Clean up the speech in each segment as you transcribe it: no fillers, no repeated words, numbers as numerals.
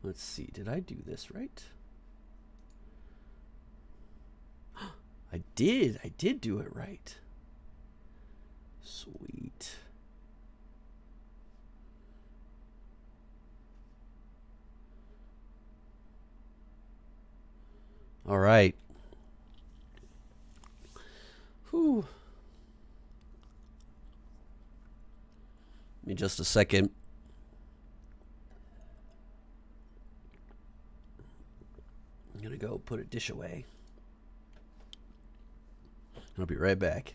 Let's see, did I do this right? I did do it right. Sweet. All right. Whew. Give me just a second. I'm gonna go put a dish away. I'll be right back.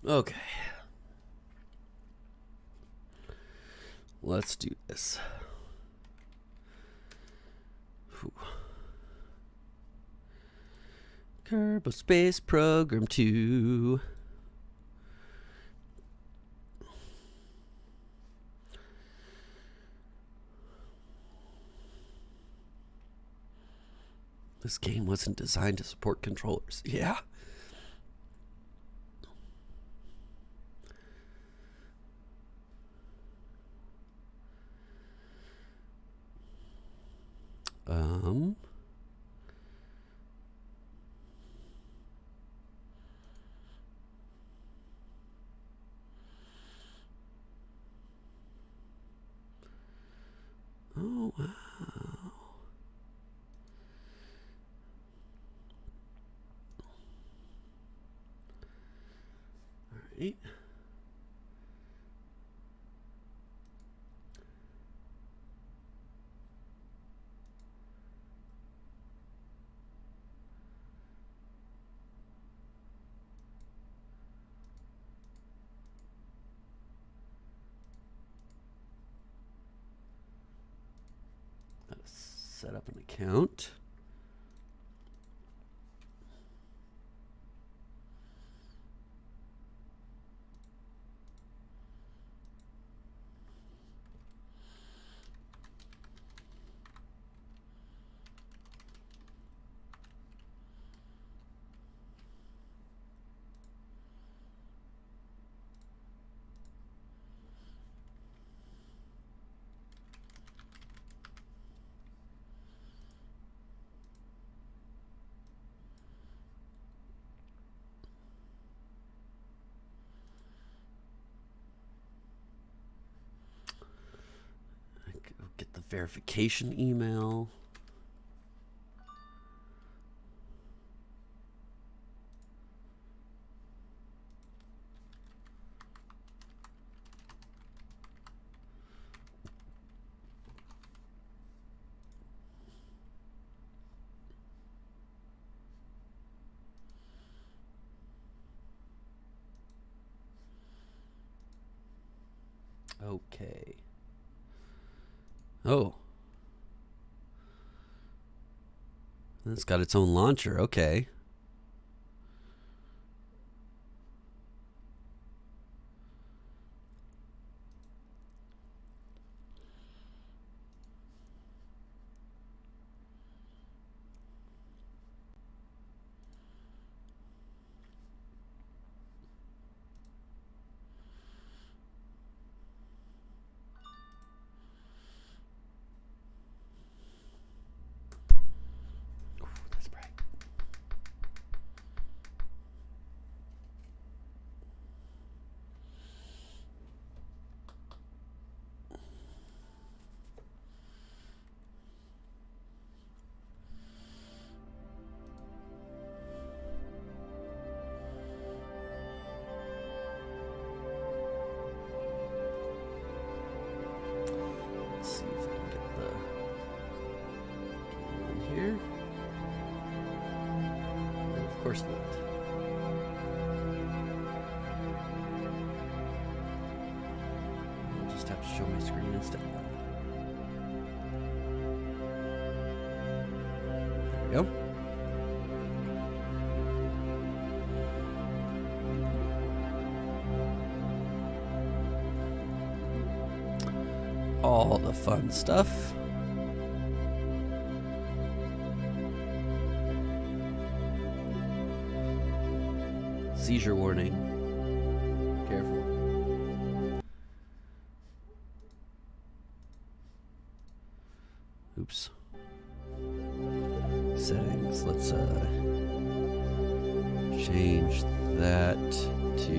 Okay. Let's do this. Whew. Kerbal Space Program 2. This game wasn't designed to support controllers. Yeah. Oh, wow. All right. Gotta set up an account. Get the verification email. Okay. Oh. It's got its own launcher. Okay. That's bright. Let's see if I can get the game on here. No, of course not. I'll just have to show my screen instead. There we go. All the fun stuff. Seizure warning. Careful. Oops. Settings. Let's change that to.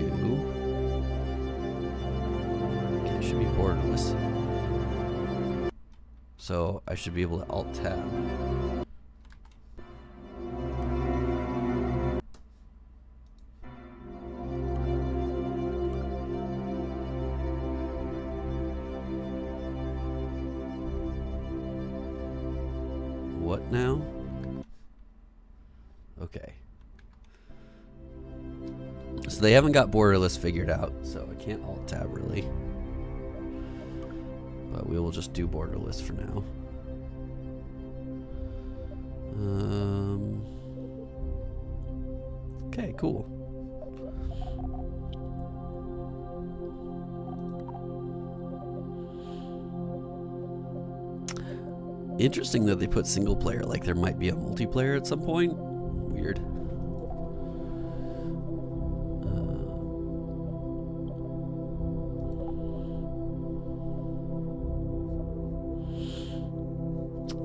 Okay, it should be borderless. So I should be able to Alt-Tab. What now? Okay. So they haven't got borderless figured out, so I can't Alt-Tab really. But we will just do borderless for now. Okay, cool. Interesting that they put single player, like there might be a multiplayer at some point. Weird.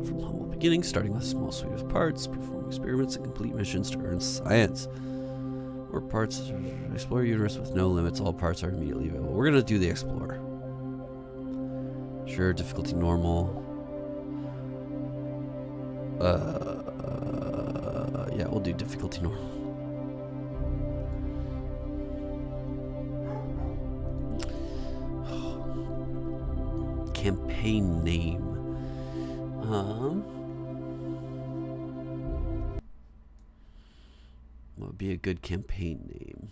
From humble beginnings, starting with a small suite of parts, perform experiments and complete missions to earn science. Or parts, explore a universe with no limits, all parts are immediately available. We're gonna do the explorer. Sure, difficulty normal. Yeah, we'll do difficulty normal. Campaign name. What would be a good campaign name?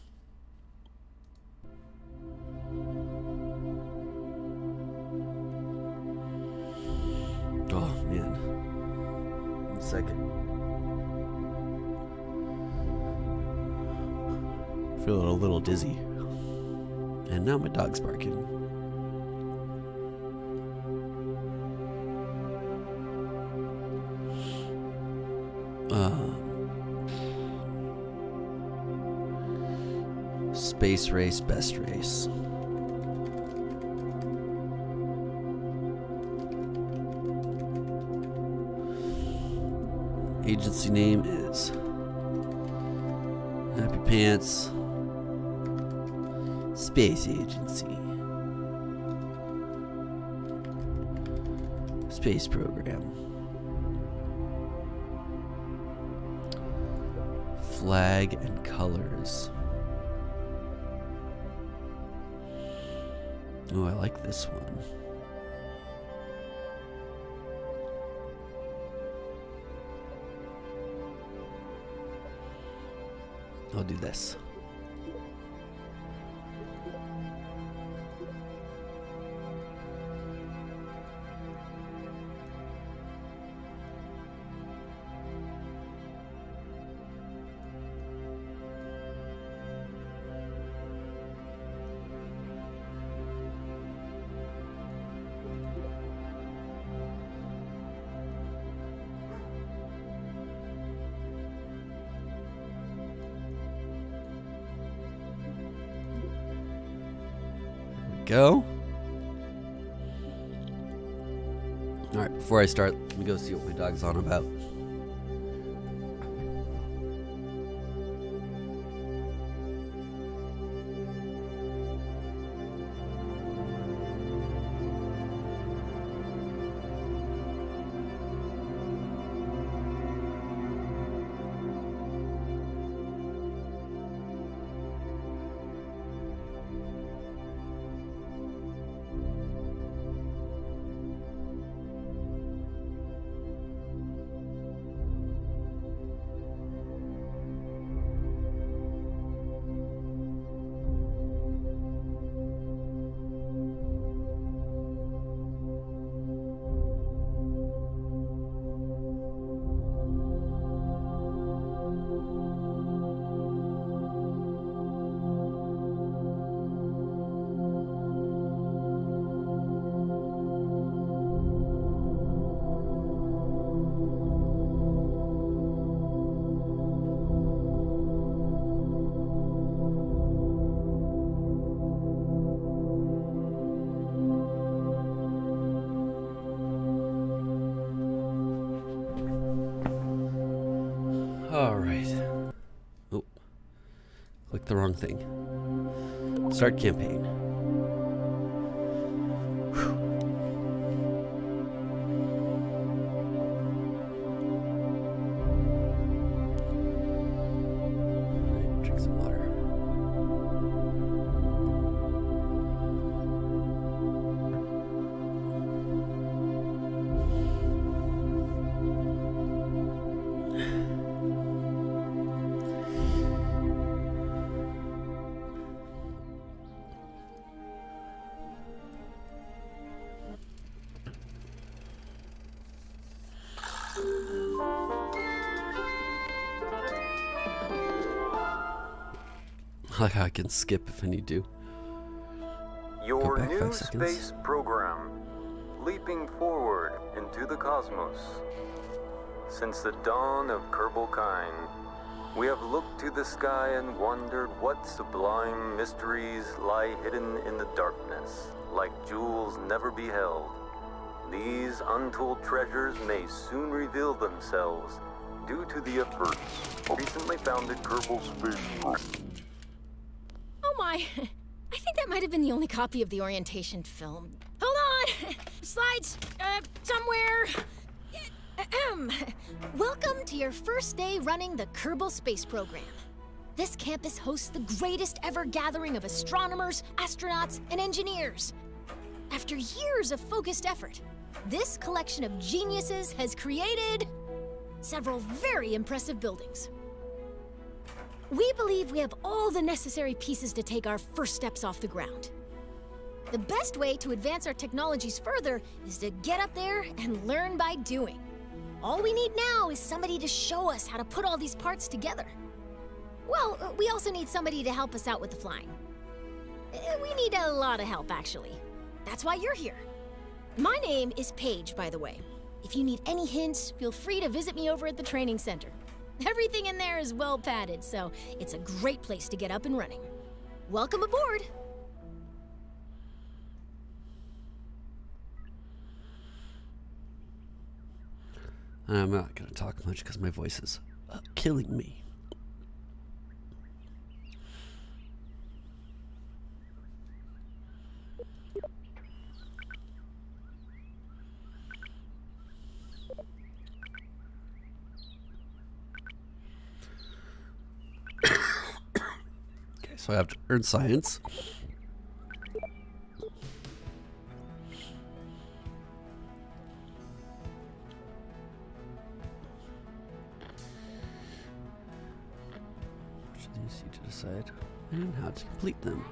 Oh man. 1 second. Feeling a little dizzy. And now my dog's barking. Space race, best race. Agency name is Happy Pants Space Agency. Space program. Flag and colors. Oh, I like this one. I'll do this. go. Alright, before I start, let me go see what my dog's on about. Alright. Oh. Clicked the wrong thing. Start campaign. Whew. Drink some water. Like I can skip if I need to. Your new space program, leaping forward into the cosmos. Since the dawn of Kerbal kind, we have looked to the sky and wondered what sublime mysteries lie hidden in the darkness, like jewels never beheld. These untold treasures may soon reveal themselves due to the efforts of recently founded Kerbal Space Program. Oh my, I think that might have been the only copy of the orientation film. Hold on! Slides, somewhere. Welcome to your first day running the Kerbal Space Program. This campus hosts the greatest ever gathering of astronomers, astronauts, and engineers. After years of focused effort, this collection of geniuses has created several very impressive buildings. We believe we have all the necessary pieces to take our first steps off the ground. The best way to advance our technologies further is to get up there and learn by doing. All we need now is somebody to show us how to put all these parts together. Well, we also need somebody to help us out with the flying. We need a lot of help, actually. That's why you're here. My name is Paige, by the way. If you need any hints, feel free to visit me over at the training center. Everything in there is well padded, so it's a great place to get up and running. Welcome aboard! I'm not going to talk much because my voice is killing me. Okay, so I have to earn science. To decide and how to complete them.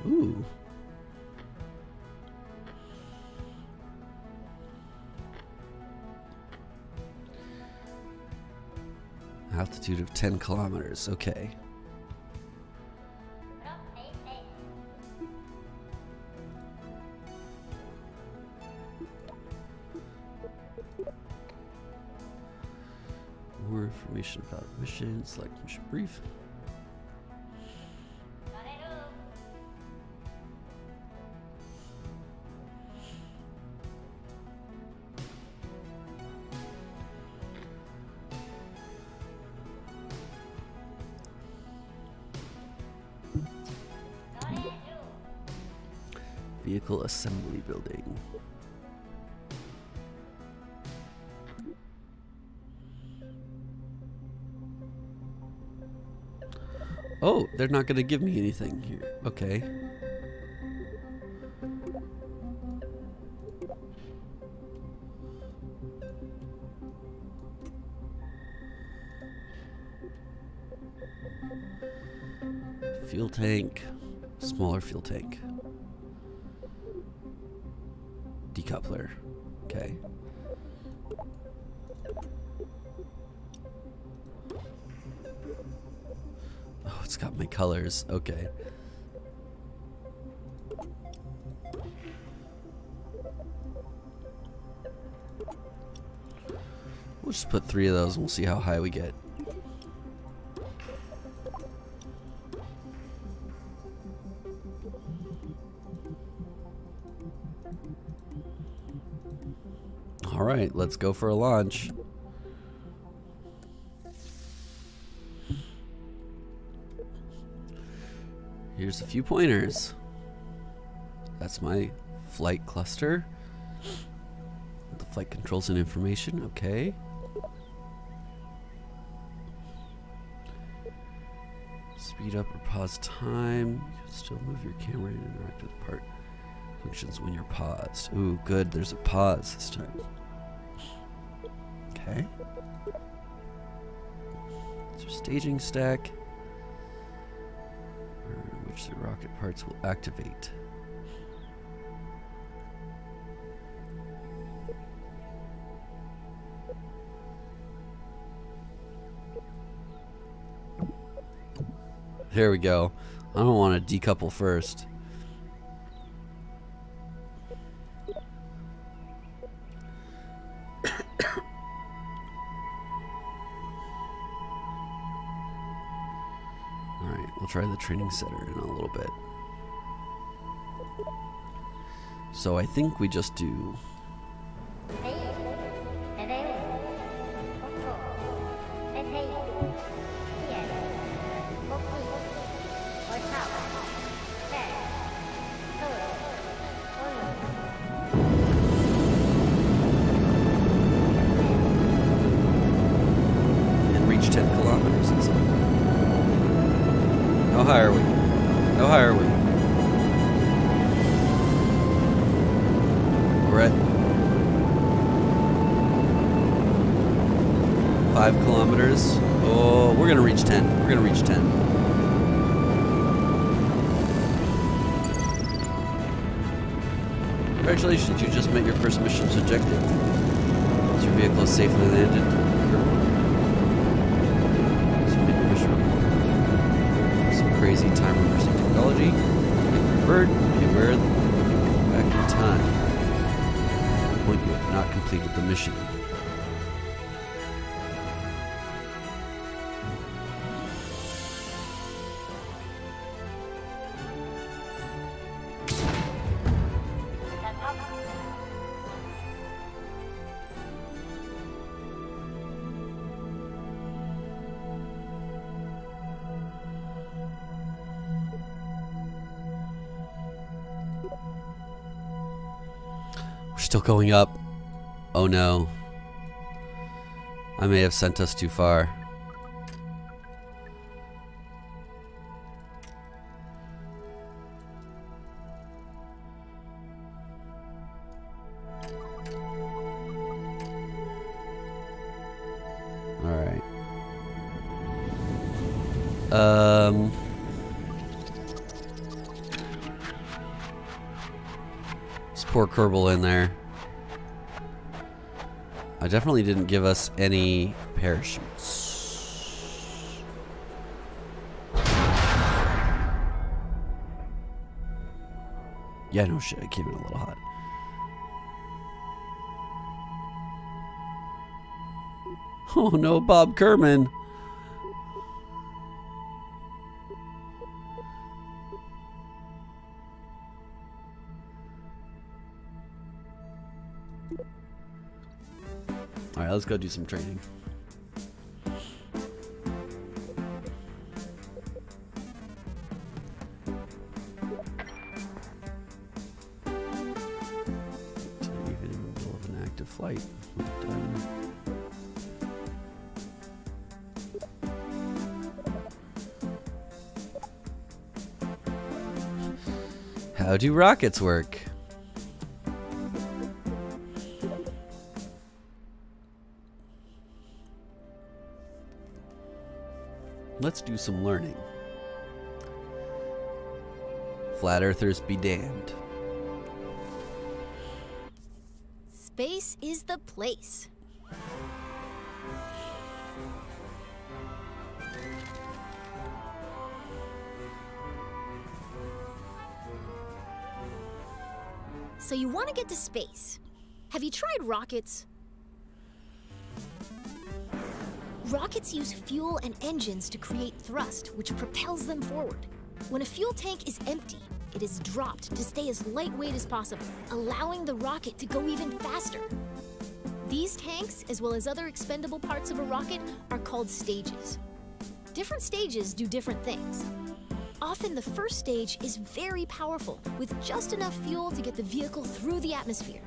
Ooh. Altitude of 10 kilometers, okay. more information about mission. Select mission brief. Vehicle assembly building. Oh, they're not going to give me anything here. Okay. Fuel tank. Smaller fuel tank. Decoupler. Okay. Oh, it's got my colors. Okay. We'll just put 3 of those and we'll see how high we get. All right, let's go for a launch. Here's a few pointers. That's my flight cluster. The flight controls and information, okay. Speed up or pause time. You can still move your camera and interact with part functions when you're paused. Ooh, good, there's a pause this time. Okay. It's our staging stack, which the rocket parts will activate. There we go. I don't want to decouple first. Alright, we'll try the training center in a little bit. So I think we just do... and reach 10 kilometers and something. How high are we? How high are we? We're at 5 kilometers. Oh, we're gonna reach 10. We're gonna reach 10. Congratulations, you just met your first mission's objective. Is your vehicle safely landed? Submit your mission report. Some crazy time reversing technology. Bird, be aware that you can go back in time. At the point you have not completed the mission. Still going up. Oh no. I may have sent us too far. All right. Let's pour Kerbal in there. I definitely didn't give us any parachutes. Yeah, no shit, I came in a little hot. Oh no, Bob Kerman. Alright, let's go do some training. Even in the middle of an active flight. How do rockets work? Let's do some learning. Flat earthers be damned. Space is the place. So you want to get to space. Have you tried rockets? Rockets use fuel and engines to create thrust, which propels them forward. When a fuel tank is empty, it is dropped to stay as lightweight as possible, allowing the rocket to go even faster. These tanks, as well as other expendable parts of a rocket, are called stages. Different stages do different things. Often the first stage is very powerful, with just enough fuel to get the vehicle through the atmosphere.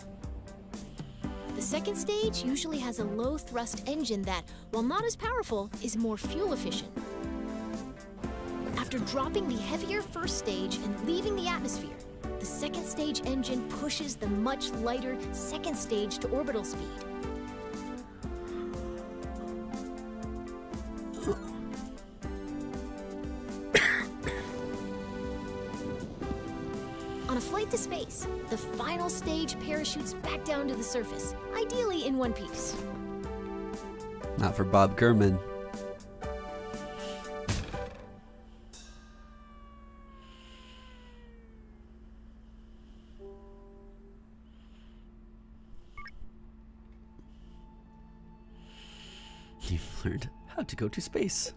The second stage usually has a low-thrust engine that, while not as powerful, is more fuel efficient. After dropping the heavier first stage and leaving the atmosphere, the second stage engine pushes the much lighter second stage to orbital speed. On a flight to space, the final stage parachutes back down to the surface, ideally in one piece. Not for Bob Kerman. You've learned how to go to space.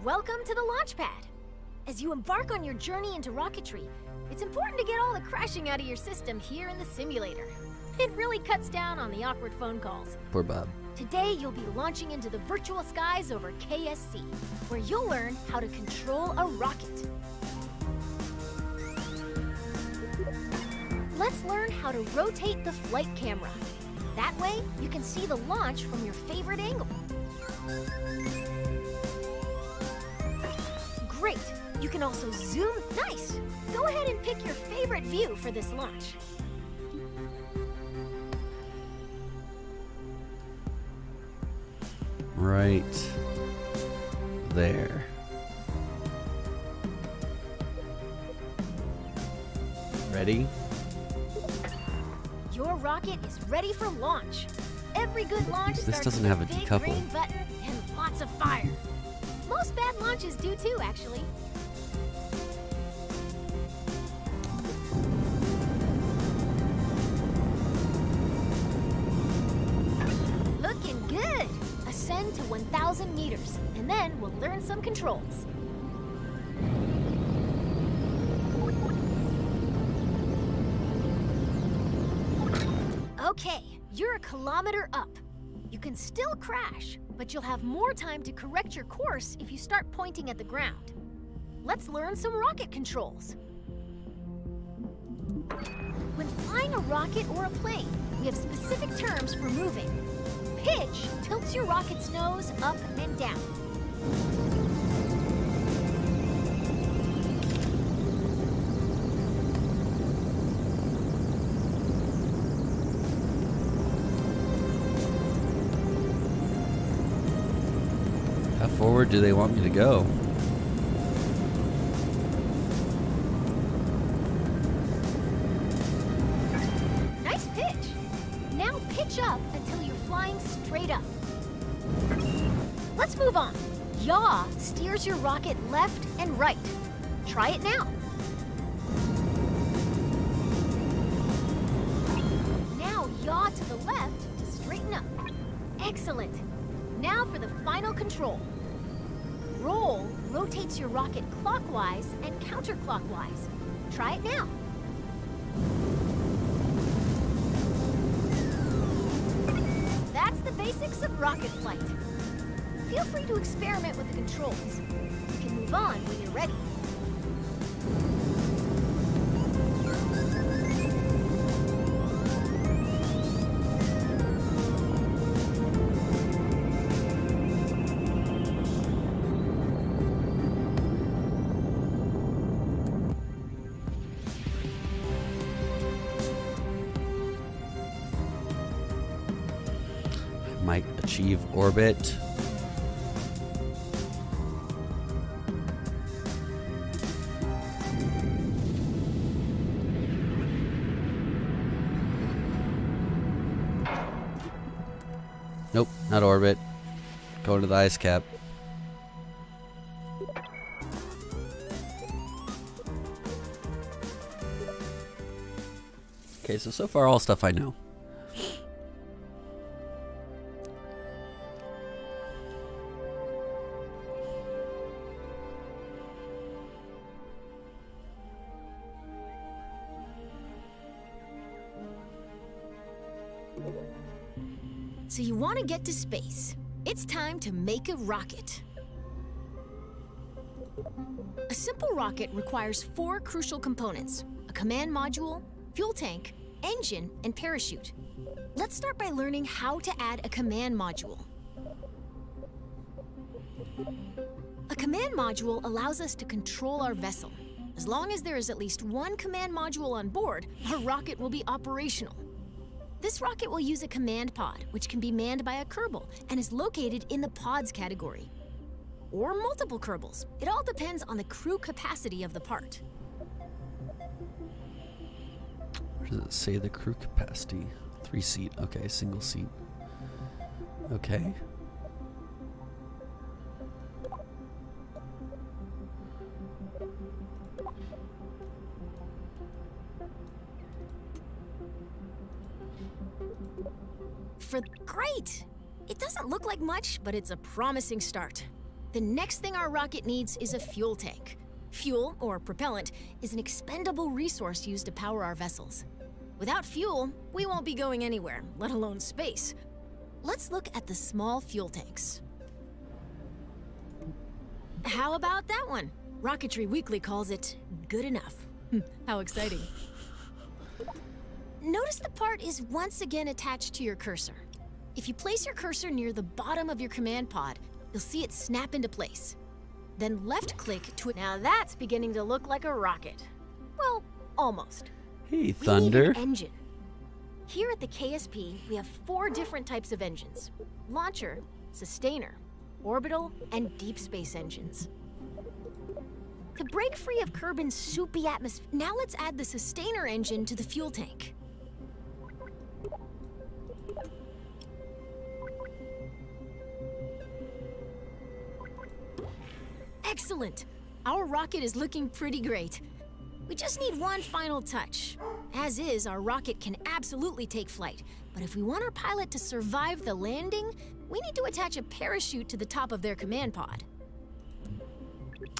Welcome to the launch pad. As you embark on your journey into rocketry, it's important to get all the crashing out of your system here in the simulator. It really cuts down on the awkward phone calls. Poor Bob. Today, you'll be launching into the virtual skies over KSC, where you'll learn how to control a rocket. Let's learn how to rotate the flight camera. That way, you can see the launch from your favorite angle. Great! You can also zoom. Nice! Go ahead and pick your favorite view for this launch. Right there. Ready? Your rocket is ready for launch. Every good launch This starts doesn't with have a big decouple. green button and lots of fire. Most bad launches do too, actually. Looking good. Ascend to 1,000 meters, and then we'll learn some controls. Okay, you're a kilometer up. You can still crash, but you'll have more time to correct your course if you start pointing at the ground. Let's learn some rocket controls. When flying a rocket or a plane, we have specific terms for moving. Pitch tilts your rocket's nose up and down. How forward do they want me to go? Nice pitch. Now pitch up until you're flying straight up. Let's move on. Yaw steers your rocket left and right. Try it now. Now yaw to the left to straighten up. Excellent. Now for the final control. Roll rotates your rocket clockwise and counterclockwise. Try it now. That's the basics of rocket flight. Feel free to experiment with the controls. You can move on when you're ready. Might achieve orbit. Nope, not orbit. Going to the ice cap. Okay, so far all stuff I know. So you want to get to space. It's time to make a rocket. A simple rocket requires 4 crucial components: a command module, fuel tank, engine, and parachute. Let's start by learning how to add a command module. A command module allows us to control our vessel. As long as there is at least one command module on board, our rocket will be operational. This rocket will use a command pod, which can be manned by a Kerbal and is located in the pods category. Or multiple Kerbals. It all depends on the crew capacity of the part. Where does it say the crew capacity? 3 seat. Okay, single seat. Okay. Great! It doesn't look like much, but it's a promising start. The next thing our rocket needs is a fuel tank. Fuel, or propellant, is an expendable resource used to power our vessels. Without fuel, we won't be going anywhere, let alone space. Let's look at the small fuel tanks. How about that one? Rocketry Weekly calls it good enough. How exciting. Notice the part is once again attached to your cursor. If you place your cursor near the bottom of your command pod, you'll see it snap into place. Then left-click to it. Now that's beginning to look like a rocket. Well, almost. Hey, We Thunder. need an engine. Here at the KSP, we have 4 different types of engines: launcher, sustainer, orbital, and deep space engines. To break free of Kerbin's soupy atmosphere, now let's add the sustainer engine to the fuel tank. Excellent! Our rocket is looking pretty great. We just need one final touch. As is, our rocket can absolutely take flight, but if we want our pilot to survive the landing, we need to attach a parachute to the top of their command pod.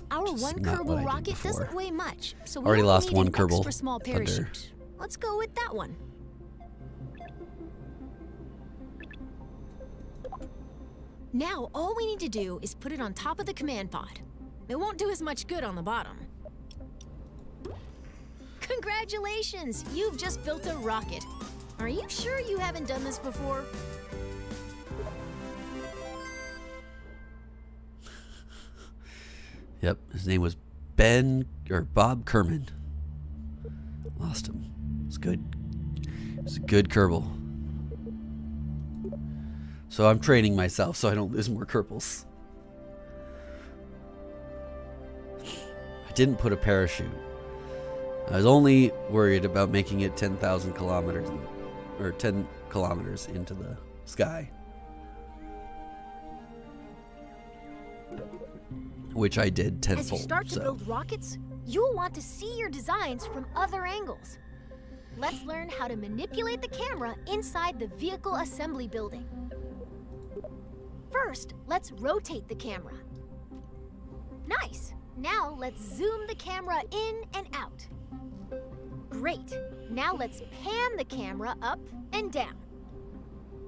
Our Just one not what I Kerbal did rocket before. doesn't weigh much, so we Already only lost need one an Kerbal extra small Thunder. parachute. Let's go with that one. Now, all we need to do is put it on top of the command pod. It won't do as much good on the bottom. Congratulations! You've just built a rocket. Are you sure you haven't done this before? Yep, his name was Bob Kerman. Lost him. It's good. It's a good Kerbal. So I'm training myself so I don't lose more Kerbals. I didn't put a parachute. I was only worried about making it 10,000 kilometers, or 10 kilometers into the sky. which I did tenfold. As you start to build rockets, you'll want to see your designs from other angles. Let's learn how to manipulate the camera inside the vehicle assembly building. First, let's rotate the camera. Nice! Now let's zoom the camera in and out. Great! Now let's pan the camera up and down.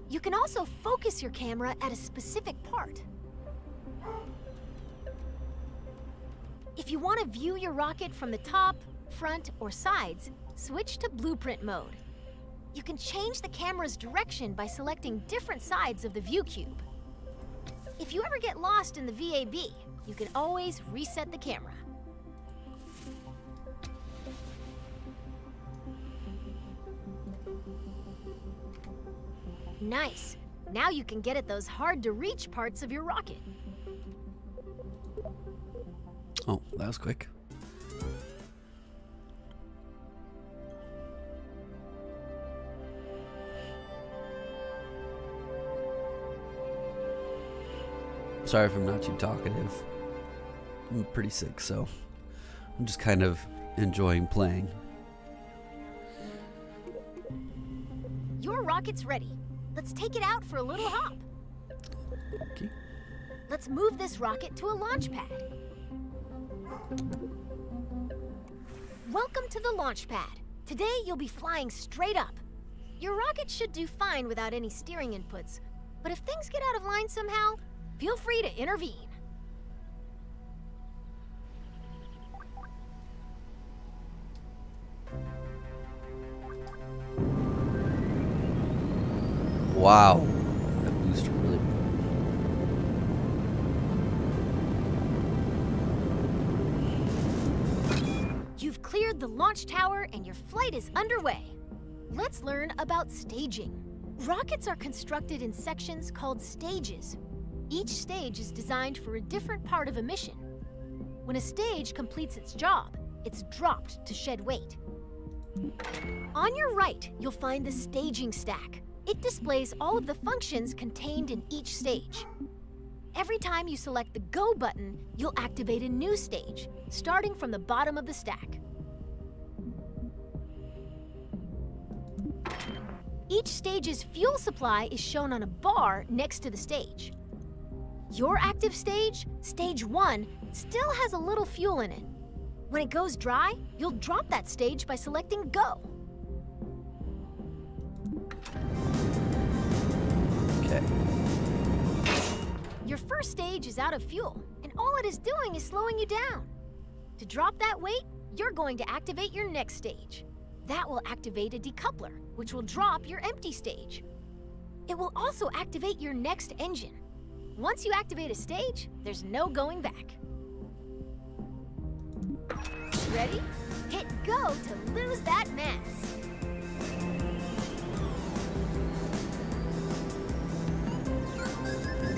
You can also focus your camera at a specific part. If you want to view your rocket from the top, front, or sides, switch to blueprint mode. You can change the camera's direction by selecting different sides of the view cube. If you ever get lost in the VAB, you can always reset the camera. Nice! Now you can get at those hard-to-reach parts of your rocket. Oh, that was quick. Sorry if I'm not too talkative. I'm pretty sick, so I'm just kind of enjoying playing. Your rocket's ready. Let's take it out for a little hop. Okay. Let's move this rocket to a launch pad. Welcome to the launch pad. Today you'll be flying straight up. Your rocket should do fine without any steering inputs, but if things get out of line somehow, feel free to intervene. Wow. That booster really. You've cleared the launch tower and your flight is underway. Let's learn about staging. Rockets are constructed in sections called stages. Each stage is designed for a different part of a mission. When a stage completes its job, it's dropped to shed weight. On your right, you'll find the staging stack. It displays all of the functions contained in each stage. Every time you select the Go button, you'll activate a new stage, starting from the bottom of the stack. Each stage's fuel supply is shown on a bar next to the stage. Your active stage, Stage 1, still has a little fuel in it. When it goes dry, you'll drop that stage by selecting Go. Okay. Your first stage is out of fuel, and all it is doing is slowing you down. To drop that weight, you're going to activate your next stage. That will activate a decoupler, which will drop your empty stage. It will also activate your next engine. Once you activate a stage, there's no going back. Ready? Hit Go to lose that mass.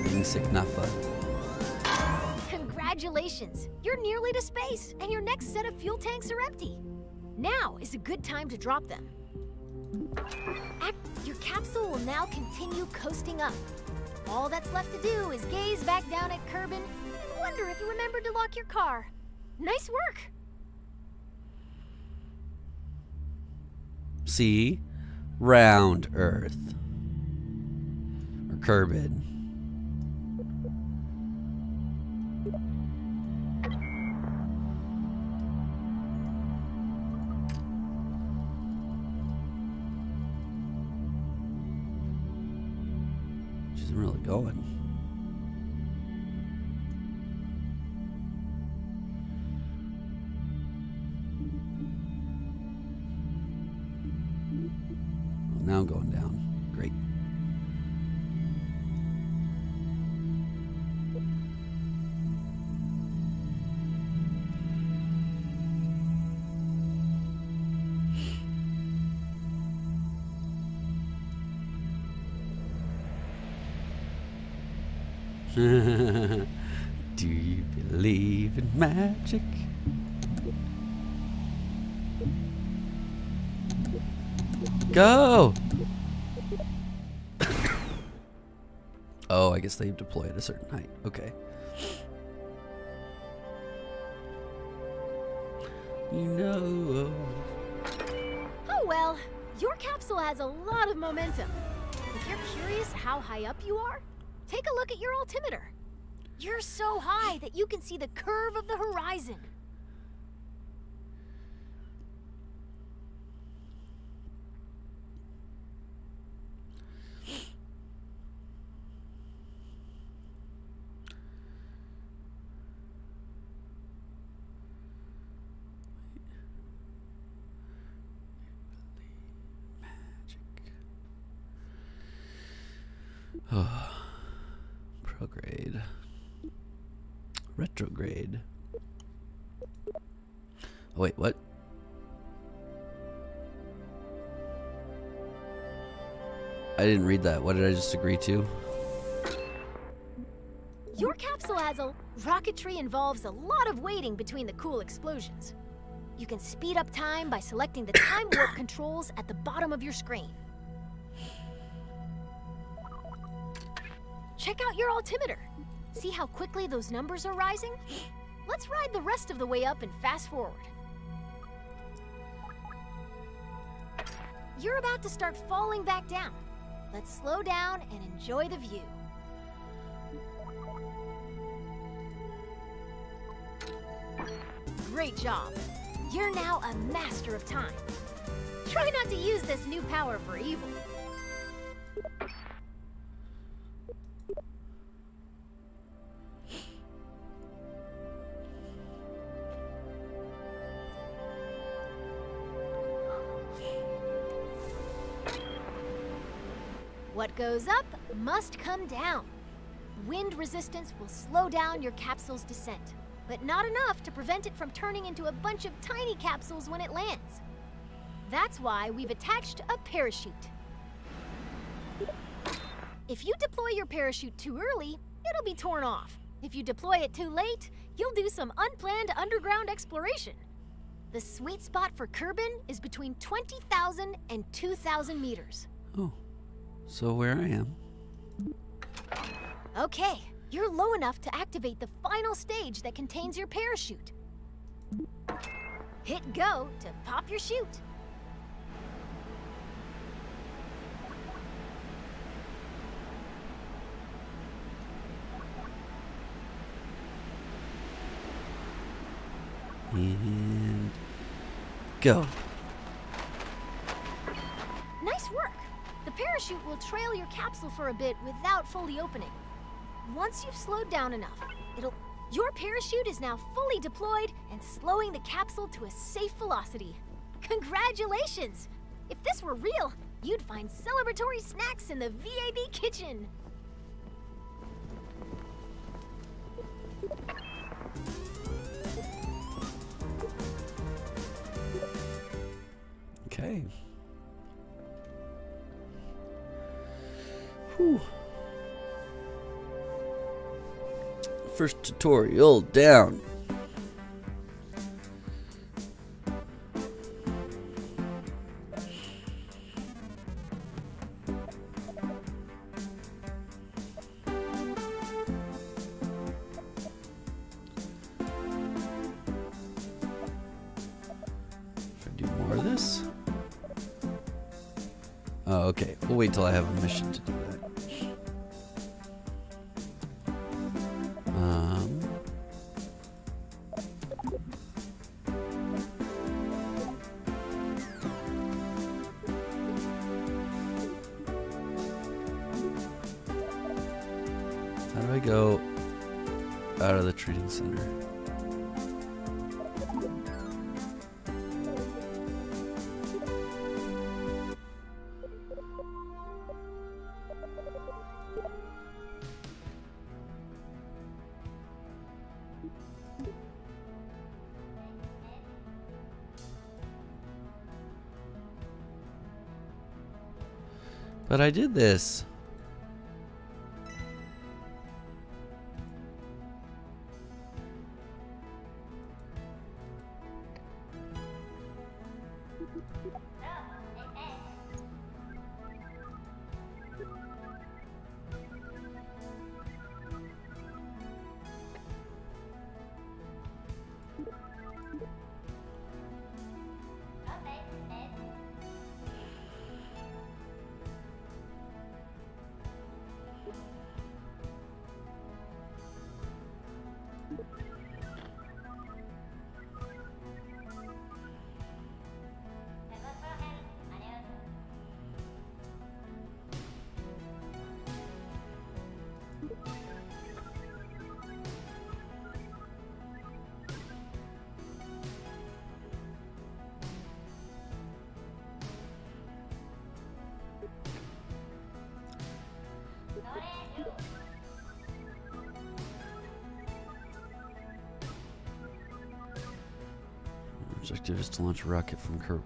Being sick, not fun. Congratulations! You're nearly to space, and your next set of fuel tanks are empty. Now is a good time to drop them. Your capsule will now continue coasting up. All that's left to do is gaze back down at Kerbal and wonder if you remembered to lock your car. Nice work! See? Round Earth. Or Kerbal. Which isn't really going. Well, now I'm going down. Great. Do you believe in magic? Go! Oh, I guess they deploy at a certain height. Okay. You know. Oh well, your capsule has a lot of momentum. If you're curious how high up you are, take a look at your altimeter. You're so high that you can see the curve of the horizon. Prograde. Retrograde. Oh wait, what? I didn't read that. What did I just agree to? Your capsule has a... Rocketry involves a lot of waiting between the cool explosions. You can speed up time by selecting the time warp controls at the bottom of your screen. Check out your altimeter. See how quickly those numbers are rising? Let's ride the rest of the way up and fast forward. You're about to start falling back down. Let's slow down and enjoy the view. Great job. You're now a master of time. Try not to use this new power for evil. What goes up must come down. Wind resistance will slow down your capsule's descent, but not enough to prevent it from turning into a bunch of tiny capsules when it lands. That's why we've attached a parachute. If you deploy your parachute too early, it'll be torn off. If you deploy it too late, you'll do some unplanned underground exploration. The sweet spot for Kerbin is between 20,000 and 2,000 meters. Oh, so where I am. Okay, you're low enough to activate the final stage that contains your parachute. Hit go to pop your chute. And go. Nice work. The parachute will trail your capsule for a bit without fully opening. Once you've slowed down enough, your parachute is now fully deployed and slowing the capsule to a safe velocity. Congratulations! If this were real, you'd find celebratory snacks in the VAB kitchen. Okay. Whew. First tutorial down. Should I do more of this? Oh, okay. We'll wait till I have a mission to do that. How do I go out of the trading center? But I did this. Objective is to launch a rocket from Kerbal.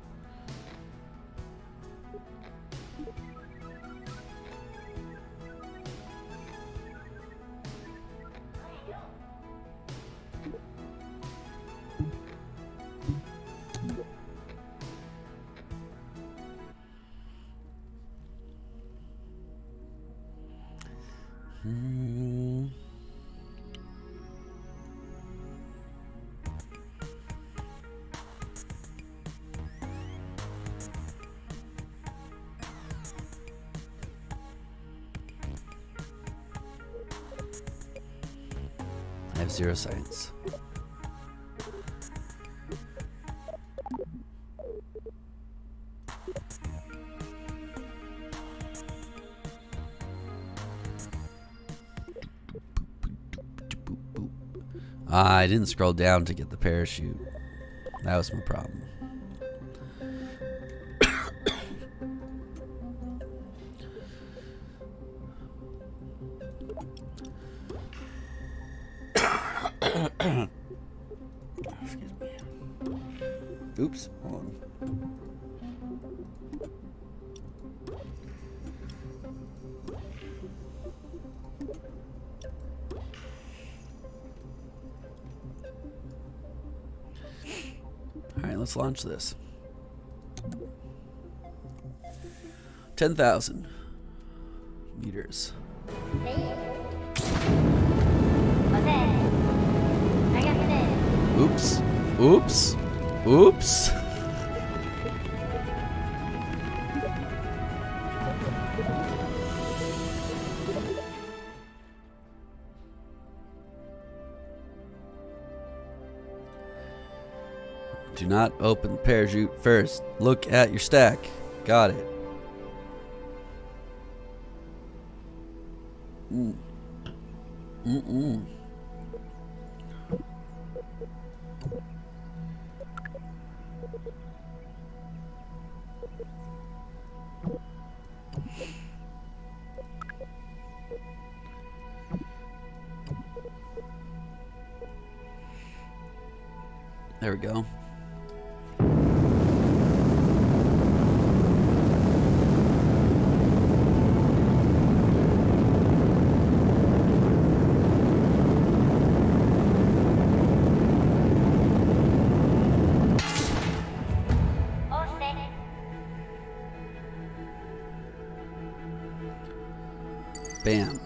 I have 0 science. I didn't scroll down to get the parachute. That was my problem. Excuse me. Oops. Hold on. Alright, let's launch this. 10,000 meters. Oops. Oops. Oops. Do not open the parachute first. Look at your stack. Got it. There we go. Bam.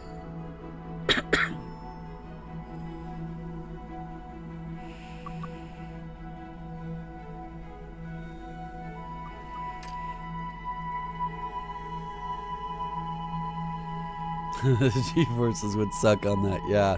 The G-forces would suck on that, yeah.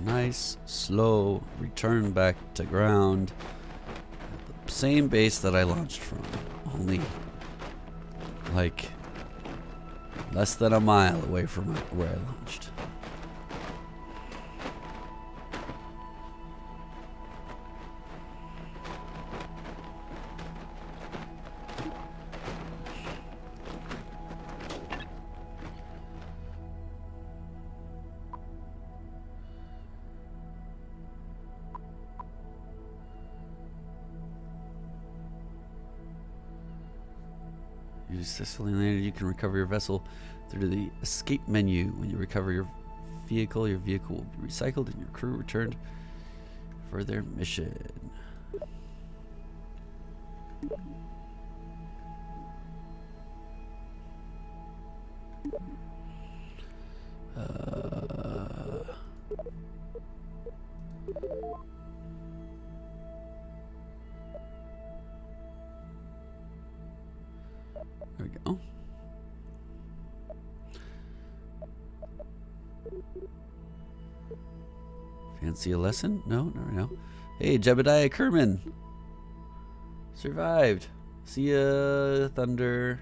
Nice, slow return back to ground at the same base that I launched from, only like less than a mile away from where I launched. You successfully landed. You can recover your vessel through the escape menu. When you recover your vehicle will be recycled and your crew returned for their mission. There we go. Fancy a lesson? No. Hey, Jebediah Kerman. Survived. See ya, Thunder.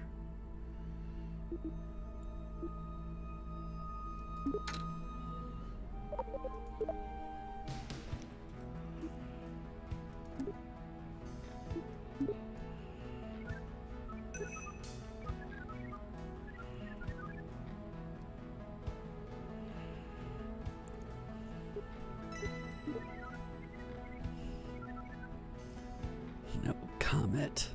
No comment.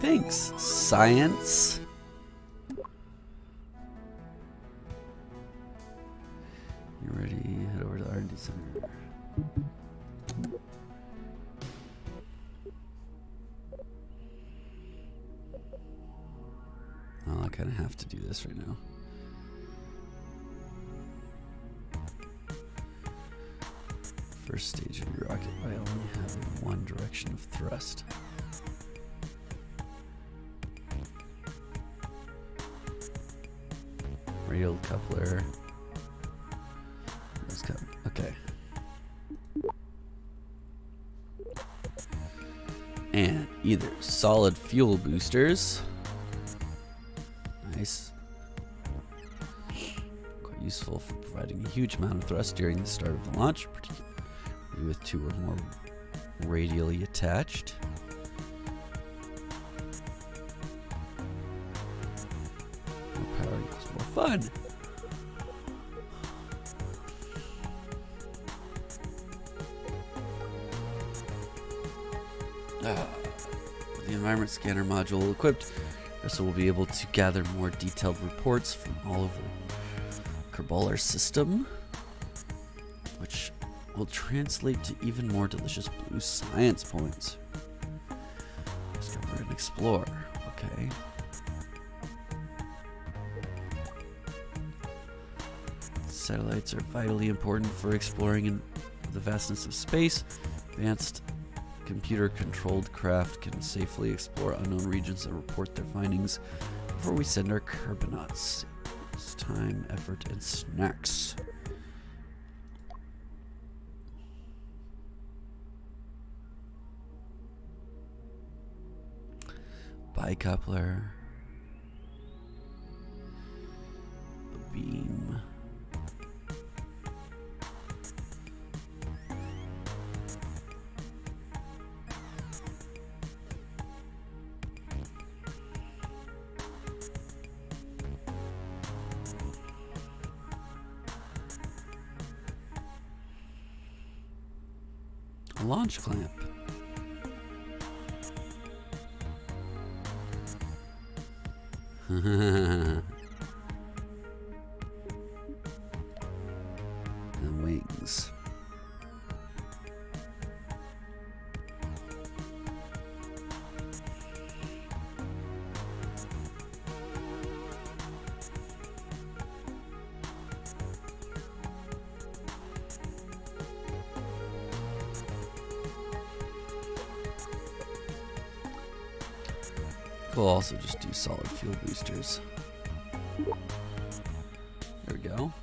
Thanks, science. You ready? Head over to the R&D Center. Oh, I kind of have to do this right now. First stage of your rocket by only having one direction of thrust. Rail coupler. Okay. And either solid fuel boosters. Nice. Quite useful for providing a huge amount of thrust during the start of the launch, particularly with two or more radially attached. More power equals more fun. With the environment scanner module equipped, Vessel will be able to gather more detailed reports from all over the Kerbal system, which will translate to even more delicious blue science points. Discover and explore. Okay. Satellites are vitally important for exploring in the vastness of space. Advanced computer-controlled craft can safely explore unknown regions and report their findings before we send our Kerbonauts. It's time, effort, and snacks. Bicoupler. The beam. A launch clamp. And wings. We'll also just do solid fuel boosters. There we go.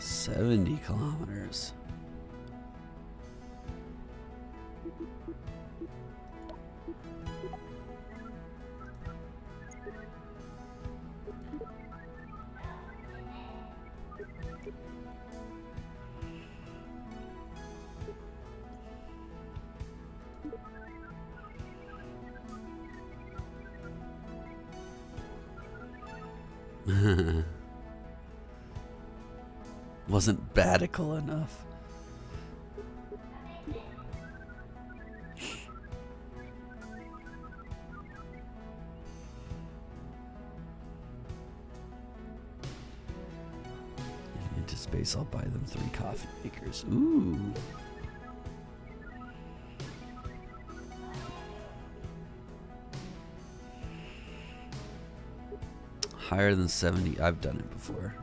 $70 kilometers. Wasn't badical enough. Into space, I'll buy them 3 coffee makers. Ooh. Higher than 70. I've done it before.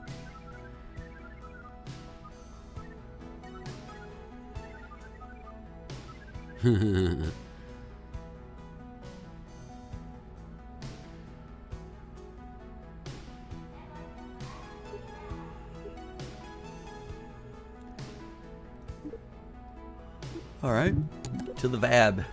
All right, to the VAB.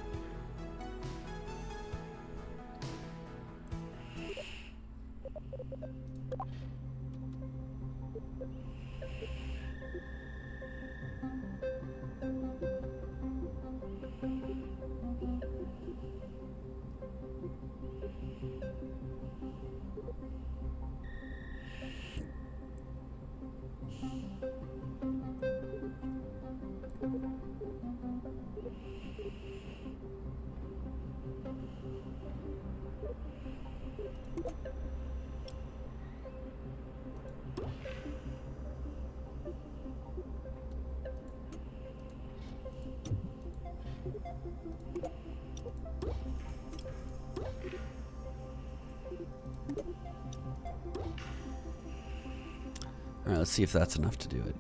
All right, let's see if that's enough to do it.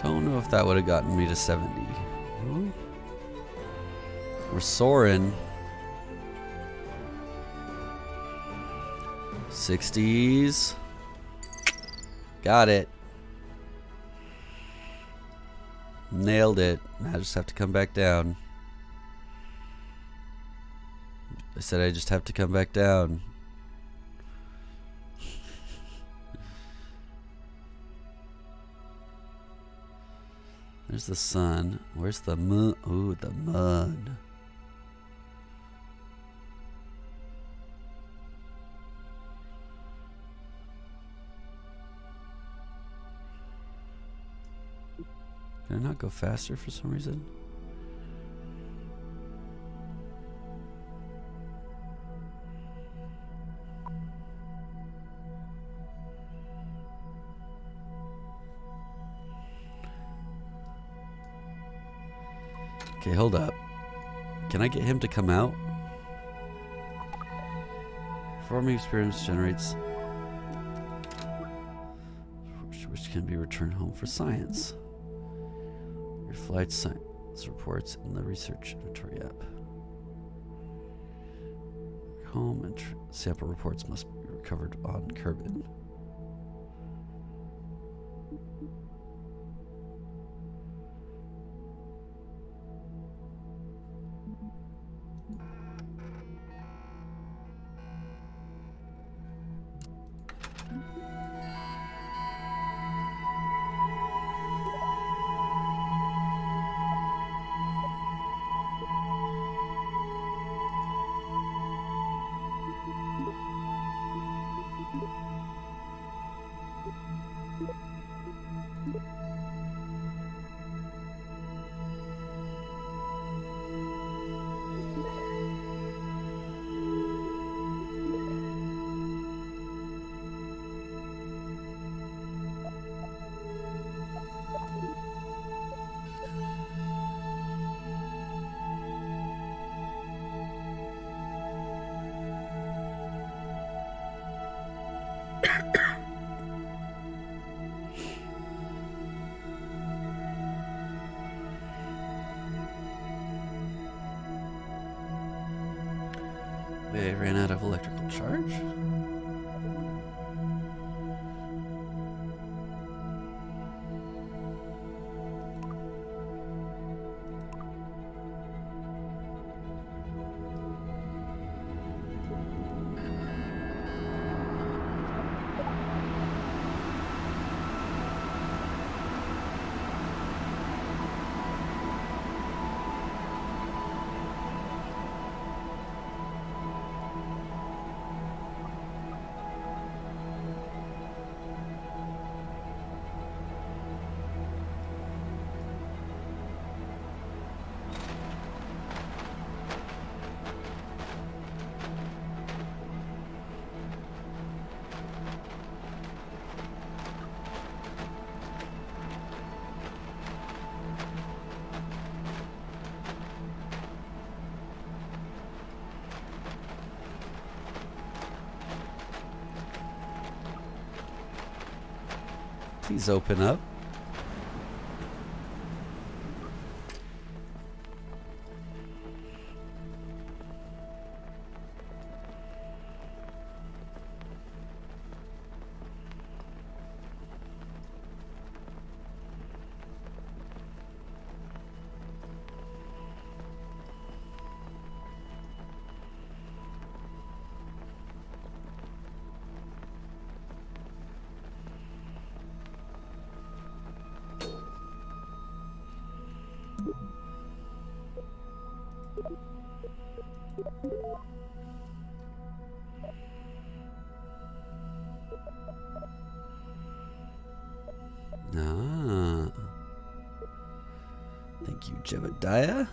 Don't know if that would have gotten me to 70. Ooh. We're soaring. 60s. Got it. Nailed it. Now I just have to come back down. I said I just have to come back down. There's the sun. Where's the moon? Ooh, the mud. Did I not go faster for some reason? Okay, hold up. Can I get him to come out? Performing experience generates which can be returned home for science. Your flight science reports in the research inventory app. Home and sample reports must be recovered on Kerbal. Wait, I ran out of electrical charge? Please open up. Ah. Thank you, Jebediah.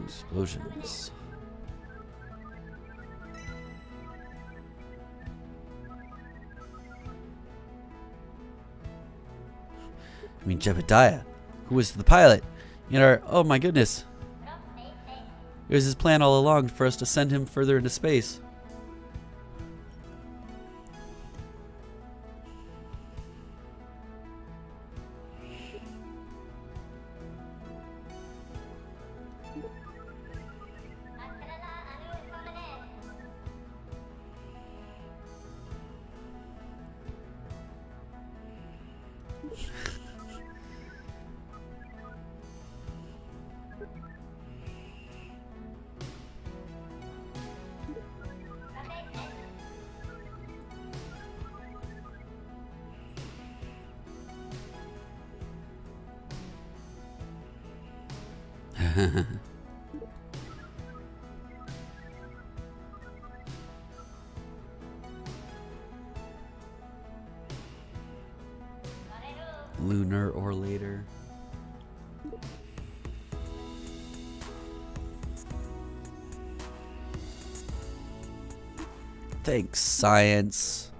Explosions. I mean, Jebediah, who was the pilot. Oh my goodness. It was his plan all along for us to send him further into space. Lunar or later. Thanks, science.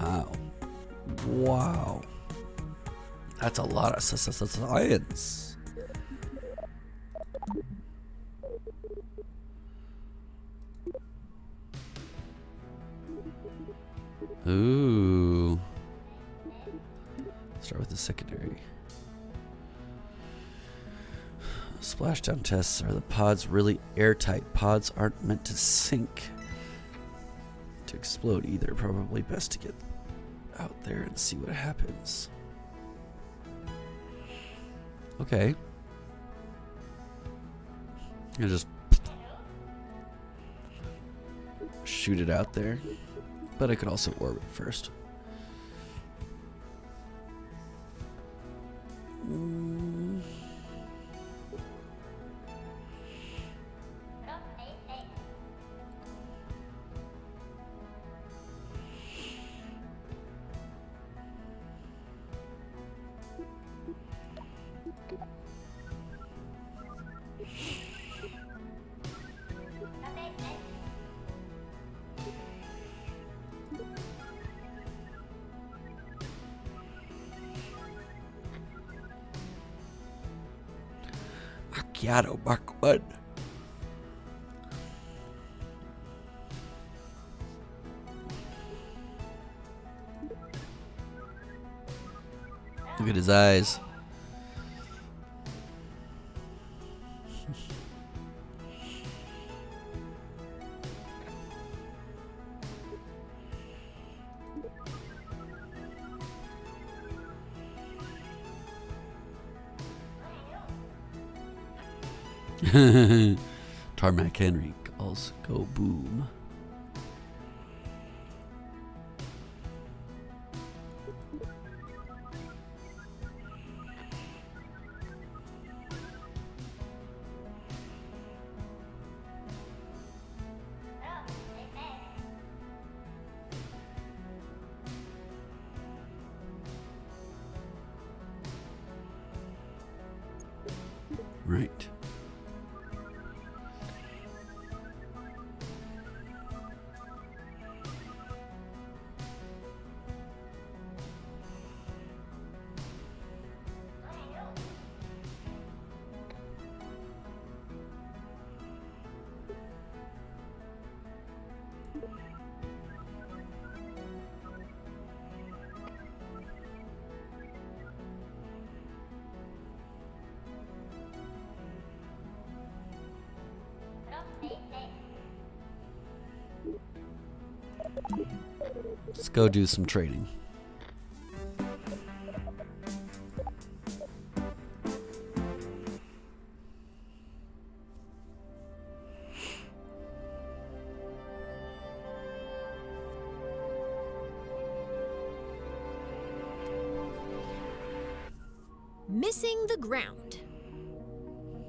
Wow. Wow. That's a lot of science. Ooh. Start with the secondary. Splashdown tests. Are the pods really airtight? Pods aren't meant to sink. To explode either. Probably best to get out there and see what happens. Okay. I just shoot it out there. But I could also orbit first. Macchiato Mark 1. Look at his eyes. Tarmac Henry calls go boom. Right. Let's go do some training. Missing the ground.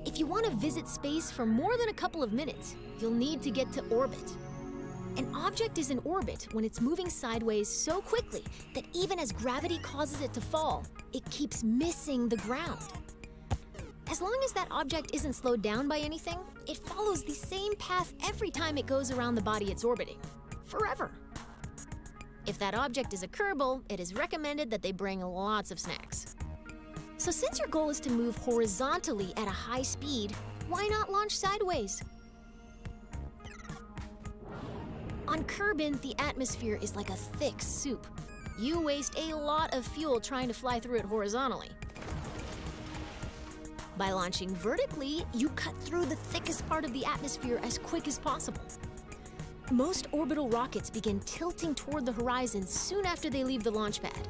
If you want to visit space for more than a couple of minutes, you'll need to get to orbit. An object is in orbit when it's moving sideways so quickly that even as gravity causes it to fall, it keeps missing the ground. As long as that object isn't slowed down by anything, it follows the same path every time it goes around the body it's orbiting, forever. If that object is a Kerbal, it is recommended that they bring lots of snacks. So since your goal is to move horizontally at a high speed, why not launch sideways? On Kerbin, the atmosphere is like a thick soup. You waste a lot of fuel trying to fly through it horizontally. By launching vertically, you cut through the thickest part of the atmosphere as quick as possible. Most orbital rockets begin tilting toward the horizon soon after they leave the launch pad.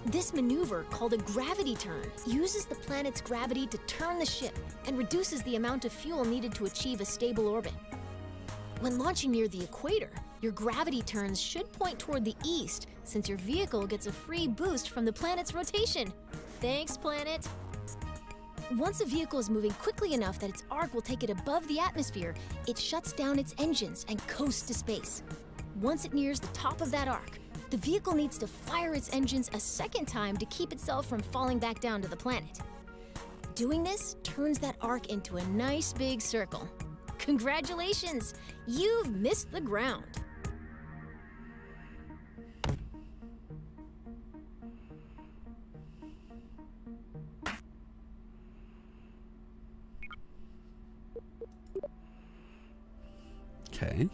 This maneuver, called a gravity turn, uses the planet's gravity to turn the ship and reduces the amount of fuel needed to achieve a stable orbit. When launching near the equator, your gravity turns should point toward the east, since your vehicle gets a free boost from the planet's rotation. Thanks, planet! Once a vehicle is moving quickly enough that its arc will take it above the atmosphere, it shuts down its engines and coasts to space. Once it nears the top of that arc, the vehicle needs to fire its engines a second time to keep itself from falling back down to the planet. Doing this turns that arc into a nice big circle. Congratulations! You've missed the ground. Okay.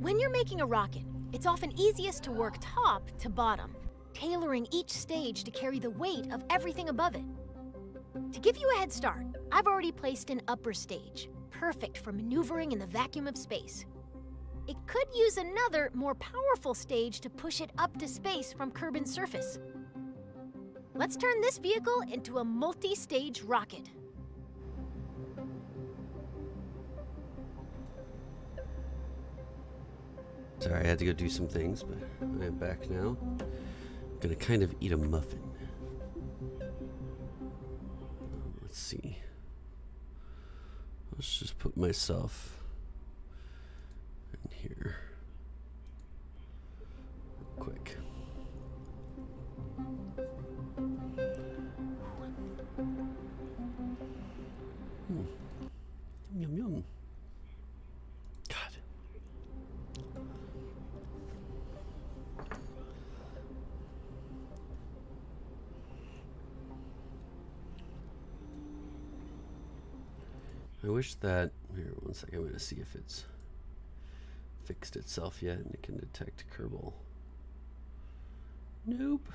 When you're making a rocket, it's often easiest to work top to bottom, tailoring each stage to carry the weight of everything above it. To give you a head start, I've already placed an upper stage, perfect for maneuvering in the vacuum of space. It could use another, more powerful stage to push it up to space from Kerbin's surface. Let's turn this vehicle into a multi-stage rocket. Sorry, I had to go do some things, but I am back now. I'm gonna kind of eat a muffin. Let's see. Let's just put myself in here real quick. Yum, yum. God. I wish that, here, one second, I'm going to see if it's fixed itself yet and it can detect Kerbal. Nope.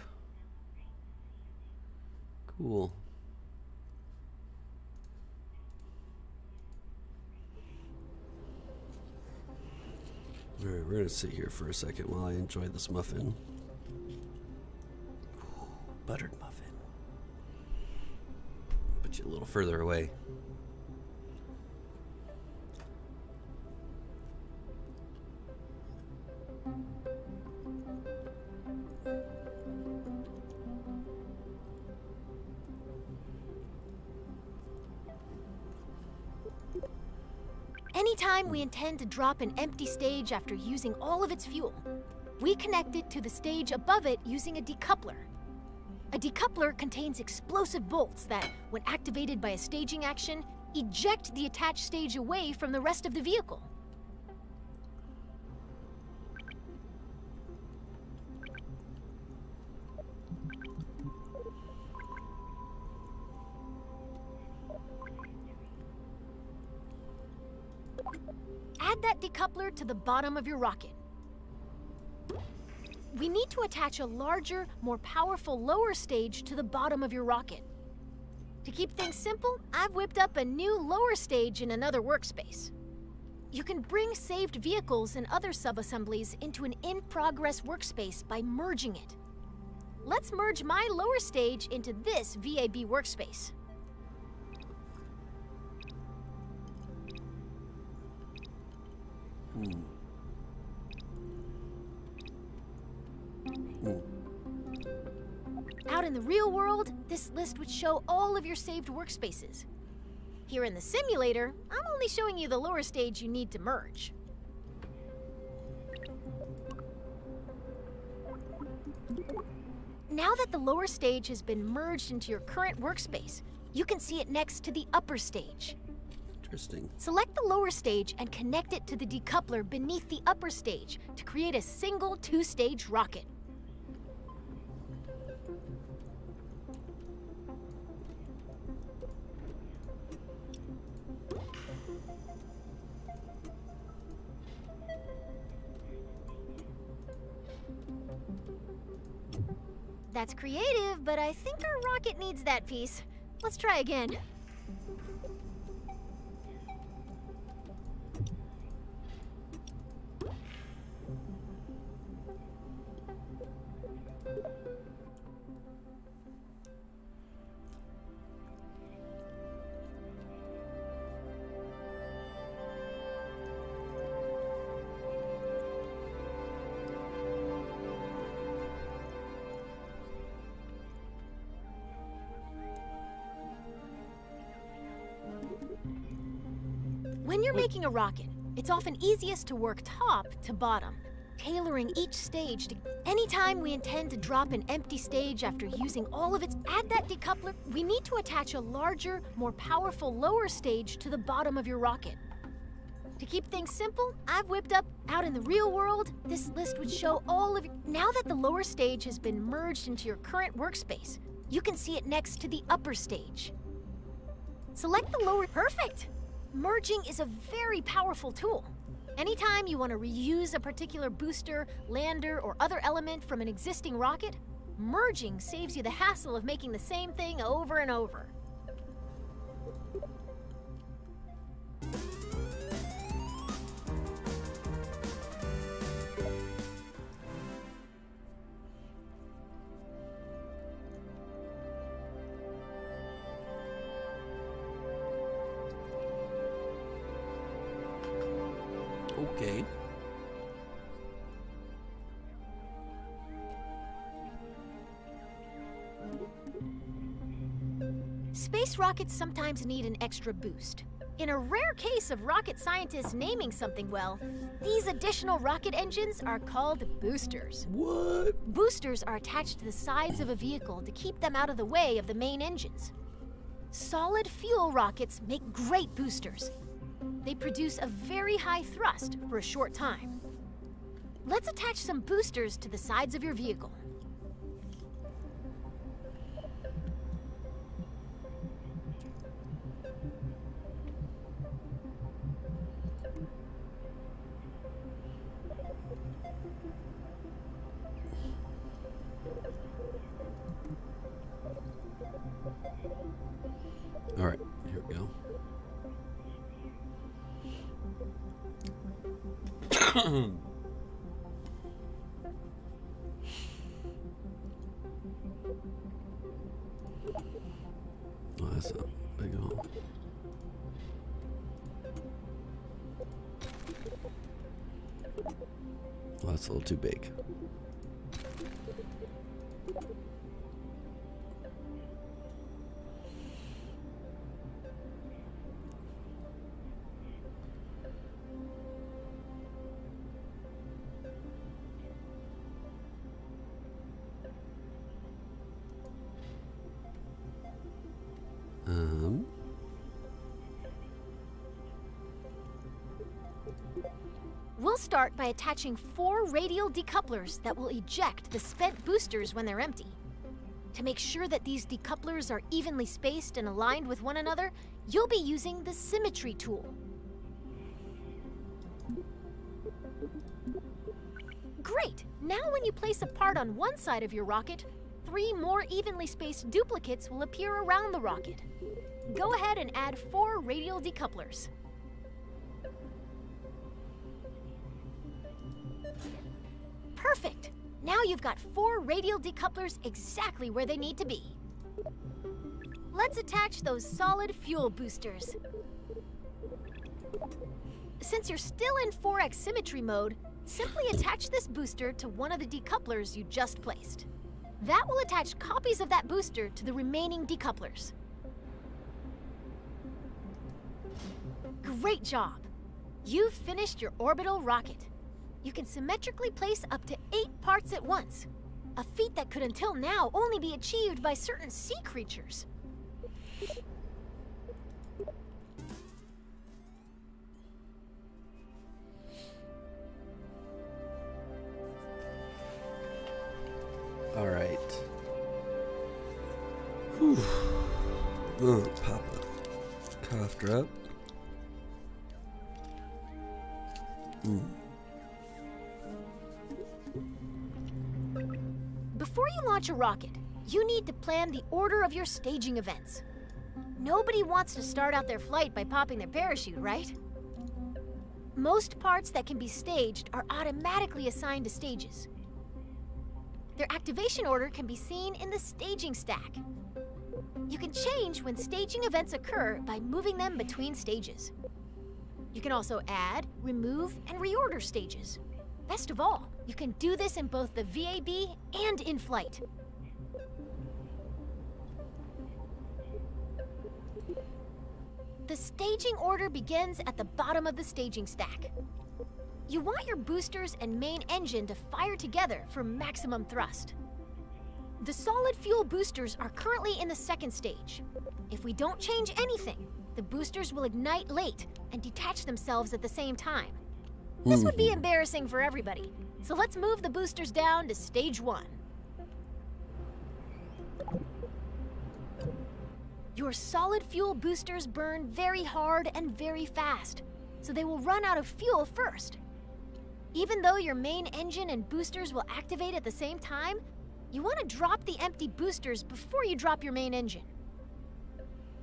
Cool. Alright, we're going to sit here for a second while I enjoy this muffin. Ooh, buttered muffin. Put you a little further away. Anytime we intend to drop an empty stage after using all of its fuel, we connect it to the stage above it using a decoupler. A decoupler contains explosive bolts that, when activated by a staging action, eject the attached stage away from the rest of the vehicle. Add that decoupler to the bottom of your rocket. We need to attach a larger, more powerful lower stage to the bottom of your rocket. To keep things simple, I've whipped up a new lower stage in another workspace. You can bring saved vehicles and other sub-assemblies into an in-progress workspace by merging it. Let's merge my lower stage into this VAB workspace. Out in the real world, this list would show all of your saved workspaces. Here in the simulator, I'm only showing you the lower stage you need to merge. Now that the lower stage has been merged into your current workspace, you can see it next to the upper stage. Interesting. Select the lower stage and connect it to the decoupler beneath the upper stage to create a single two-stage rocket. That's creative, but I think our rocket needs that piece. Let's try again. When you're making a rocket, it's often easiest to work top to bottom, tailoring each stage to... Anytime we intend to drop an empty stage after using all of its... Add that decoupler. We need to attach a larger, more powerful lower stage to the bottom of your rocket. To keep things simple, I've whipped up, out in the real world, this list would show all of... Now that the lower stage has been merged into your current workspace, you can see it next to the upper stage. Select the lower... Perfect! Merging is a very powerful tool. Anytime you want to reuse a particular booster, lander, or other element from an existing rocket, merging saves you the hassle of making the same thing over and over. Okay. Space rockets sometimes need an extra boost. In a rare case of rocket scientists naming something well, these additional rocket engines are called boosters. What? Boosters are attached to the sides of a vehicle to keep them out of the way of the main engines. Solid fuel rockets make great boosters. They produce a very high thrust for a short time. Let's attach some boosters to the sides of your vehicle. All right, here we go. Oh, that's not big at all. Well, that's a little too big. We'll start by attaching 4 radial decouplers that will eject the spent boosters when they're empty. To make sure that these decouplers are evenly spaced and aligned with one another, you'll be using the symmetry tool. Great! Now when you place a part on one side of your rocket, 3 more evenly spaced duplicates will appear around the rocket. Go ahead and add 4 radial decouplers. Perfect! Now you've got 4 radial decouplers exactly where they need to be. Let's attach those solid fuel boosters. Since you're still in 4x symmetry mode, simply attach this booster to one of the decouplers you just placed. That will attach copies of that booster to the remaining decouplers. Great job! You've finished your orbital rocket. You can symmetrically place up to 8 parts at once, a feat that could until now only be achieved by certain sea creatures. All right. Whew. Oh, pop a cough drop. Before you launch a rocket, you need to plan the order of your staging events. Nobody wants to start out their flight by popping their parachute, right? Most parts that can be staged are automatically assigned to stages. Their activation order can be seen in the staging stack. You can change when staging events occur by moving them between stages. You can also add, remove, and reorder stages. Best of all, you can do this in both the VAB and in flight. The staging order begins at the bottom of the staging stack. You want your boosters and main engine to fire together for maximum thrust. The solid fuel boosters are currently in the second stage. If we don't change anything, the boosters will ignite late and detach themselves at the same time. This would be embarrassing for everybody, so let's move the boosters down to stage 1. Your solid fuel boosters burn very hard and very fast, so they will run out of fuel first. Even though your main engine and boosters will activate at the same time, you want to drop the empty boosters before you drop your main engine.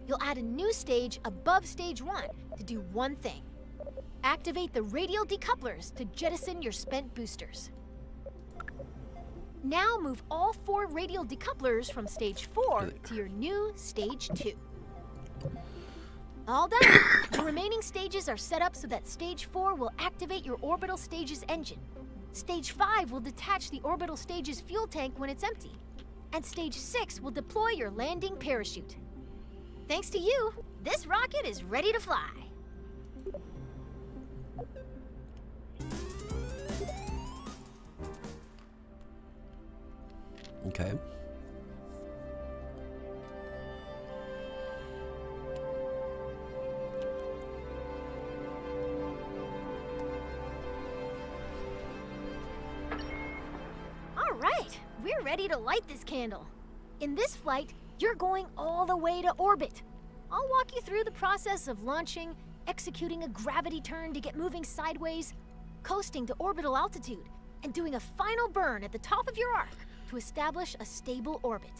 You'll add a new stage above stage 1 to do one thing. Activate the radial decouplers to jettison your spent boosters. Now move all 4 radial decouplers from stage 4 to your new stage 2. All done. The remaining stages are set up so that stage 4 will activate your orbital stage's engine. Stage 5 will detach the orbital stage's fuel tank when it's empty. And stage 6 will deploy your landing parachute. Thanks to you, this rocket is ready to fly. Okay. All right, we're ready to light this candle. In this flight, you're going all the way to orbit. I'll walk you through the process of launching, executing a gravity turn to get moving sideways, coasting to orbital altitude, and doing a final burn at the top of your arc to establish a stable orbit.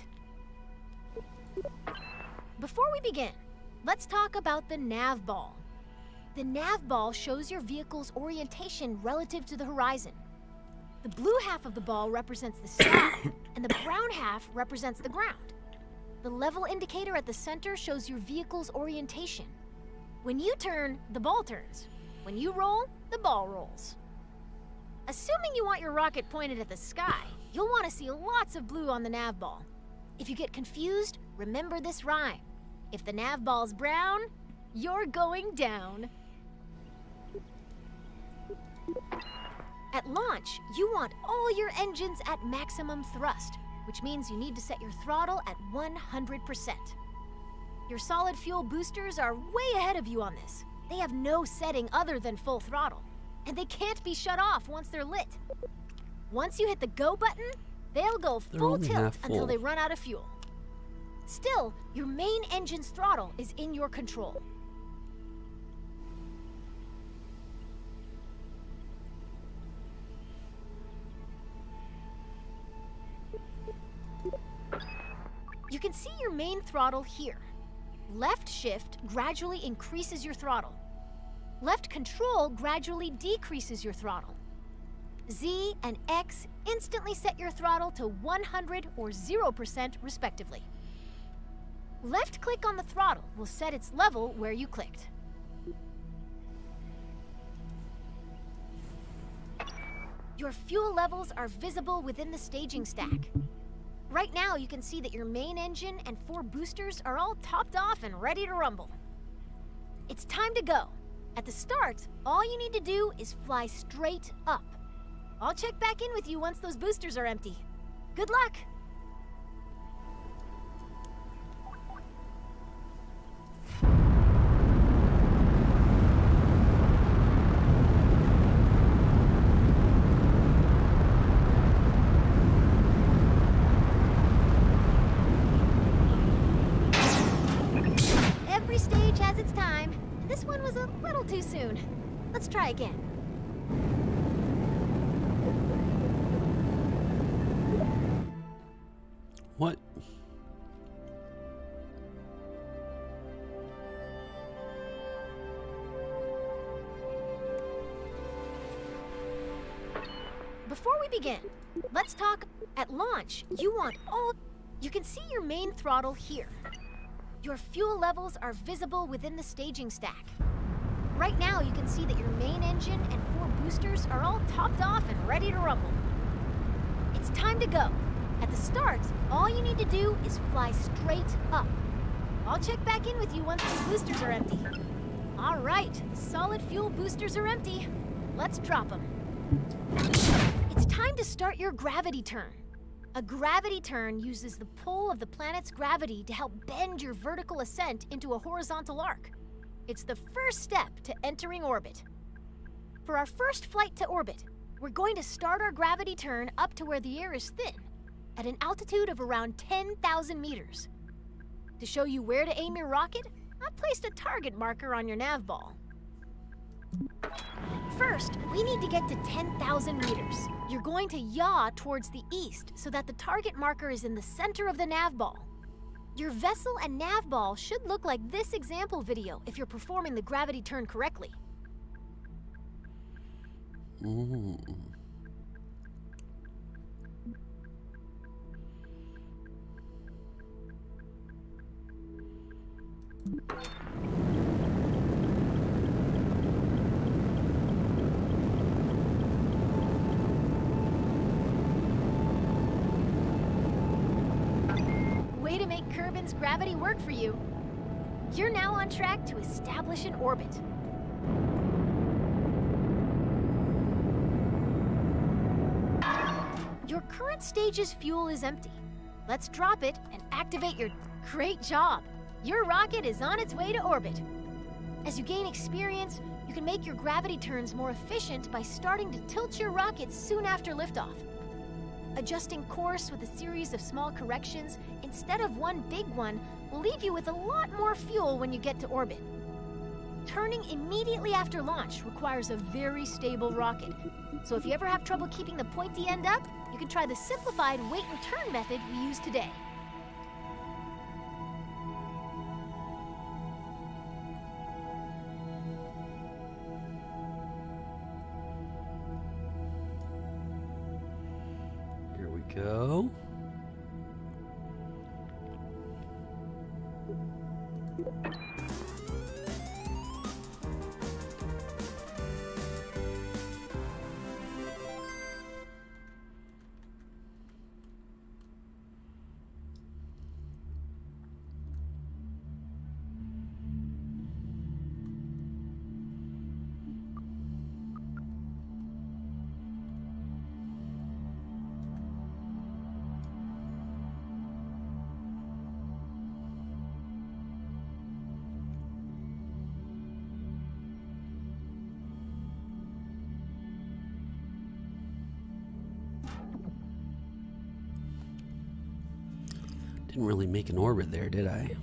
Before we begin, let's talk about the nav ball. The nav ball shows your vehicle's orientation relative to the horizon. The blue half of the ball represents the sky, and the brown half represents the ground. The level indicator at the center shows your vehicle's orientation. When you turn, the ball turns. When you roll, the ball rolls. Assuming you want your rocket pointed at the sky, you'll want to see lots of blue on the nav ball. If you get confused, remember this rhyme. If the nav ball's brown, you're going down. At launch, you want all your engines at maximum thrust, which means you need to set your throttle at 100%. Your solid fuel boosters are way ahead of you on this. They have no setting other than full throttle, and they can't be shut off once they're lit. Once you hit the go button, they'll go full tilt until they run out of fuel. Still, your main engine's throttle is in your control. You can see your main throttle here. Left shift gradually increases your throttle. Left control gradually decreases your throttle. Z and X instantly set your throttle to 100 or 0% respectively. Left click on the throttle will set its level where you clicked. Your fuel levels are visible within the staging stack. Right now, you can see that your main engine and 4 boosters are all topped off and ready to rumble. It's time to go. At the start, all you need to do is fly straight up. I'll check back in with you once those boosters are empty. Good luck! Every stage has its time. This one was a little too soon. Let's try again. What? Before we begin, let's talk. At launch, you want all. You can see your main throttle here. Your fuel levels are visible within the staging stack. Right now, you can see that your main engine and 4 boosters are all topped off and ready to rumble. It's time to go. At the start, all you need to do is fly straight up. I'll check back in with you once these boosters are empty. All right, the solid fuel boosters are empty. Let's drop them. It's time to start your gravity turn. A gravity turn uses the pull of the planet's gravity to help bend your vertical ascent into a horizontal arc. It's the first step to entering orbit. For our first flight to orbit, we're going to start our gravity turn up to where the air is thin, at an altitude of around 10,000 meters. To show you where to aim your rocket, I've placed a target marker on your nav ball. First, we need to get to 10,000 meters. You're going to yaw towards the east so that the target marker is in the center of the nav ball. Your vessel and nav ball should look like this example video if you're performing the gravity turn correctly. Ooh. Way to make Kerbin's gravity work for you. You're now on track to establish an orbit. Your current stage's fuel is empty. Let's drop it and activate your... Great job! Your rocket is on its way to orbit. As you gain experience, you can make your gravity turns more efficient by starting to tilt your rocket soon after liftoff. Adjusting course with a series of small corrections instead of one big one will leave you with a lot more fuel when you get to orbit. Turning immediately after launch requires a very stable rocket, so if you ever have trouble keeping the pointy end up, you can try the simplified wait and turn method we use today. Here we go. Didn't really make an orbit there, did I?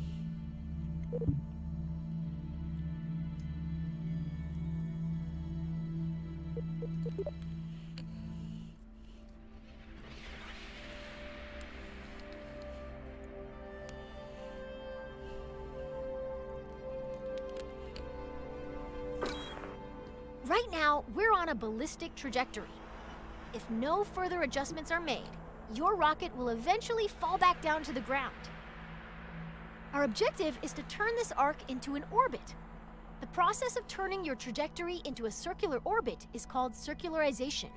Right now, we're on a ballistic trajectory. If no further adjustments are made, your rocket will eventually fall back down to the ground. Our objective is to turn this arc into an orbit. The process of turning your trajectory into a circular orbit is called circularization.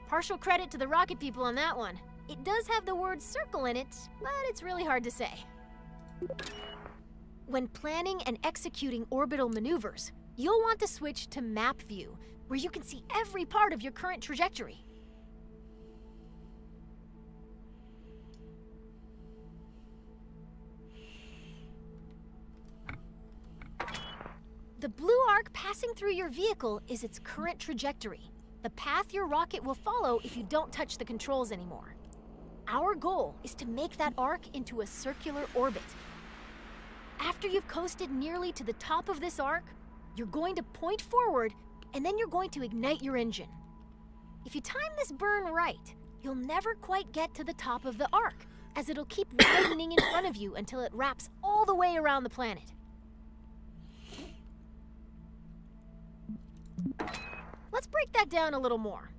Partial credit to the rocket people on that one. It does have the word circle in it, but it's really hard to say. When planning and executing orbital maneuvers, you'll want to switch to map view, where you can see every part of your current trajectory. The blue arc passing through your vehicle is its current trajectory, the path your rocket will follow if you don't touch the controls anymore. Our goal is to make that arc into a circular orbit. After you've coasted nearly to the top of this arc, you're going to point forward, and then you're going to ignite your engine. If you time this burn right, you'll never quite get to the top of the arc, as it'll keep widening in front of you until it wraps all the way around the planet. Let's break that down a little more.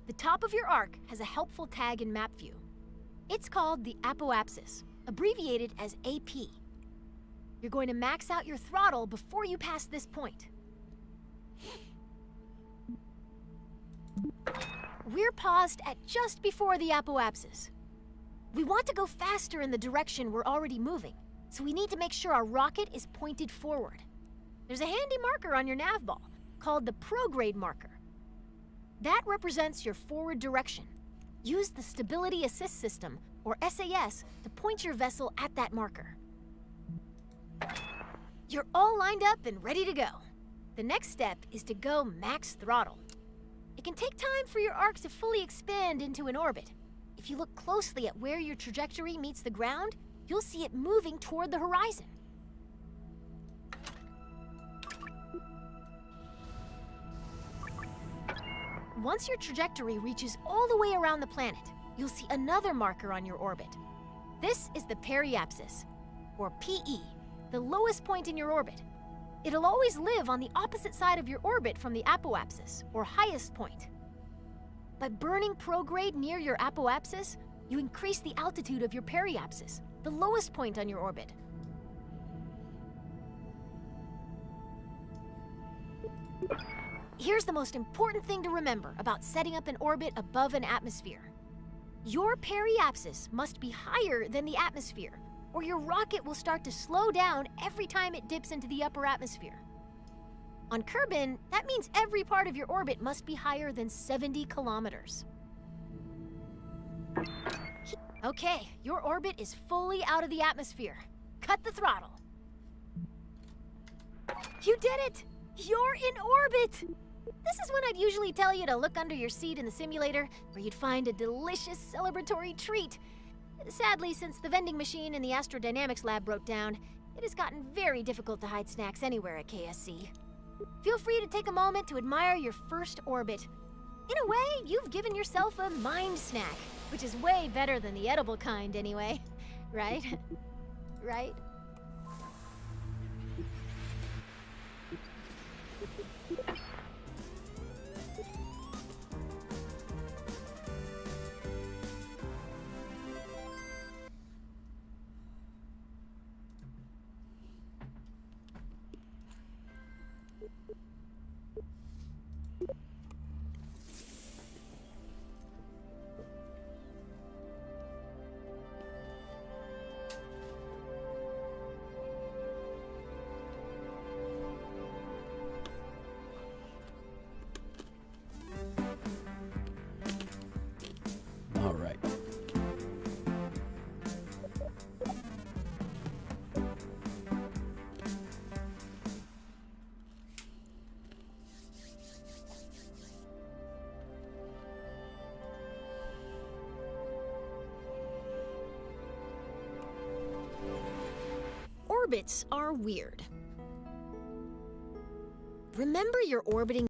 The top of your arc has a helpful tag in map view. It's called the apoapsis, abbreviated as AP. You're going to max out your throttle before you pass this point. We're paused at just before the apoapsis. We want to go faster in the direction we're already moving, so we need to make sure our rocket is pointed forward. There's a handy marker on your nav ball called the prograde marker. That represents your forward direction. Use the Stability Assist System, or SAS, to point your vessel at that marker. You're all lined up and ready to go. The next step is to go max throttle. It can take time for your arc to fully expand into an orbit. If you look closely at where your trajectory meets the ground, you'll see it moving toward the horizon. Once your trajectory reaches all the way around the planet, you'll see another marker on your orbit. This is the periapsis, or PE, the lowest point in your orbit. It'll always live on the opposite side of your orbit from the apoapsis, or highest point. By burning prograde near your apoapsis, you increase the altitude of your periapsis, the lowest point on your orbit. Here's the most important thing to remember about setting up an orbit above an atmosphere. Your periapsis must be higher than the atmosphere, or your rocket will start to slow down every time it dips into the upper atmosphere. On Kerbin, that means every part of your orbit must be higher than 70 kilometers. Okay, your orbit is fully out of the atmosphere. Cut the throttle. You did it! You're in orbit! This is when I'd usually tell you to look under your seat in the simulator, where you'd find a delicious celebratory treat. Sadly, since the vending machine in the astrodynamics lab broke down, it has gotten very difficult to hide snacks anywhere at KSC. Feel free to take a moment to admire your first orbit. In a way, you've given yourself a mind snack, which is way better than the edible kind anyway. Right? Right? All right. Orbits are weird. Remember you're orbiting.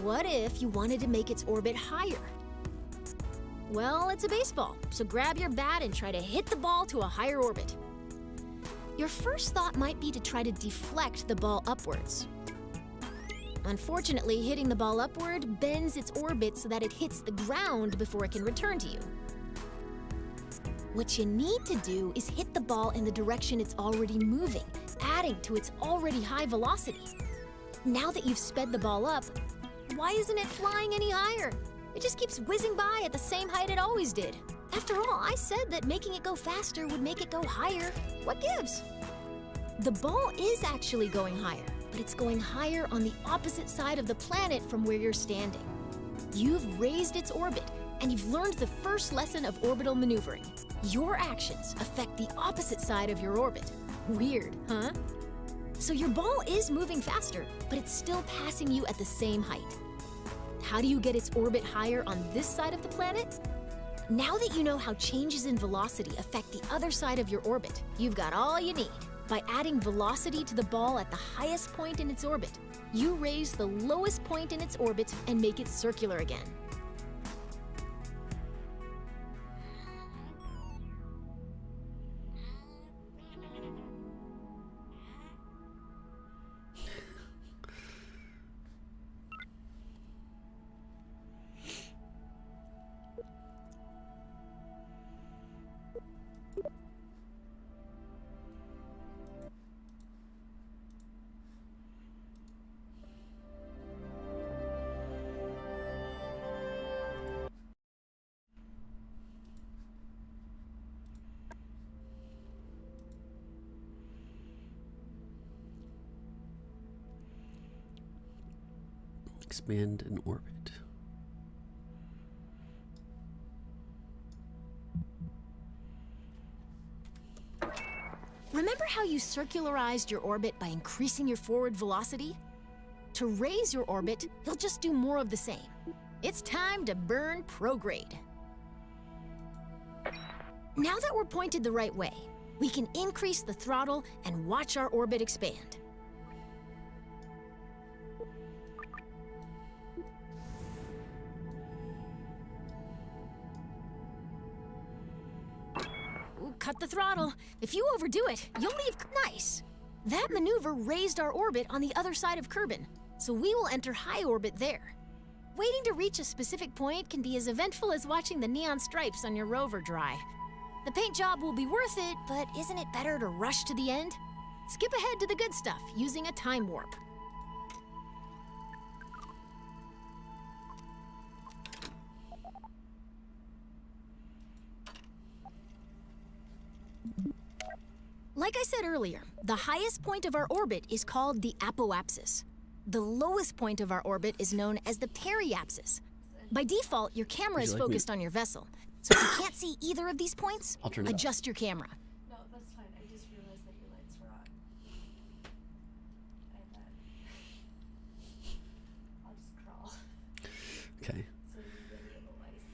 What if you wanted to make its orbit higher? Well, it's a baseball, so grab your bat and try to hit the ball to a higher orbit. Your first thought might be to try to deflect the ball upwards. Unfortunately, hitting the ball upward bends its orbit so that it hits the ground before it can return to you. What you need to do is hit the ball in the direction it's already moving, adding to its already high velocity. Now that you've sped the ball up, why isn't it flying any higher? It just keeps whizzing by at the same height it always did. After all, I said that making it go faster would make it go higher. What gives? The ball is actually going higher, but it's going higher on the opposite side of the planet from where you're standing. You've raised its orbit, and you've learned the first lesson of orbital maneuvering. Your actions affect the opposite side of your orbit. Weird, huh? So your ball is moving faster, but it's still passing you at the same height. How do you get its orbit higher on this side of the planet? Now that you know how changes in velocity affect the other side of your orbit, you've got all you need. By adding velocity to the ball at the highest point in its orbit, you raise the lowest point in its orbit and make it circular again. Expand an orbit. Remember how you circularized your orbit by increasing your forward velocity? To raise your orbit, you'll just do more of the same. It's time to burn prograde. Now that we're pointed the right way, we can increase the throttle and watch our orbit expand. Ooh, cut the throttle. If you overdo it, you'll leave nice. That maneuver raised our orbit on the other side of Kerbal, so we will enter high orbit there. Waiting to reach a specific point can be as eventful as watching the neon stripes on your rover dry. The paint job will be worth it, but isn't it better to rush to the end? Skip ahead to the good stuff using a time warp. Like I said earlier, the highest point of our orbit is called the apoapsis. The lowest point of our orbit is known as the periapsis. By default, your camera is focused on your vessel. So if you can't see either of these points, adjust your camera. No, that's fine. I just realized that your lights were on. I bet. I'll just crawl. Okay. So the video of the light is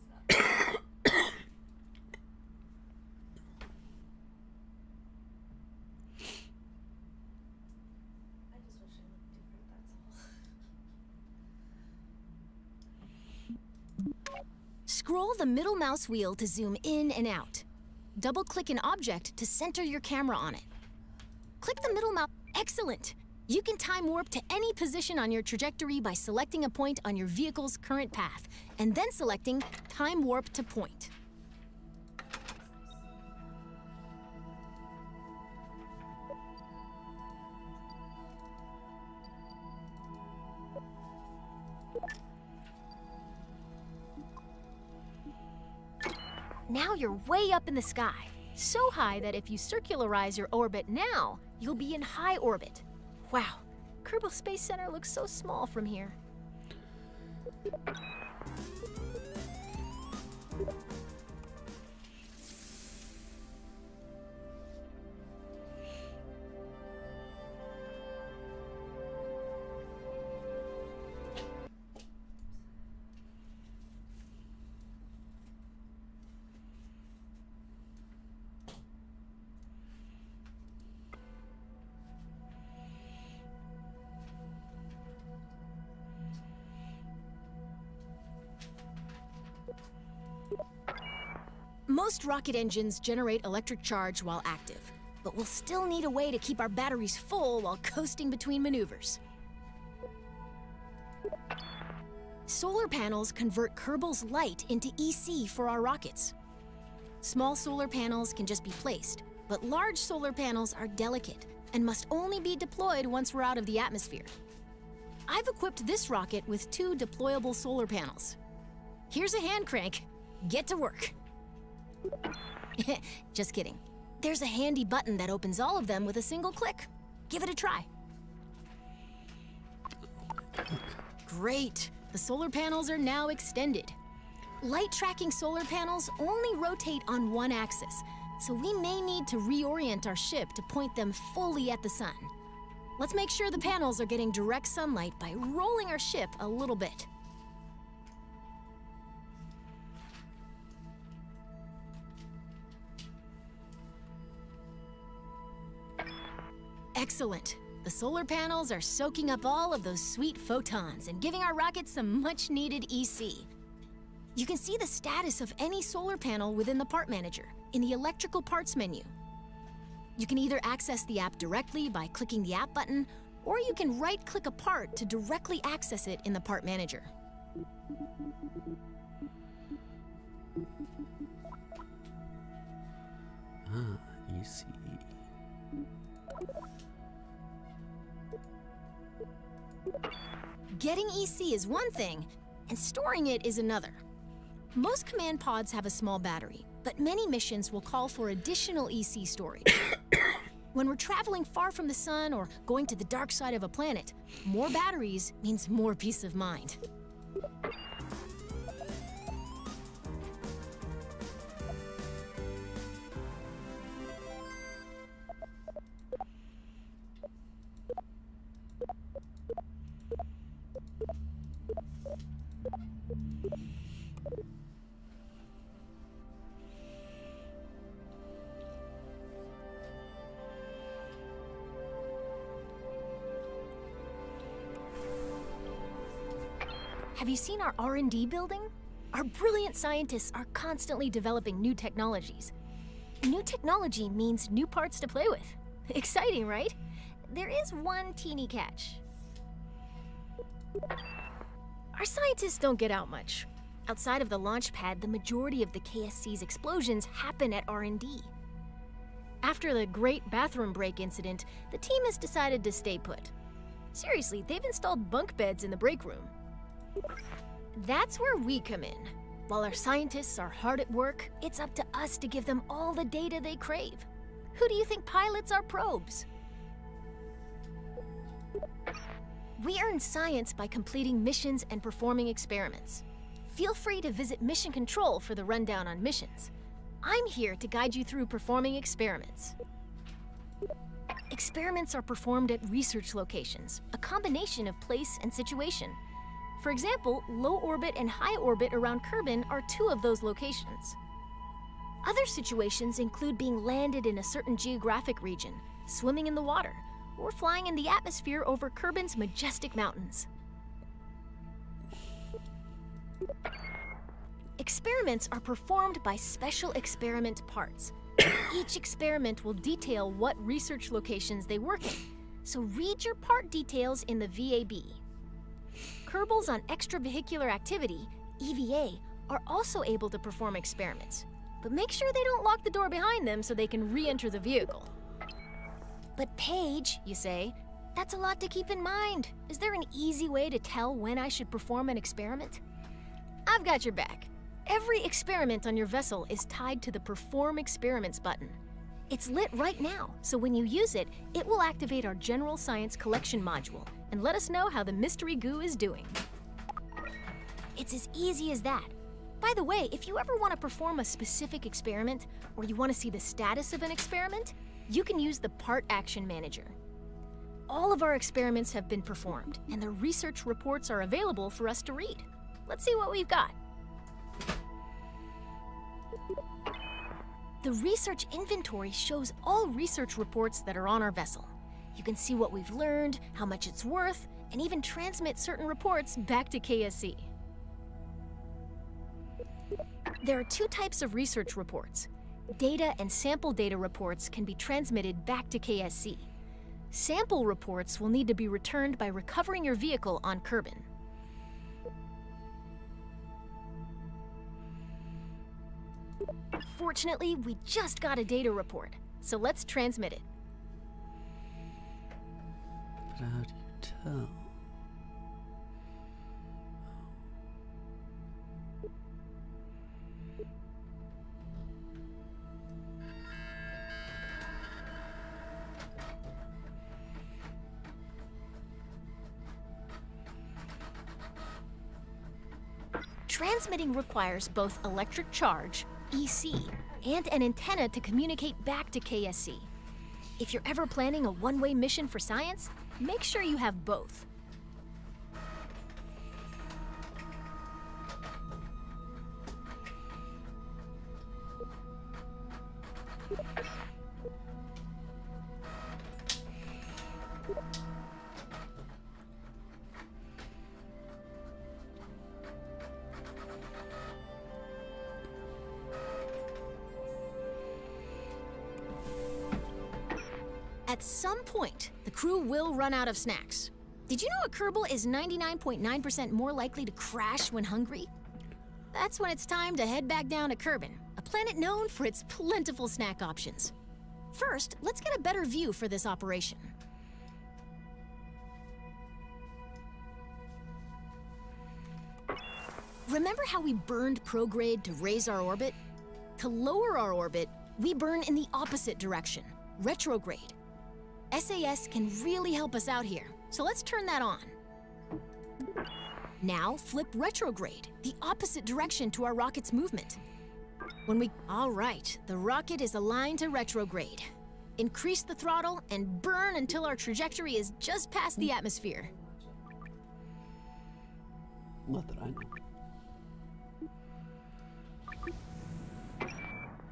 not. I just wish I looked different, that's all. Scroll the middle mouse wheel to zoom in and out. Double-click an object to center your camera on it. Click the middle mouse. Excellent! You can time warp to any position on your trajectory by selecting a point on your vehicle's current path, and then selecting Time Warp to Point. Now you're way up in the sky, so high that if you circularize your orbit now, you'll be in high orbit. Wow, Kerbal Space Center looks so small from here. Most rocket engines generate electric charge while active, but we'll still need a way to keep our batteries full while coasting between maneuvers. Solar panels convert Kerbal's light into EC for our rockets. Small solar panels can just be placed, but large solar panels are delicate and must only be deployed once we're out of the atmosphere. I've equipped this rocket with 2 deployable solar panels. Here's a hand crank. Get to work. Just kidding. There's a handy button that opens all of them with a single click. Give it a try. Great. The solar panels are now extended. Light tracking solar panels only rotate on one axis, so we may need to reorient our ship to point them fully at the sun. Let's make sure the panels are getting direct sunlight by rolling our ship a little bit. Excellent. The solar panels are soaking up all of those sweet photons and giving our rocket some much-needed EC. You can see the status of any solar panel within the Part Manager in the Electrical Parts menu. You can either access the app directly by clicking the app button, or you can right-click a part to directly access it in the Part Manager. EC. Getting EC is one thing, and storing it is another. Most command pods have a small battery, but many missions will call for additional EC storage. When we're traveling far from the sun or going to the dark side of a planet, more batteries means more peace of mind. Have you seen our R&D building? Our brilliant scientists are constantly developing new technologies. New technology means new parts to play with. Exciting, right? There is one teeny catch. Our scientists don't get out much. Outside of the launch pad, the majority of the KSC's explosions happen at R&D. After the Great Bathroom Break incident, the team has decided to stay put. Seriously, they've installed bunk beds in the break room. That's where we come in. While our scientists are hard at work, it's up to us to give them all the data they crave. Who do you think pilots our probes? We earn science by completing missions and performing experiments. Feel free to visit Mission Control for the rundown on missions. I'm here to guide you through performing experiments. Experiments are performed at research locations, a combination of place and situation. For example, low orbit and high orbit around Kerbal are two of those locations. Other situations include being landed in a certain geographic region, swimming in the water, or flying in the atmosphere over Kerbal's majestic mountains. Experiments are performed by special experiment parts. Each experiment will detail what research locations they work in, so read your part details in the VAB. Kerbals on extravehicular activity, EVA, are also able to perform experiments, but make sure they don't lock the door behind them so they can re-enter the vehicle. But Paige, you say, that's a lot to keep in mind. Is there an easy way to tell when I should perform an experiment? I've got your back. Every experiment on your vessel is tied to the Perform Experiments button. It's lit right now, so when you use it, it will activate our General Science Collection module and let us know how the mystery goo is doing. It's as easy as that. By the way, if you ever want to perform a specific experiment, or you want to see the status of an experiment, you can use the Part Action Manager. All of our experiments have been performed, and the research reports are available for us to read. Let's see what we've got. The research inventory shows all research reports that are on our vessel. You can see what we've learned, how much it's worth, and even transmit certain reports back to KSC. There are two types of research reports. Data and sample data reports can be transmitted back to KSC. Sample reports will need to be returned by recovering your vehicle on Kerbal. Fortunately, we just got a data report, so let's transmit it. But how do you tell? Transmitting requires both electric charge, EC, and an antenna to communicate back to KSC. If you're ever planning a one-way mission for science, make sure you have both. At some point, the crew will run out of snacks. Did you know a Kerbal is 99.9% more likely to crash when hungry? That's when it's time to head back down to Kerbal, a planet known for its plentiful snack options. First, let's get a better view for this operation. Remember how we burned prograde to raise our orbit? To lower our orbit, we burn in the opposite direction, retrograde. SAS can really help us out here, so let's turn that on. Now flip retrograde, the opposite direction to our rocket's movement. All right, the rocket is aligned to retrograde. Increase the throttle and burn until our trajectory is just past the atmosphere. Not that I know.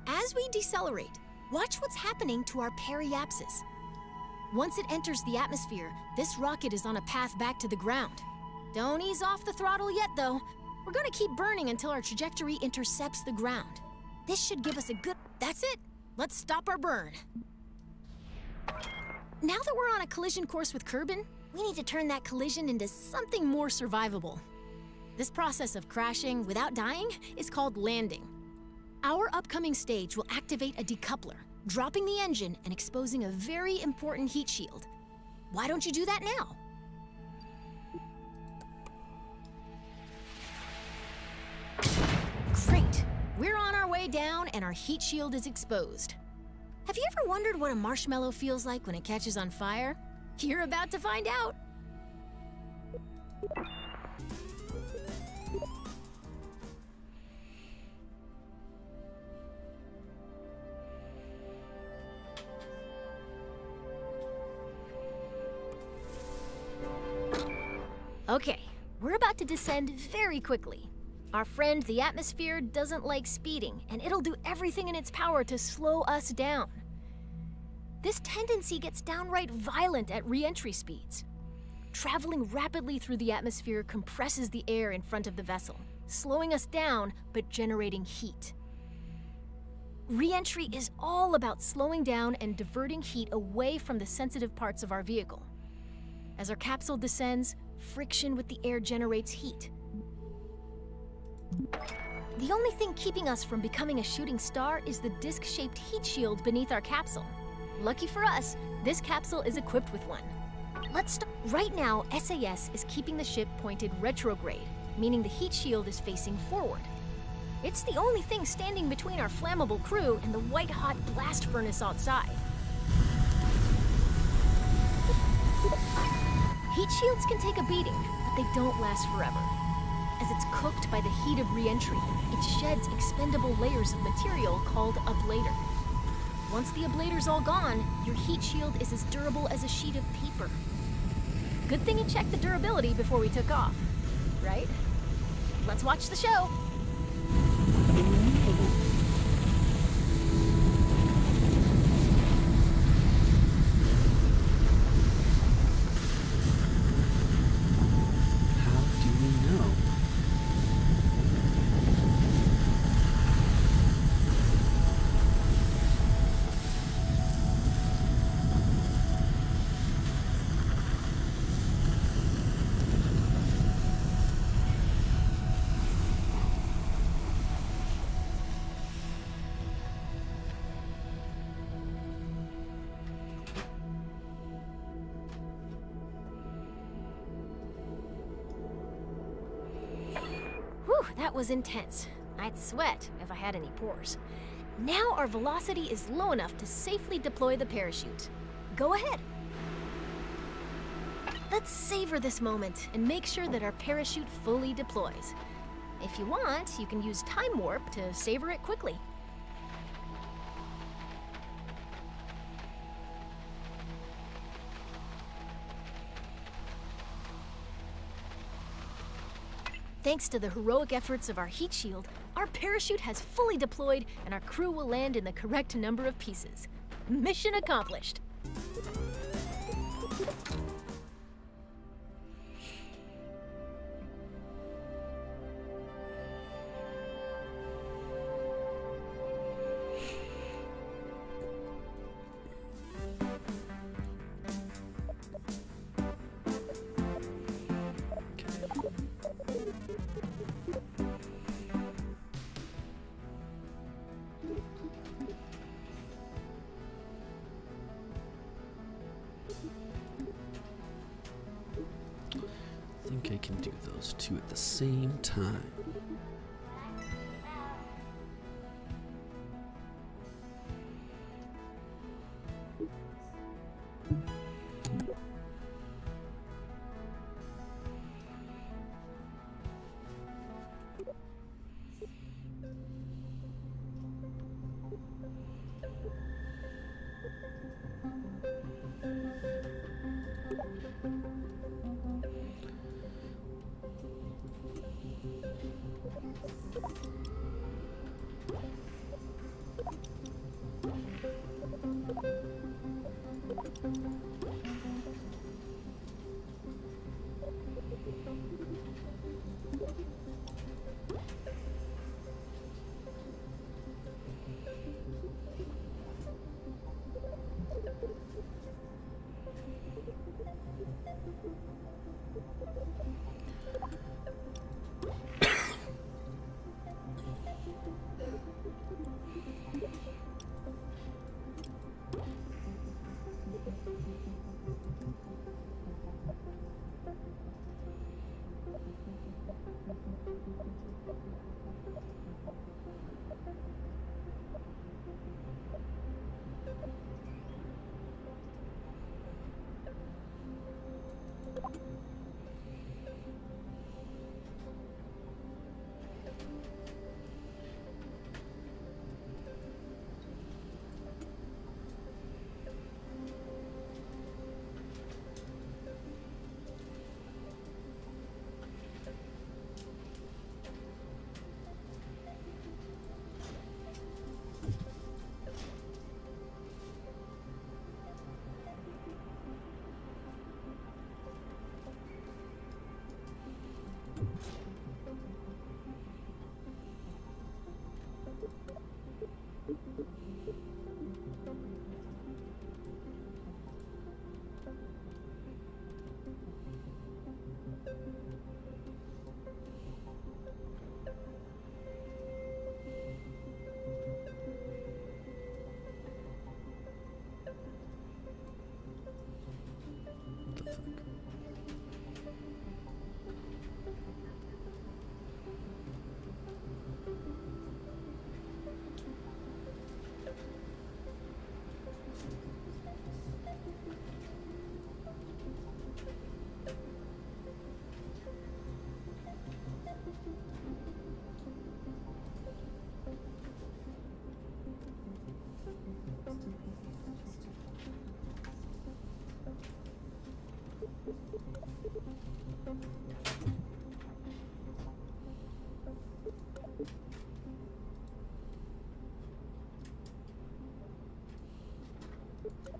As we decelerate, watch what's happening to our periapsis. Once it enters the atmosphere, this rocket is on a path back to the ground. Don't ease off the throttle yet, though. We're gonna keep burning until our trajectory intercepts the ground. This should give us a good... That's it! Let's stop our burn. Now that we're on a collision course with Kerbin, we need to turn that collision into something more survivable. This process of crashing without dying is called landing. Our upcoming stage will activate a decoupler, dropping the engine and exposing a very important heat shield. Why don't you do that now? Great! We're on our way down and our heat shield is exposed. Have you ever wondered what a marshmallow feels like when it catches on fire? You're about to find out! Okay, we're about to descend very quickly. Our friend, the atmosphere, doesn't like speeding, and it'll do everything in its power to slow us down. This tendency gets downright violent at re-entry speeds. Traveling rapidly through the atmosphere compresses the air in front of the vessel, slowing us down but generating heat. Re-entry is all about slowing down and diverting heat away from the sensitive parts of our vehicle. As our capsule descends, friction with the air generates heat. The only thing keeping us from becoming a shooting star is the disc-shaped heat shield beneath our capsule. Lucky for us, this capsule is equipped with one. Let's start. Right now, SAS is keeping the ship pointed retrograde, meaning the heat shield is facing forward. It's the only thing standing between our flammable crew and the white-hot blast furnace outside. Heat shields can take a beating, but they don't last forever. As it's cooked by the heat of re-entry, it sheds expendable layers of material called ablator. Once the ablator's all gone, your heat shield is as durable as a sheet of paper. Good thing you checked the durability before we took off, right? Let's watch the show. Whew, that was intense. I'd sweat if I had any pores. Now our velocity is low enough to safely deploy the parachute. Go ahead. Let's savor this moment and make sure that our parachute fully deploys. If you want, you can use time warp to savor it quickly. Thanks to the heroic efforts of our heat shield, our parachute has fully deployed and our crew will land in the correct number of pieces. Mission accomplished. I think I can do those two at the same time.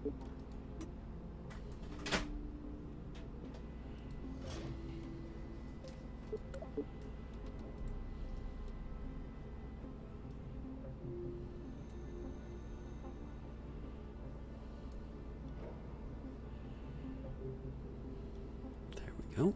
There we go.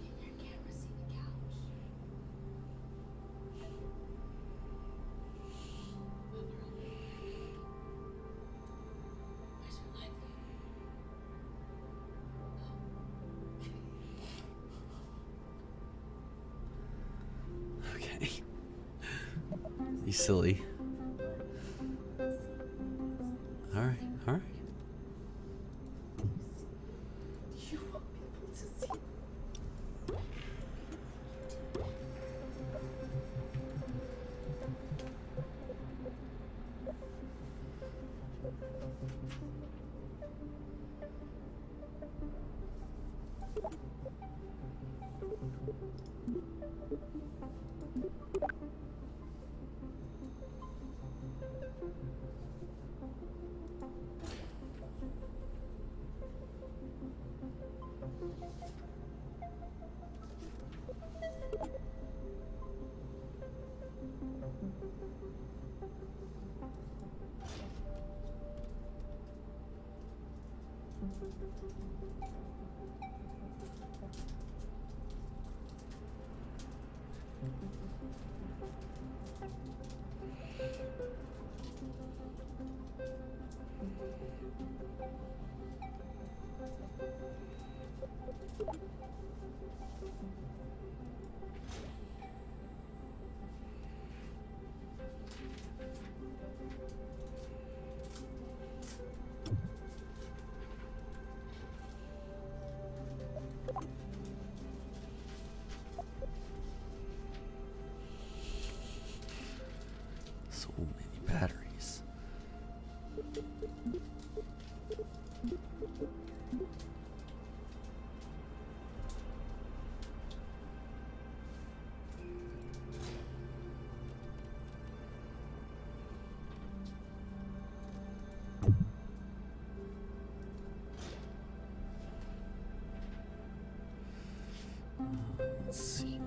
Can your camera see the couch? Where's your light? Okay. You silly. Alright, alright. You want people to see? So many batteries. Let's see.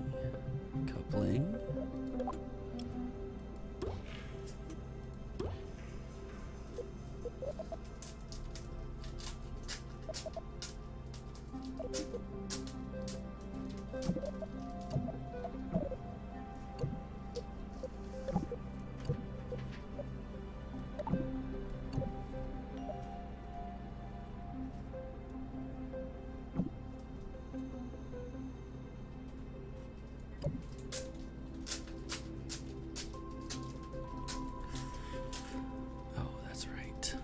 Coupling. Oh, that's right.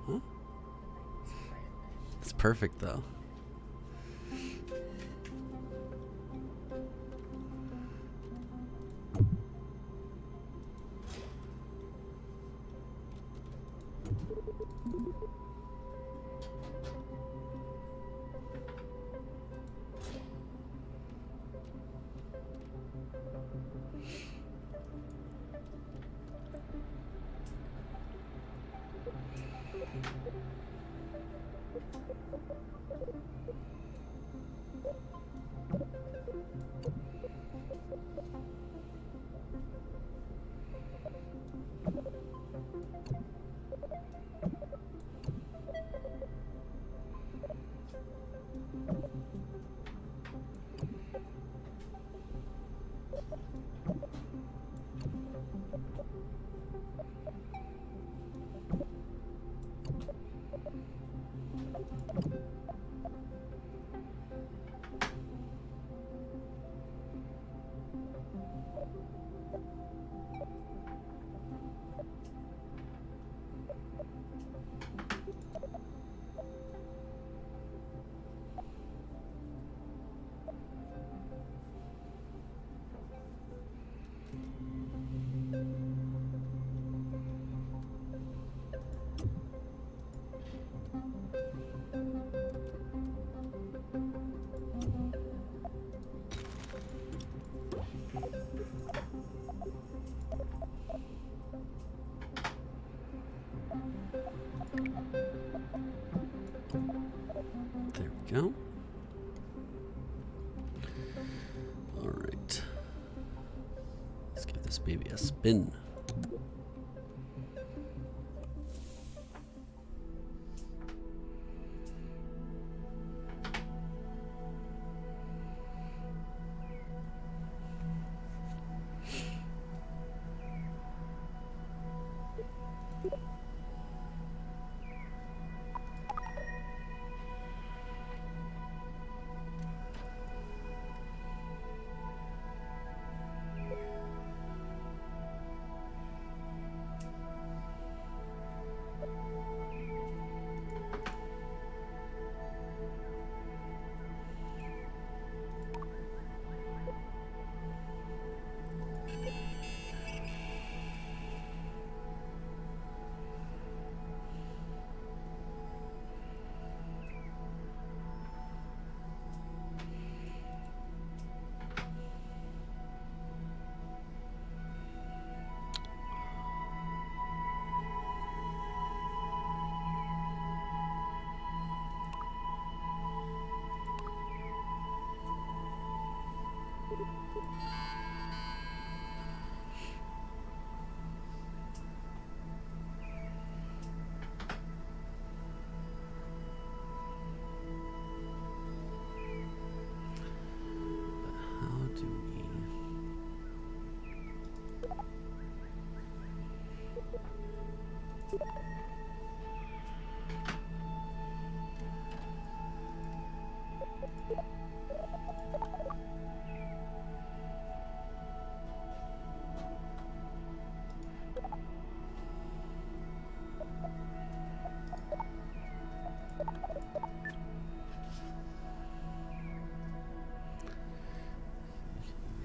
Huh? It's perfect though. this baby a spin.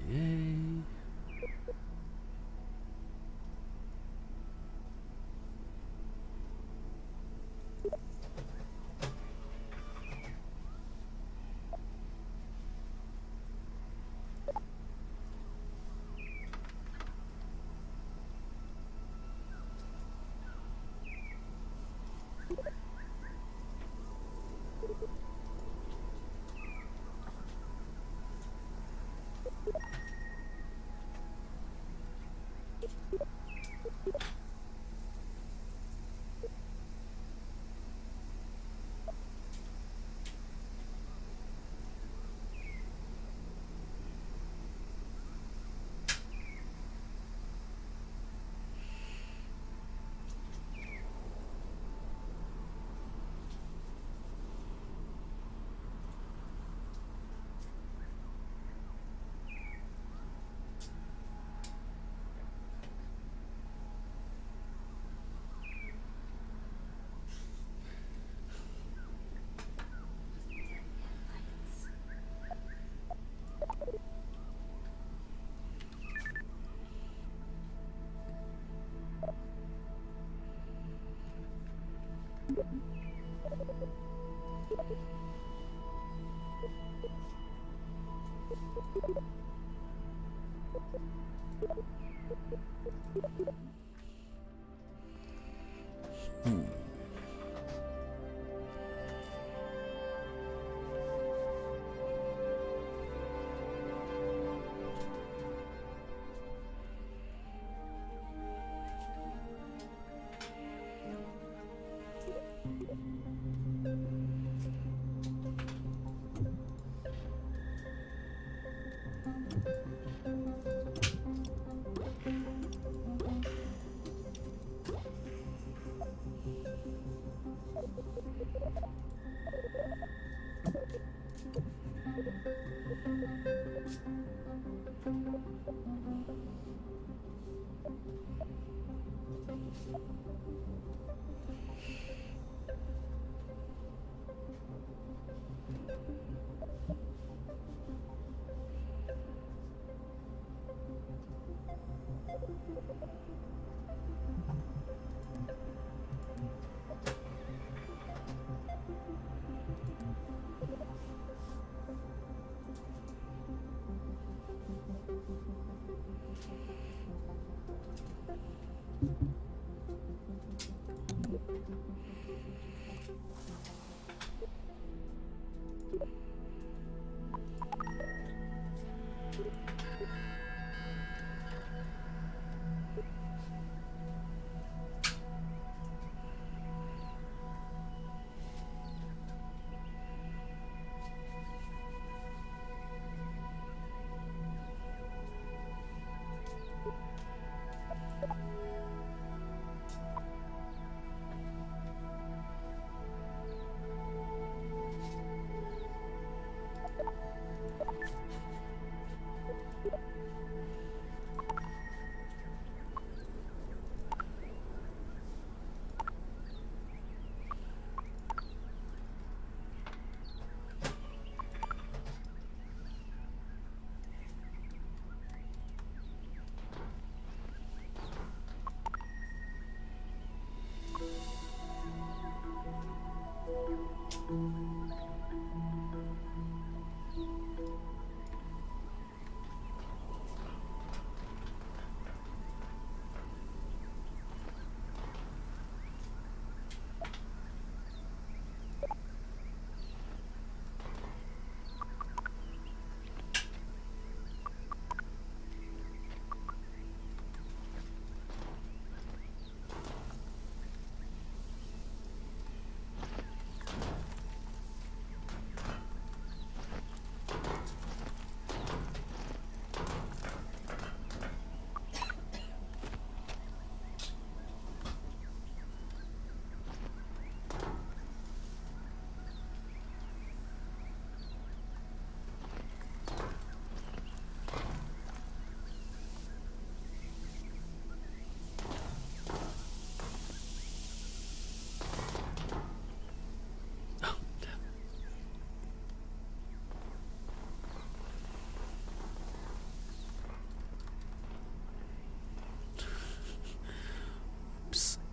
Yay.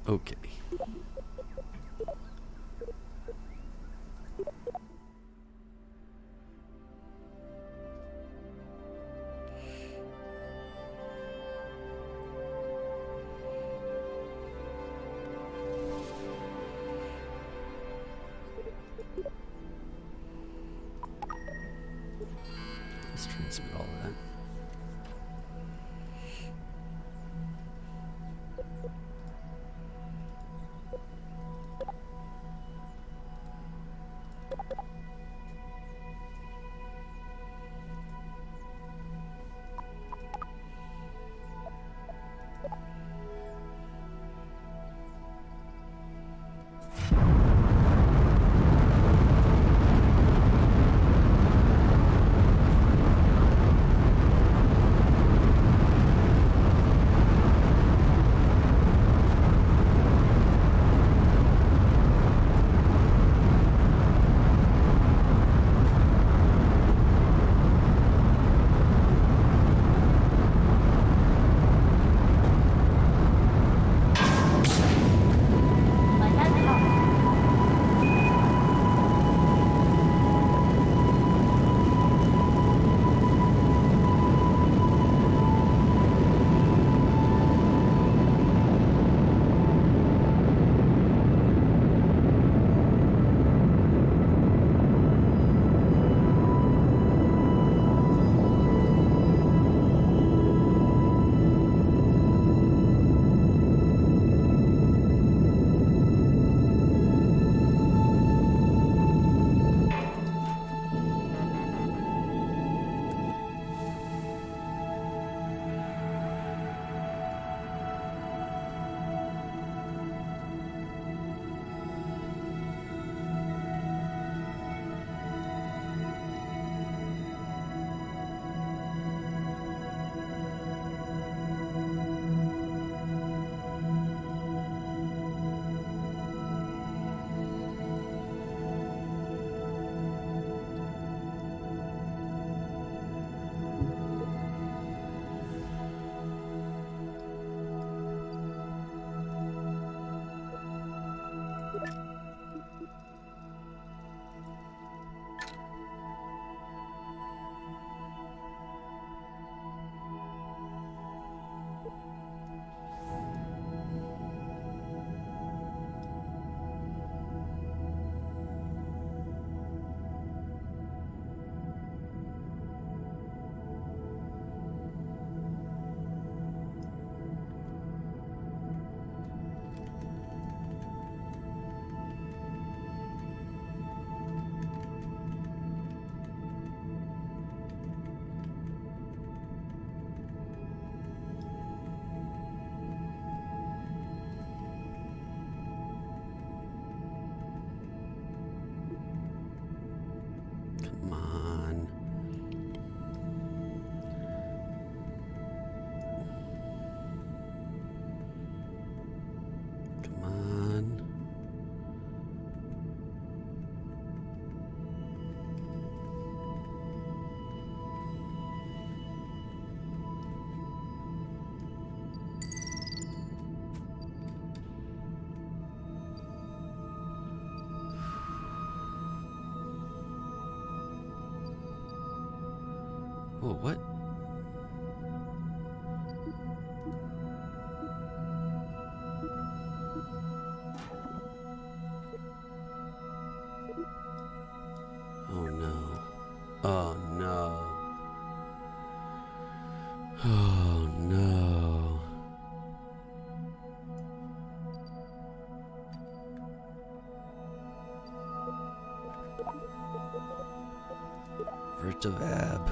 Okay. Let's transmit all of that. Come on. Come on. Oh, what? Oh no. Oh no. Oh no. Vertivab.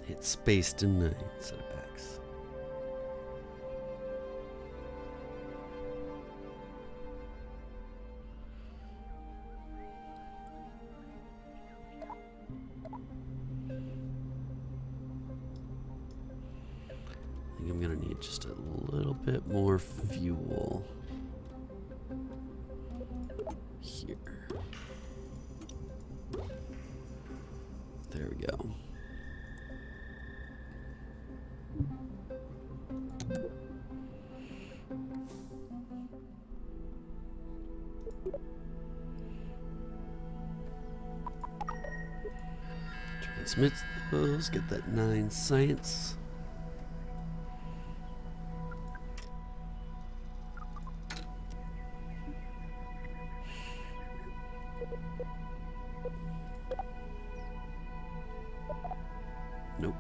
Hit space to 9 instead of X. I think I'm gonna need just a little bit more fuel here. There we go. Transmit those, get that 9 science. Nope.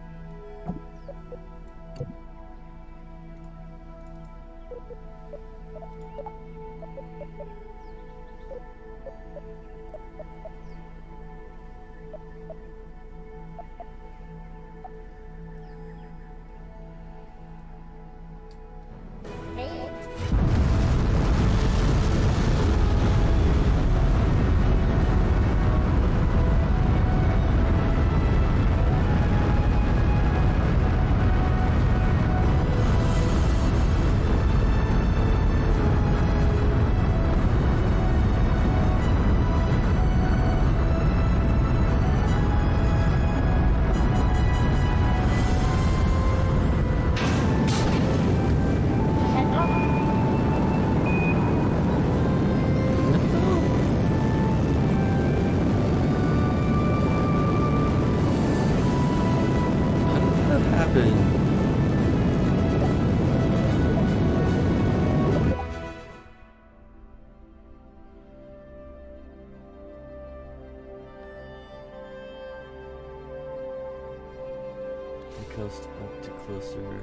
Coast up to closer.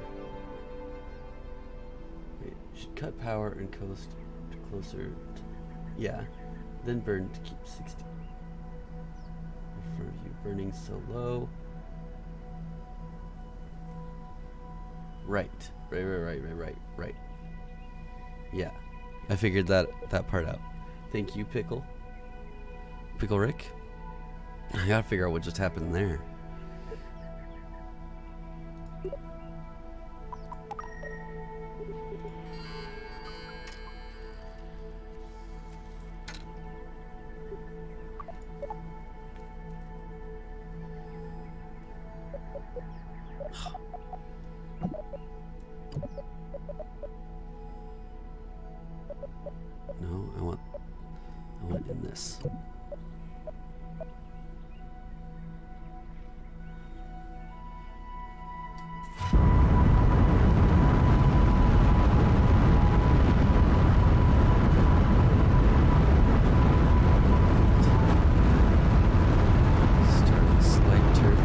Wait, should cut power and coast to closer. Yeah, then burn to keep 60. In front of you, burning so low. Right. Yeah, I figured that part out. Thank you, Pickle Rick. I gotta figure out what just happened there. No, I want in this. Start a slight turn.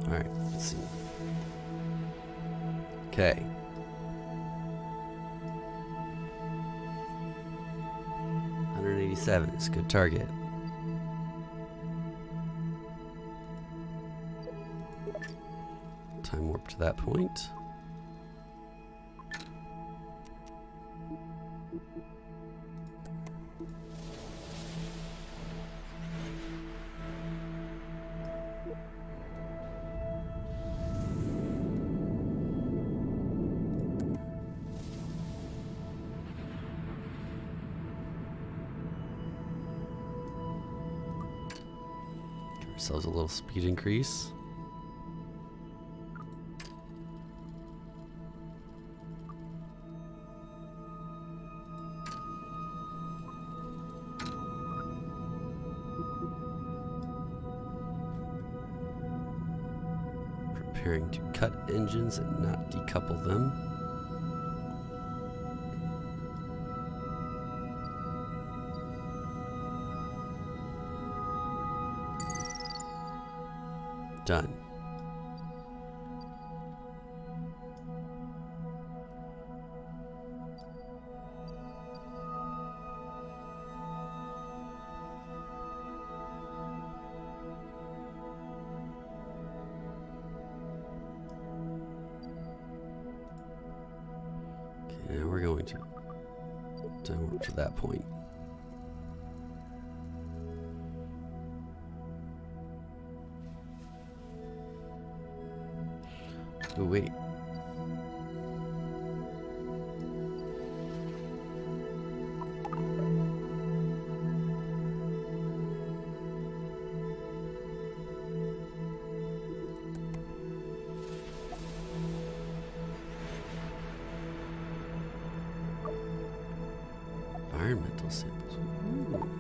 Alright, let's see. Okay. $187 is a good target. Time warp to that point. ourselves a little speed increase. Preparing to cut engines and not decouple them. Done. Okay, we're going to downward to that point. Oh, wait. Environmental samples. Ooh.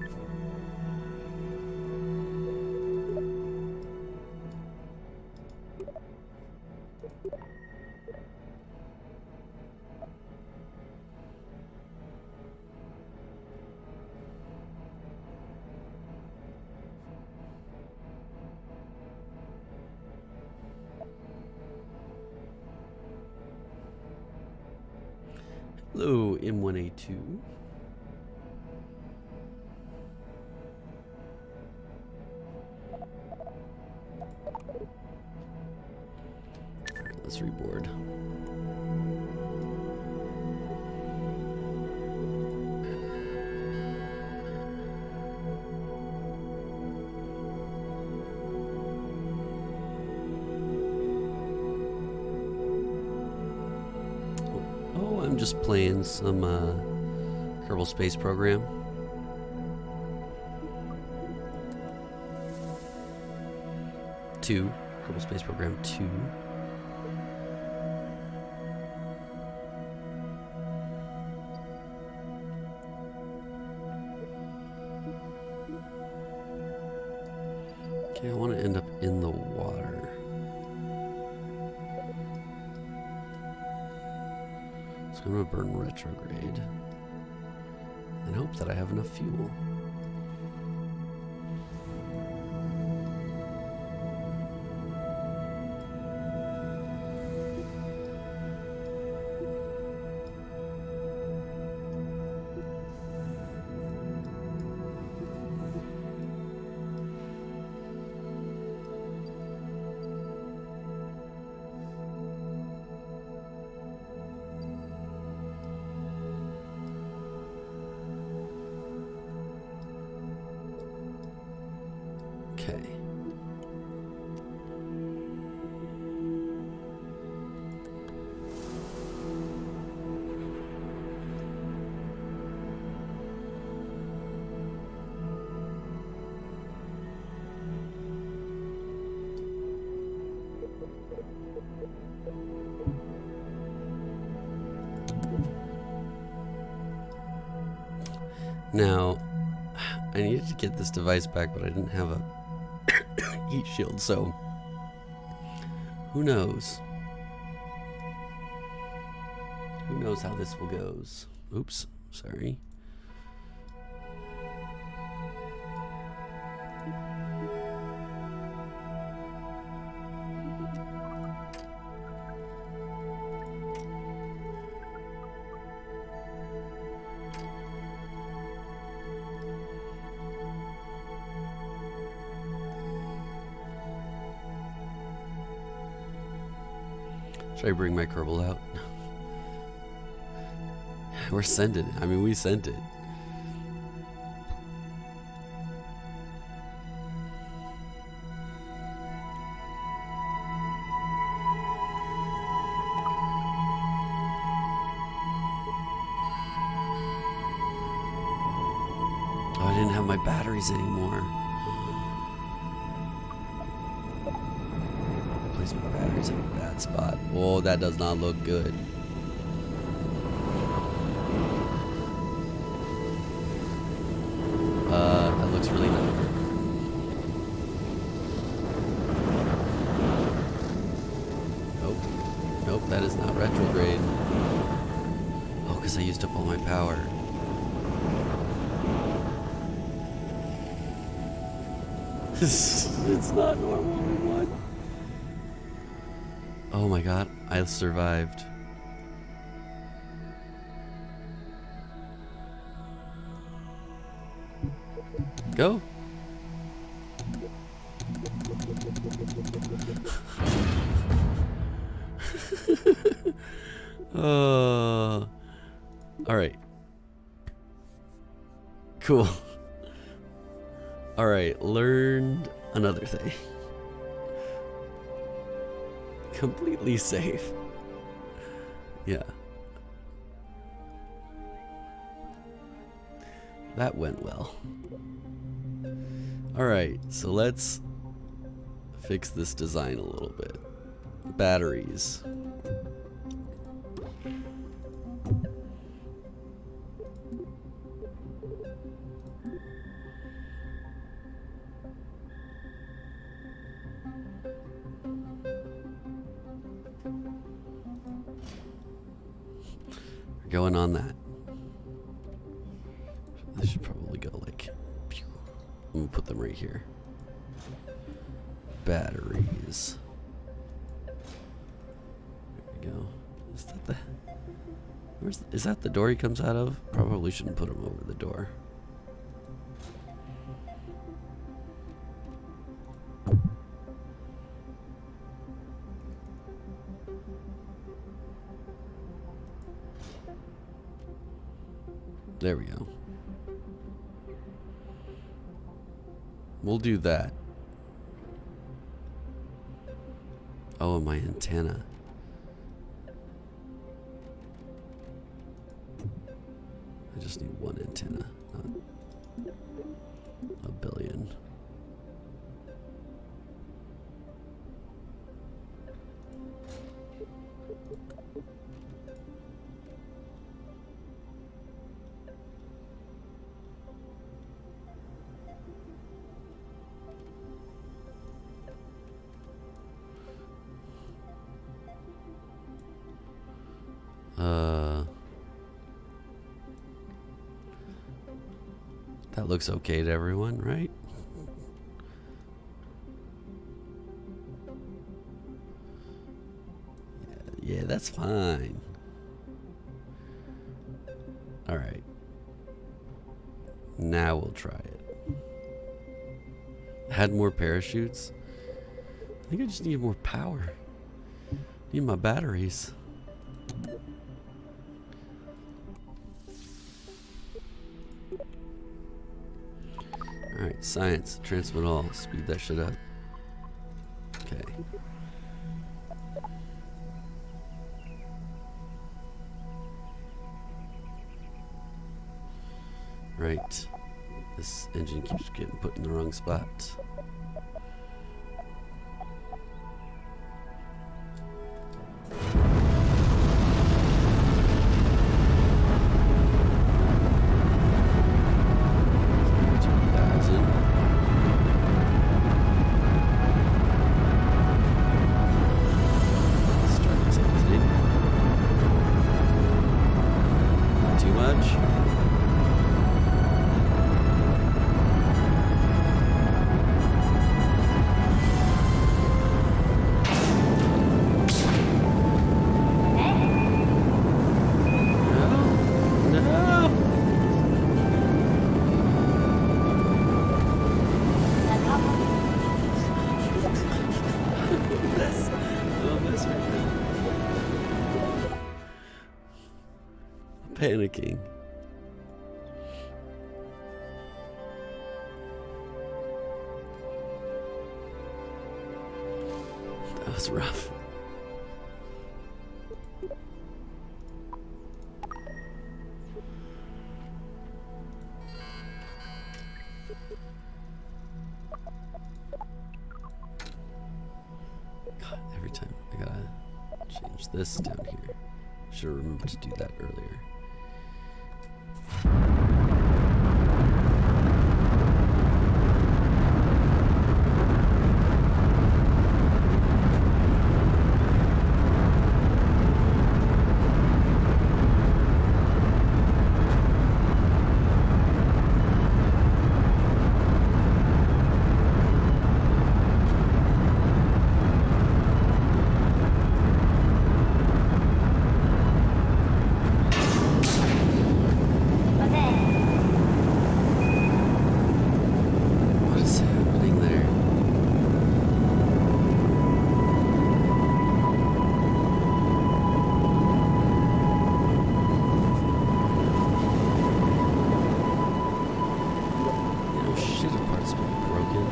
Hello, M1A2. Alright, let's reboard. Oh, I'm just playing some Kerbal Space Program. Kerbal Space Program 2. Okay, I want to end up in the water. So I'm going to burn retrograde and hope that I have enough fuel. Okay. Now, I needed to get this device back, but I didn't have a heat shield, so who knows? Who knows how this will goes? Oops, sorry. Should I bring my Kerbal out? We're sending it. I mean, we sent it. Oh, I didn't have my batteries anymore. Place my batteries in a bad spot. Oh, that does not look good. That looks really nice. Nope. Nope, that is not retrograde. Oh, because I used up all my power. It's not normal anymore. Oh my god, I survived. Go. All right. Cool. All right, learned another thing. Completely safe. Yeah. That went well. All right, so let's fix this design a little bit. Batteries. We're going on that. I should probably go like, pew. I'm gonna put them right here. Batteries. There we go. Is that the? Is that the door he comes out of? Probably shouldn't put him over the door. There we go. We'll do that. Oh, my antenna. I just need one antenna, not a billion. That looks okay to everyone, right? Yeah, that's fine. All right. Now we'll try it. Add more parachutes. I think I just need more power. Need my batteries. Alright, science, transmit all, speed that shit up. Okay. Right. This engine keeps getting put in the wrong spot. Panicking. That was rough. God, this down here. Should have remembered to do that earlier. What is happening there? You know, shit part's been broken.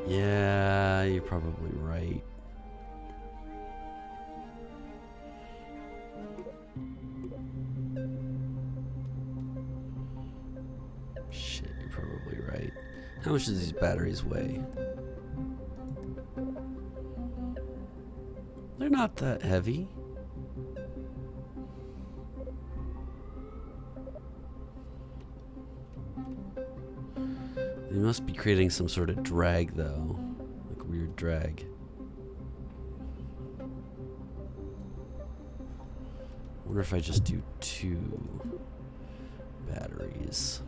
Yeah, you're probably right. Shit, you're probably right. How much do these batteries weigh? They're not that heavy. They must be creating some sort of drag, though. Like weird drag. I wonder if I just do 2 batteries.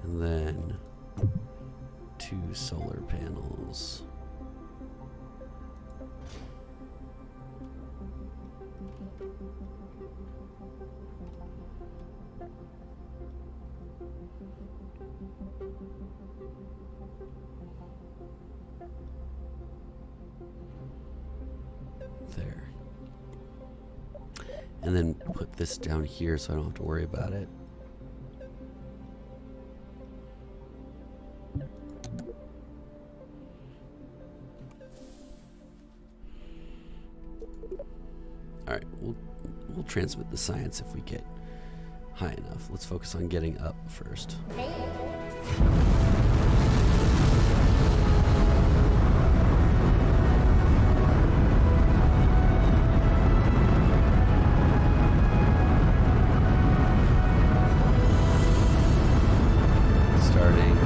And then 2 solar panels. There. And then put this down here so I don't have to worry about it. Alright, we'll transmit the science if we get high enough. Let's focus on getting up first. Starting.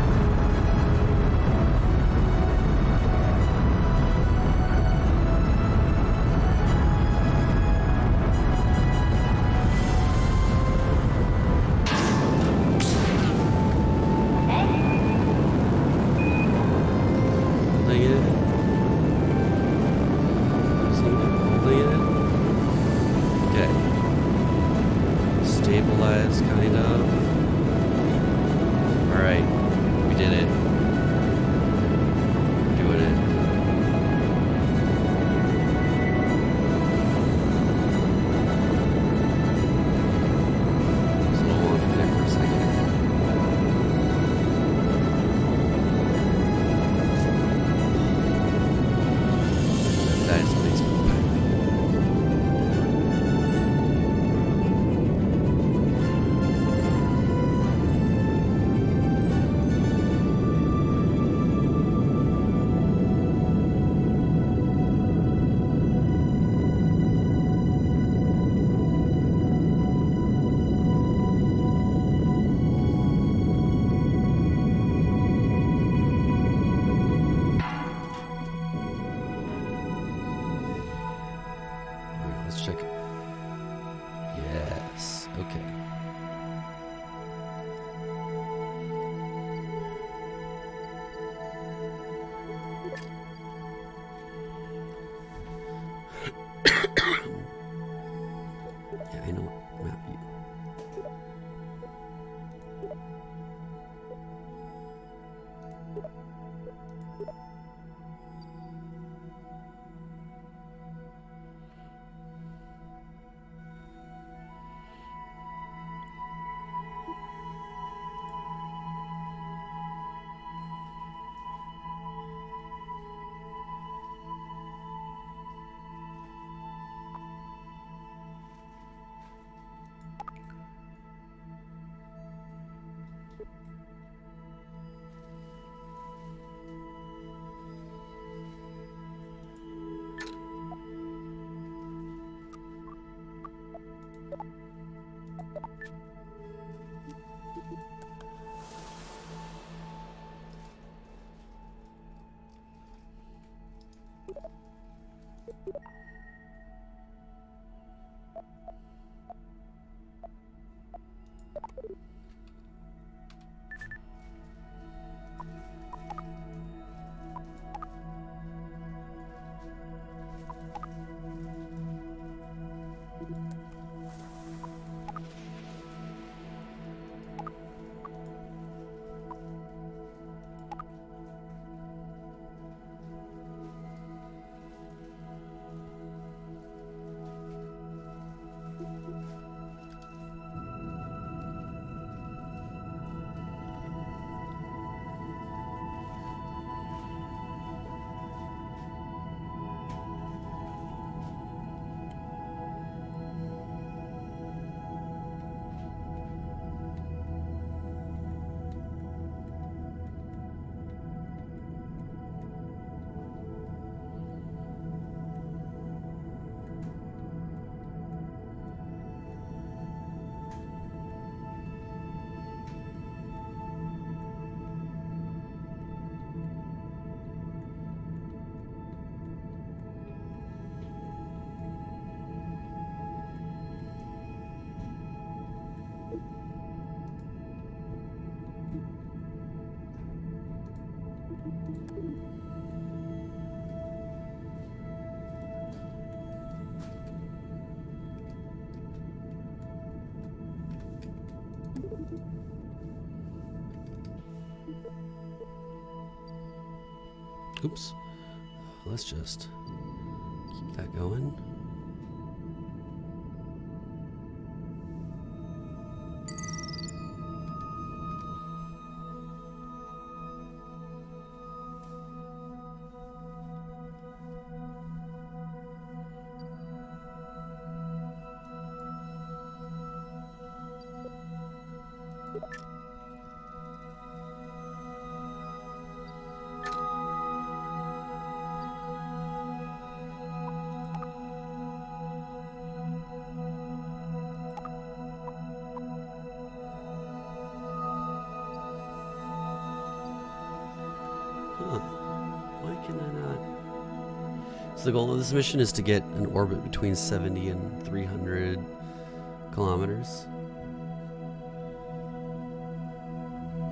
Stabilize, kind of. Alright, we did it. Doing it. It's a little wonky there for a second. Oops. Let's just keep that going. Why can I not? So the goal of this mission is to get an orbit between 70 and 300 kilometers.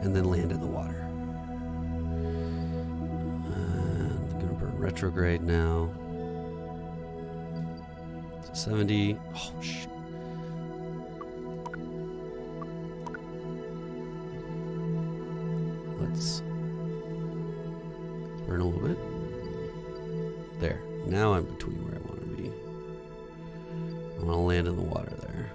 And then land in the water. I'm going to burn retrograde now. So 70. Oh, shit. Let's burn a little bit. There. Now I'm between where I want to be. I want to land in the water there.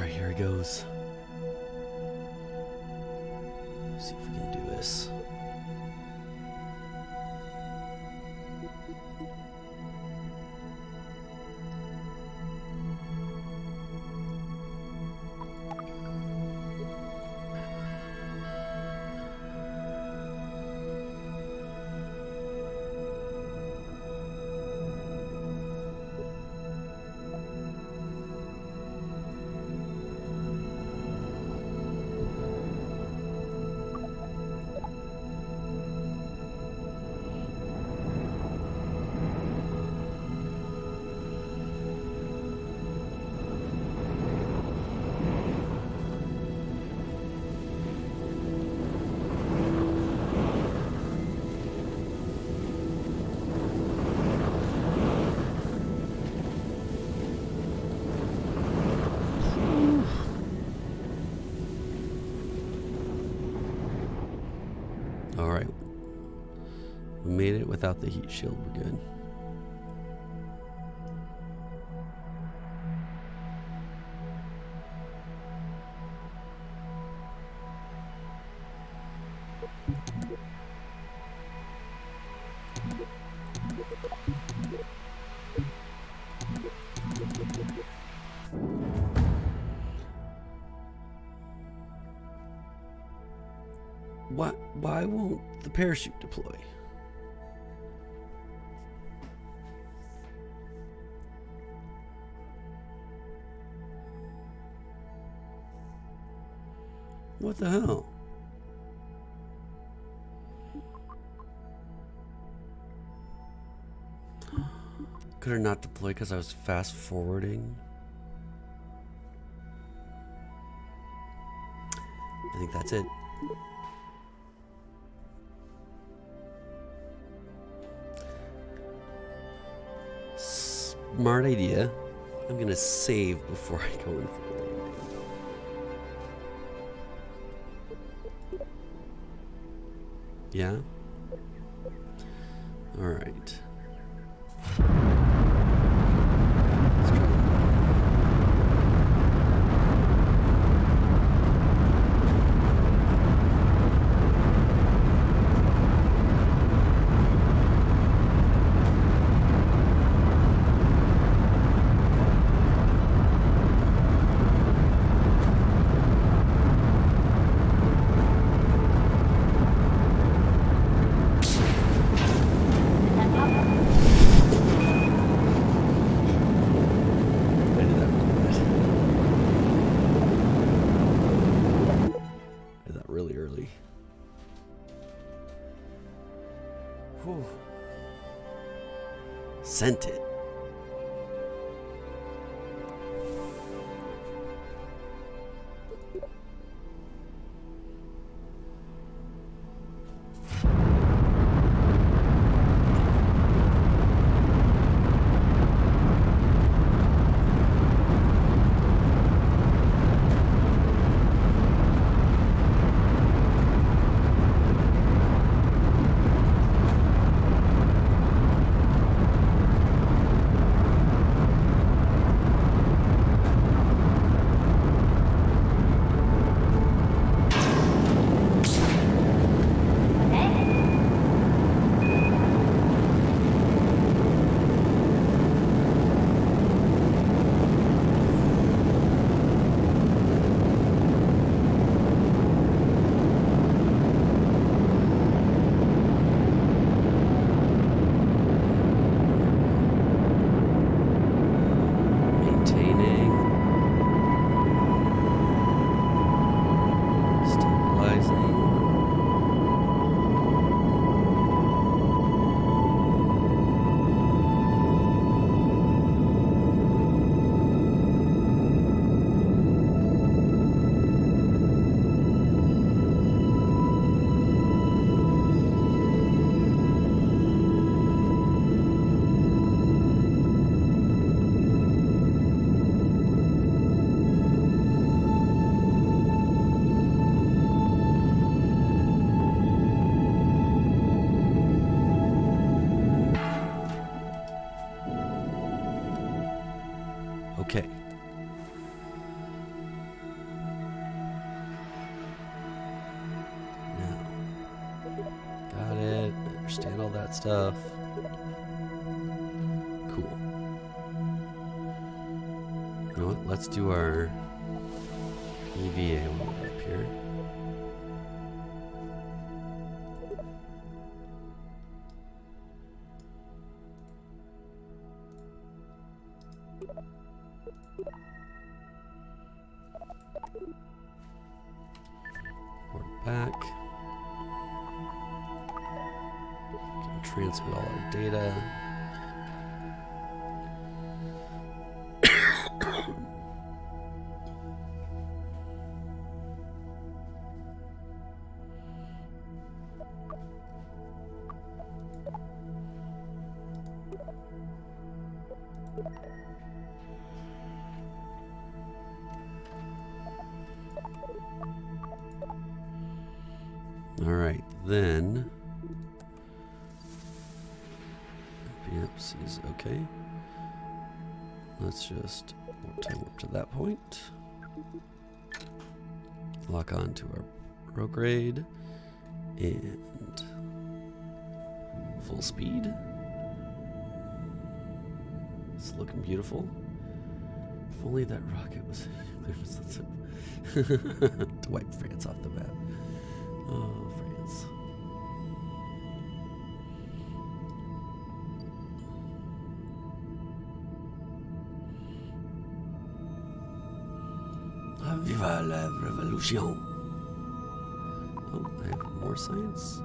Here he goes. Let's see if we can do this. All right. We made it without the heat shield. We're good. Why won't the parachute deploy? What the hell? Could it not deploy because I was fast forwarding? I think that's it. Smart idea. I'm gonna save before I go in for Yeah? Alright. Let's try that. Really early. Whew. Sent it. Okay. Now, got it. Understand all that stuff. Cool. You know what? Let's do our EVA while we're up here. We're back. We can transmit all our data. All right, then. PMC is okay. Let's just time up to that point. Lock on to our prograde and full speed. It's looking beautiful. If only that rocket was to wipe France off the map. Oh, France. Viva la revolution. Oh, I have more science.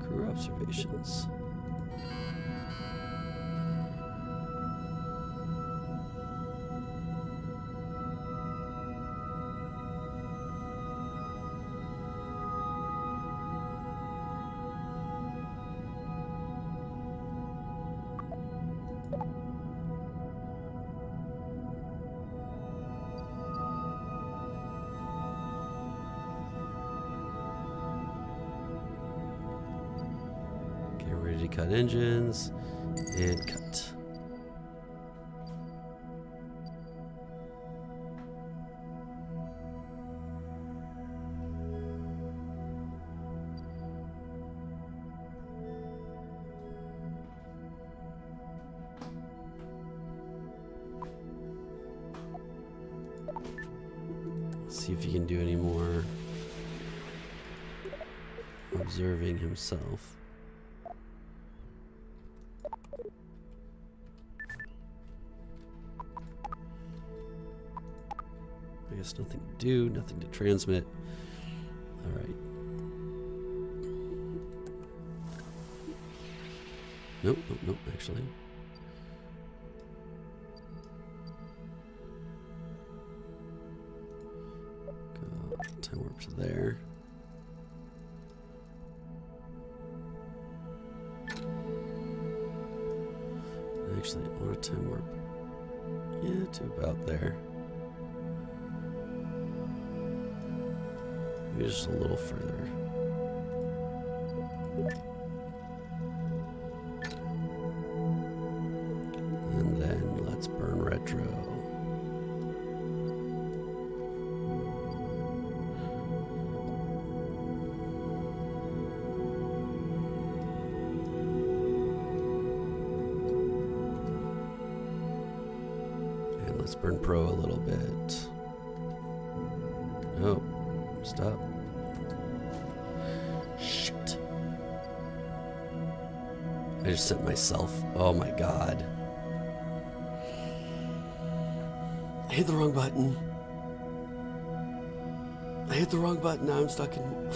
Crew observations. Empty cut engines. And cut. See if he can do any more observing himself. I guess nothing to do, nothing to transmit. All right. Nope, nope, nope, actually. Time warp to there. Actually, I want a time warp. Yeah, to about there. Maybe just a little further. And then let's burn retro. Let's burn pro a little bit. Oh, stop. Shit. I just sent myself. Oh my god. I hit the wrong button. I hit the wrong button. Now I'm stuck in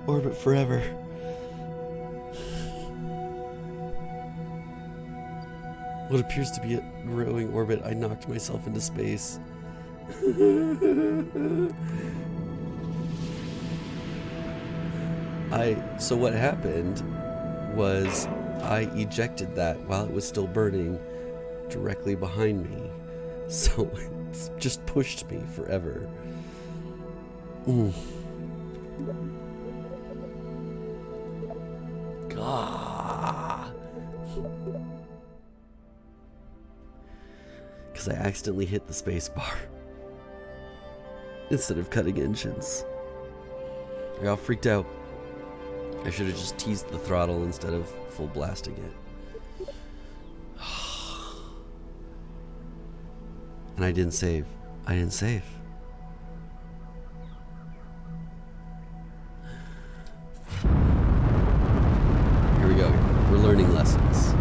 orbit forever. What appears to be a growing orbit, I knocked myself into space. So what happened was I ejected that while it was still burning directly behind me. So it's just pushed me forever. God. Because I accidentally hit the space bar instead of cutting engines. I got freaked out. I should have just teased the throttle instead of full blasting it. And I didn't save. I didn't save. Here we go. We're learning lessons.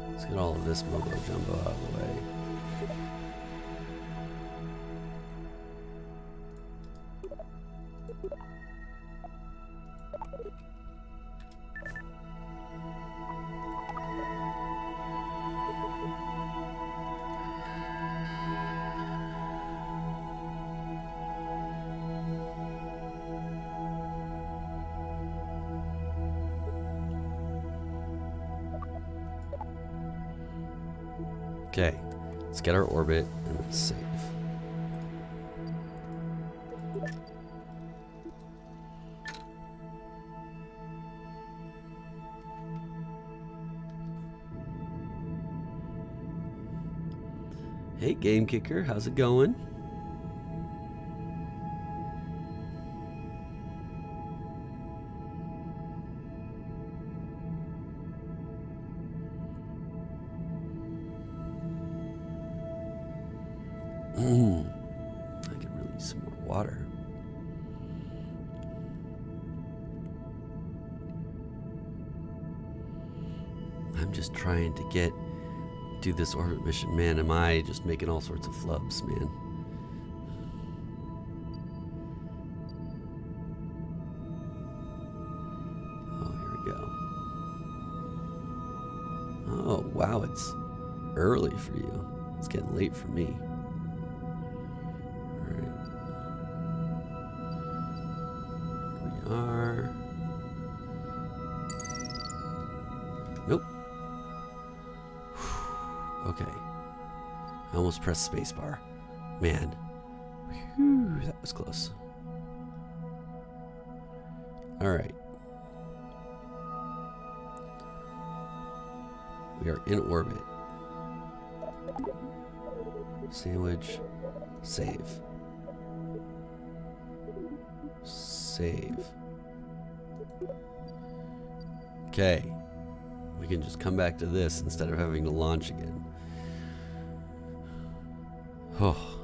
Let's get all of this mumbo jumbo out of the way. Okay, let's get our orbit and let's save. Hey, Game Kicker, how's it going? I can really use some more water. I'm just trying to do this orbit mission. Man, am I just making all sorts of flubs, man. Oh, here we go. Oh, wow, it's early for you. It's getting late for me. Alright. Here we are. Nope. Okay. I almost pressed spacebar. Man. Whew, that was close. Alright. We are in orbit. Sandwich. Save. Save. Okay. We can just come back to this instead of having to launch again. Oh.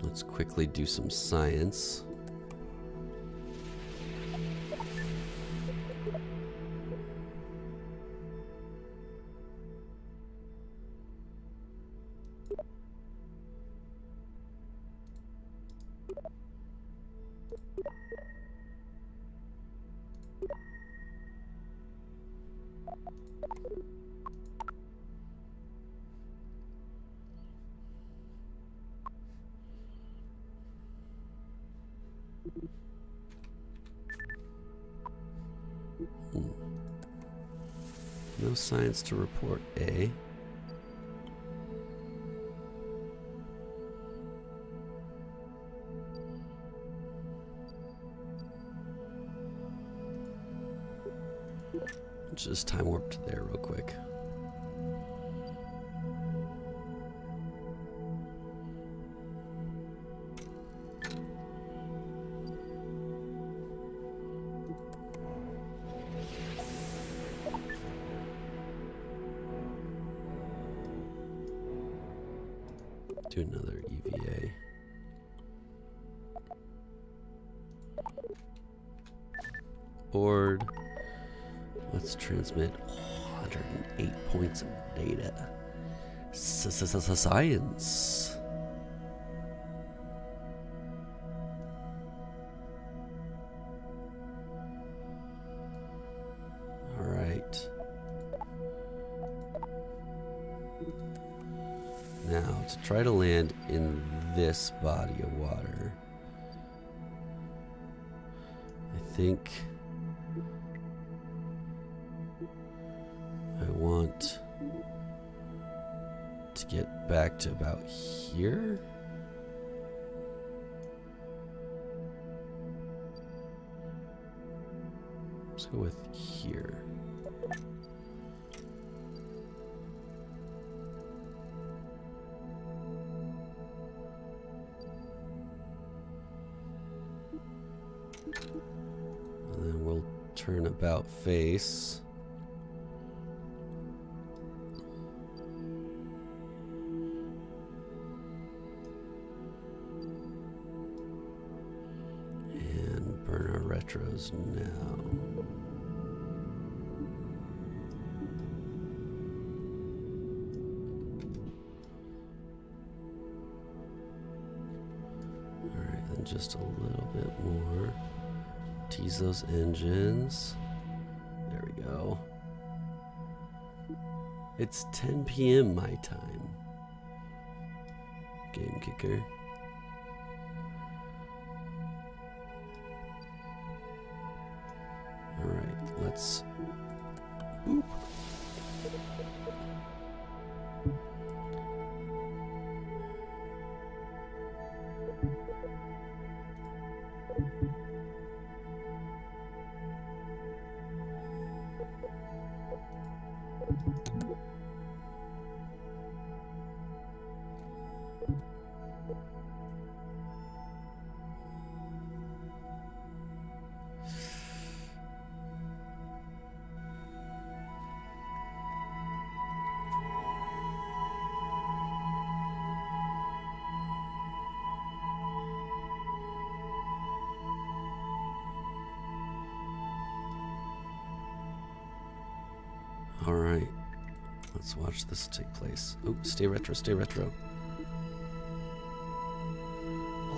Let's quickly do some science. No science to report, eh? Just time warp to there real quick. Do another EVA. Board. Let's transmit 108 points of data. Science. All right. Now, to try to land in this body of water, I think I want to get back to about here. Let's go with here. And then we'll turn about face. And burn our retros now. Alright, then just a little bit more. Tease those engines. There we go. It's 10 p.m. my time. Game Kicker. Alright, let's boop. Alright. Let's watch this take place. Oh, stay retro, stay retro.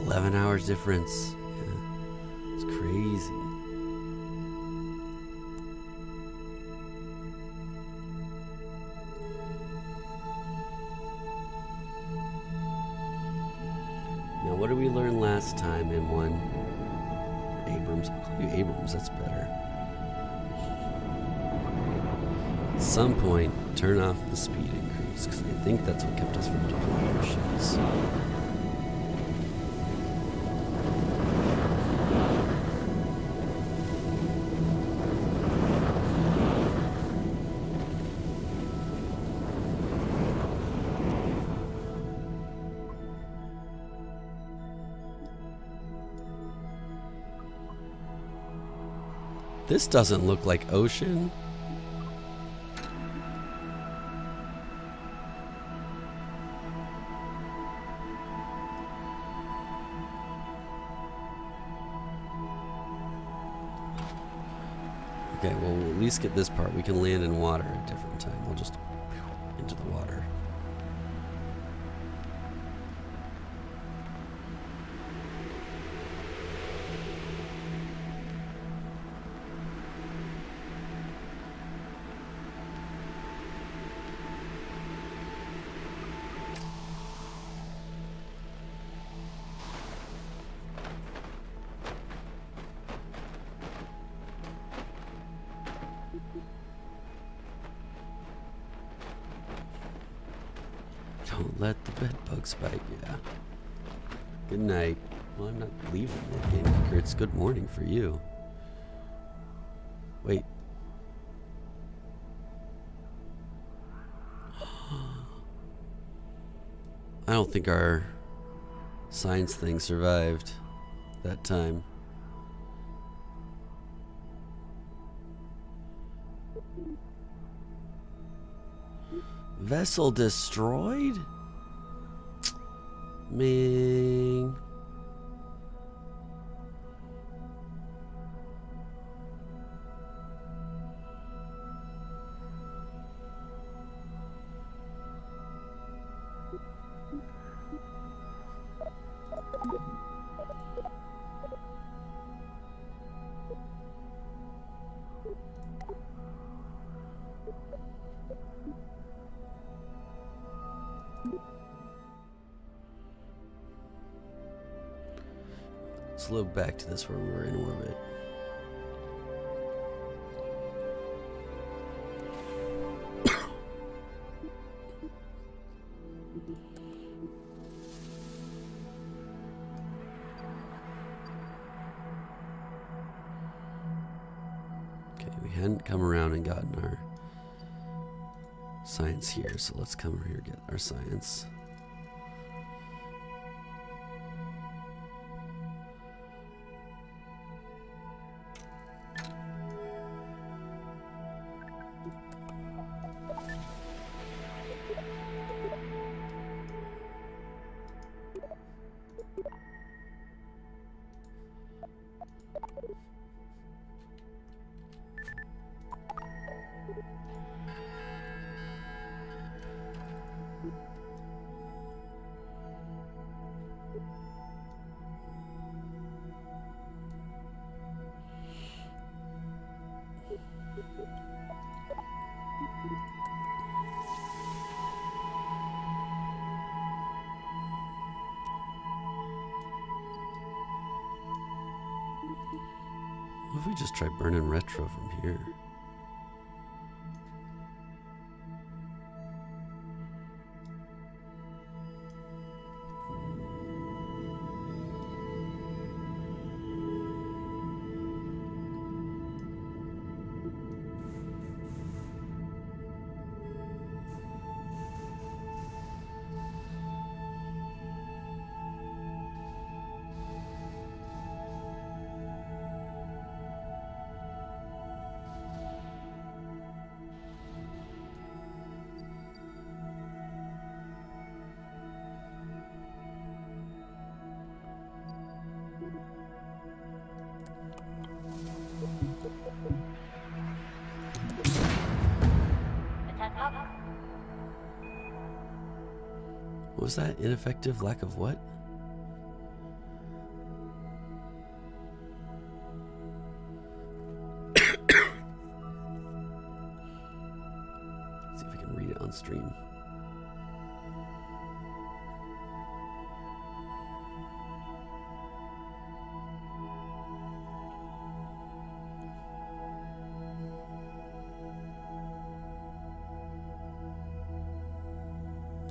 11 hours difference. Yeah. It's crazy. Now, what did we learn last time in one? Abrams. I'll call you Abrams, that's better. At some point, turn off the speed increase, because I think that's what kept us from deploying our ships. This doesn't look like ocean. Okay, well, we'll at least get this part. We can land in water at a different time. We'll just into the water. Don't let the bed bugs bite you. Good night. Well, I'm not leaving that game maker. It's good morning for you. Wait. I don't think our science thing survived that time. Vessel destroyed? Man. Let's load back to this where we were in orbit. Okay, we hadn't come around and gotten our science here, so let's come over here and get our science. What if we just try burning retro from here? What was that? Ineffective lack of what? See if I can read it on stream.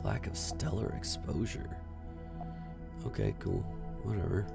Lack of stellar exposure. Okay, cool. Whatever.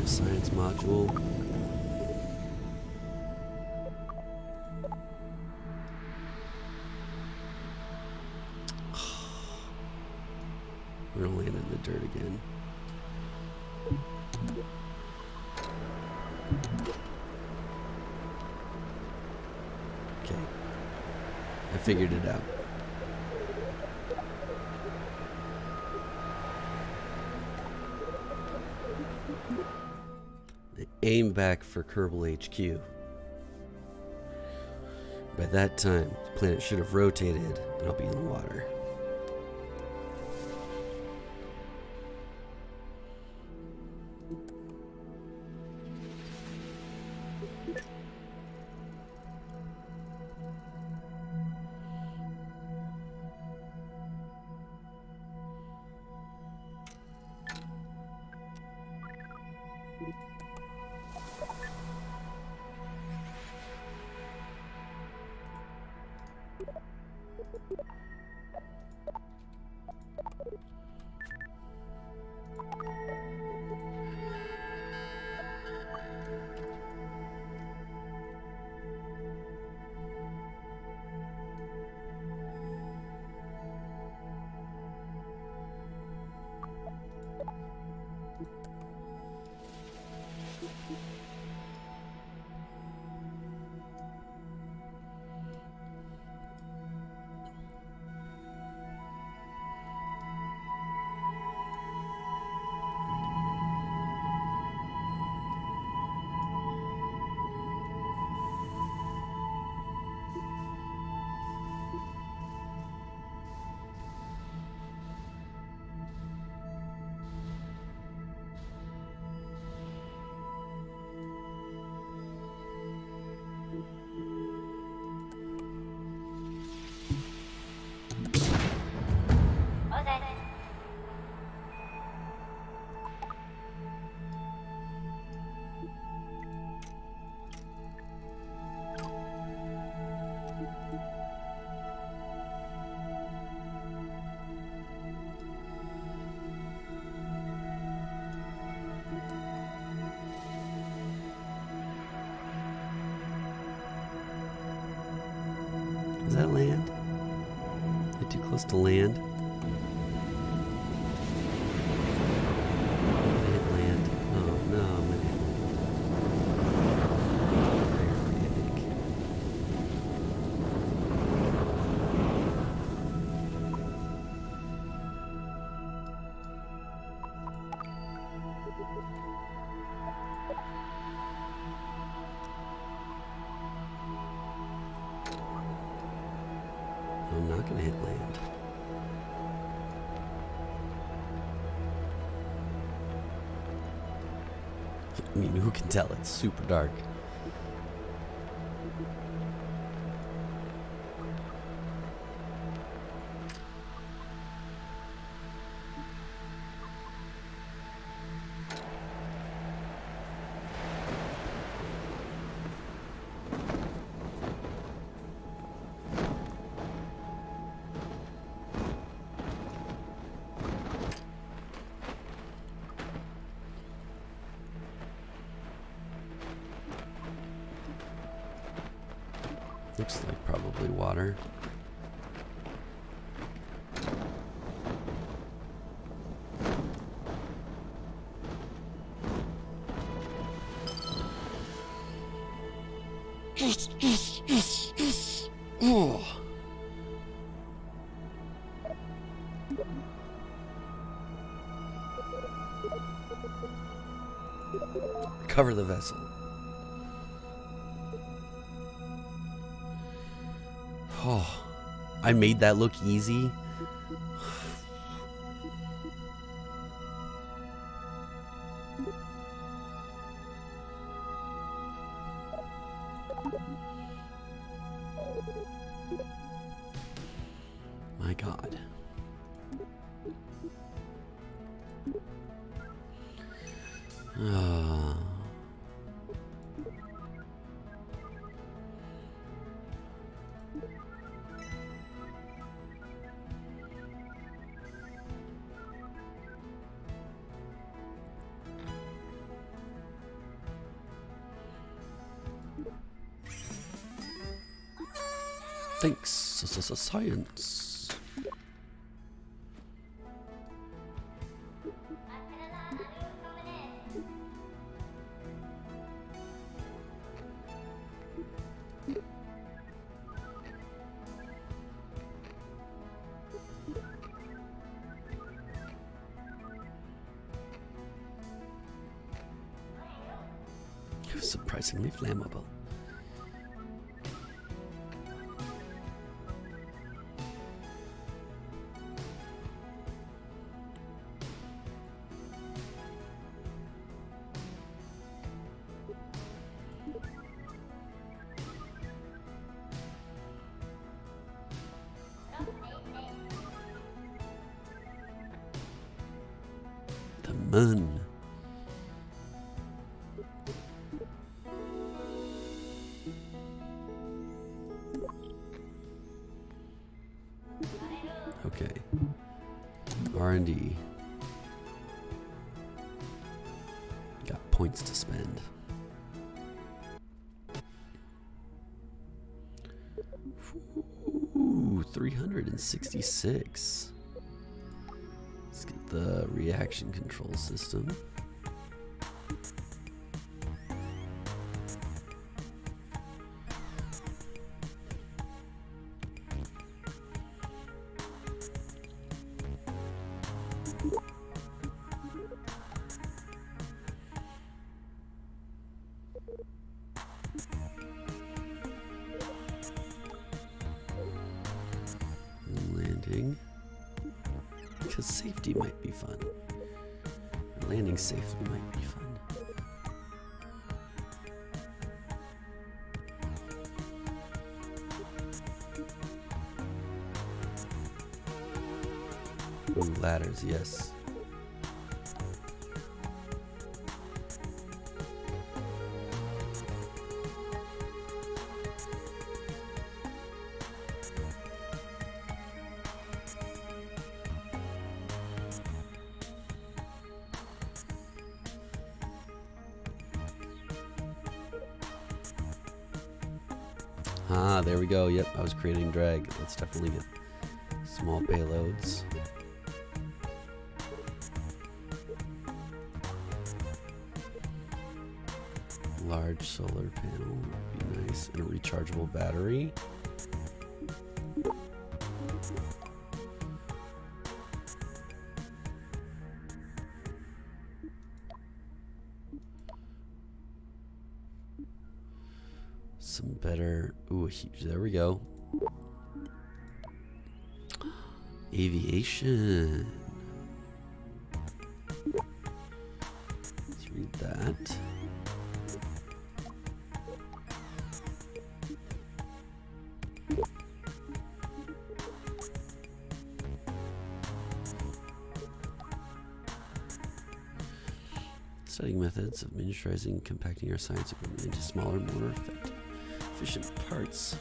Science module. We're gonna land in the dirt again. Okay. I figured it out. Aim back for Kerbal HQ. By that time, the planet should have rotated and I'll be in the water. Is that land? Is it too close to land? Hit land. Oh no, I'm gonna hit I'm not gonna hit land. I mean, who can tell? It's super dark. Looks like probably water. Oh. Cover the vessel. Oh, I made that look easy. My God. Thanks, science. Surprisingly flammable. The moon. Okay. R&D. Got points to spend. Ooh, 366. Let's get the reaction control system. Landing. Because safety might be fun. Landing safely might be fun. Ooh, ladders, yes. Ah, there we go. Yep, I was creating drag. Let's definitely get small payloads. Large solar panel would be nice. And a rechargeable battery. Some better. Ooh, there we go. Aviation. Let's read that. Studying methods of miniaturizing and compacting our science equipment into smaller, more efficient parts.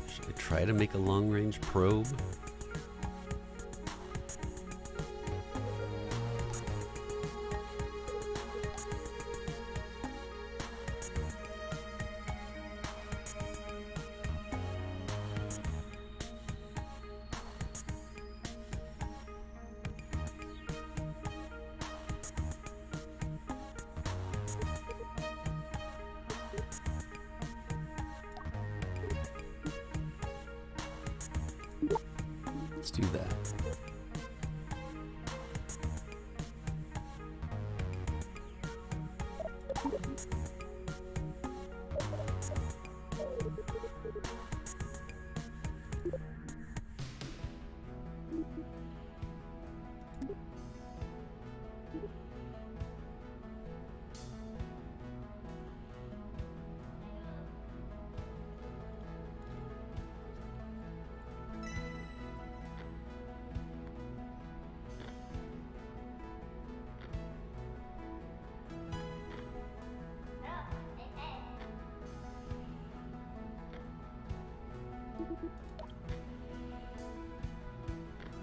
Should I try to make a long-range probe? Let's do that.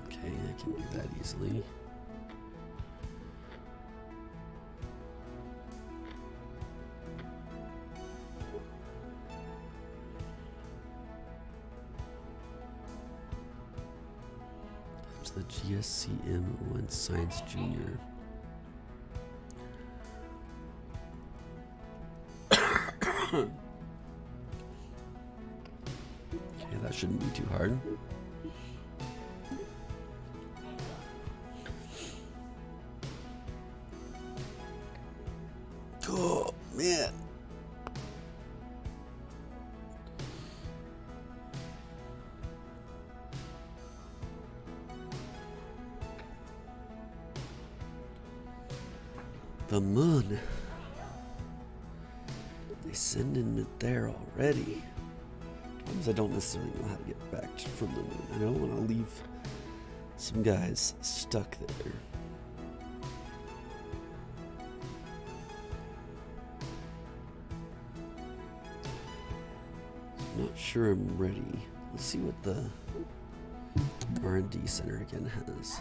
Okay, I can do that easily. Times the GSCM1 Science Junior. Okay, that shouldn't be too hard. Oh, man. The moon. They sending it there already. Because I don't necessarily know how to get back from the moon. I don't want to leave some guys stuck there. I'm not sure I'm ready. Let's see what the R&D center again has.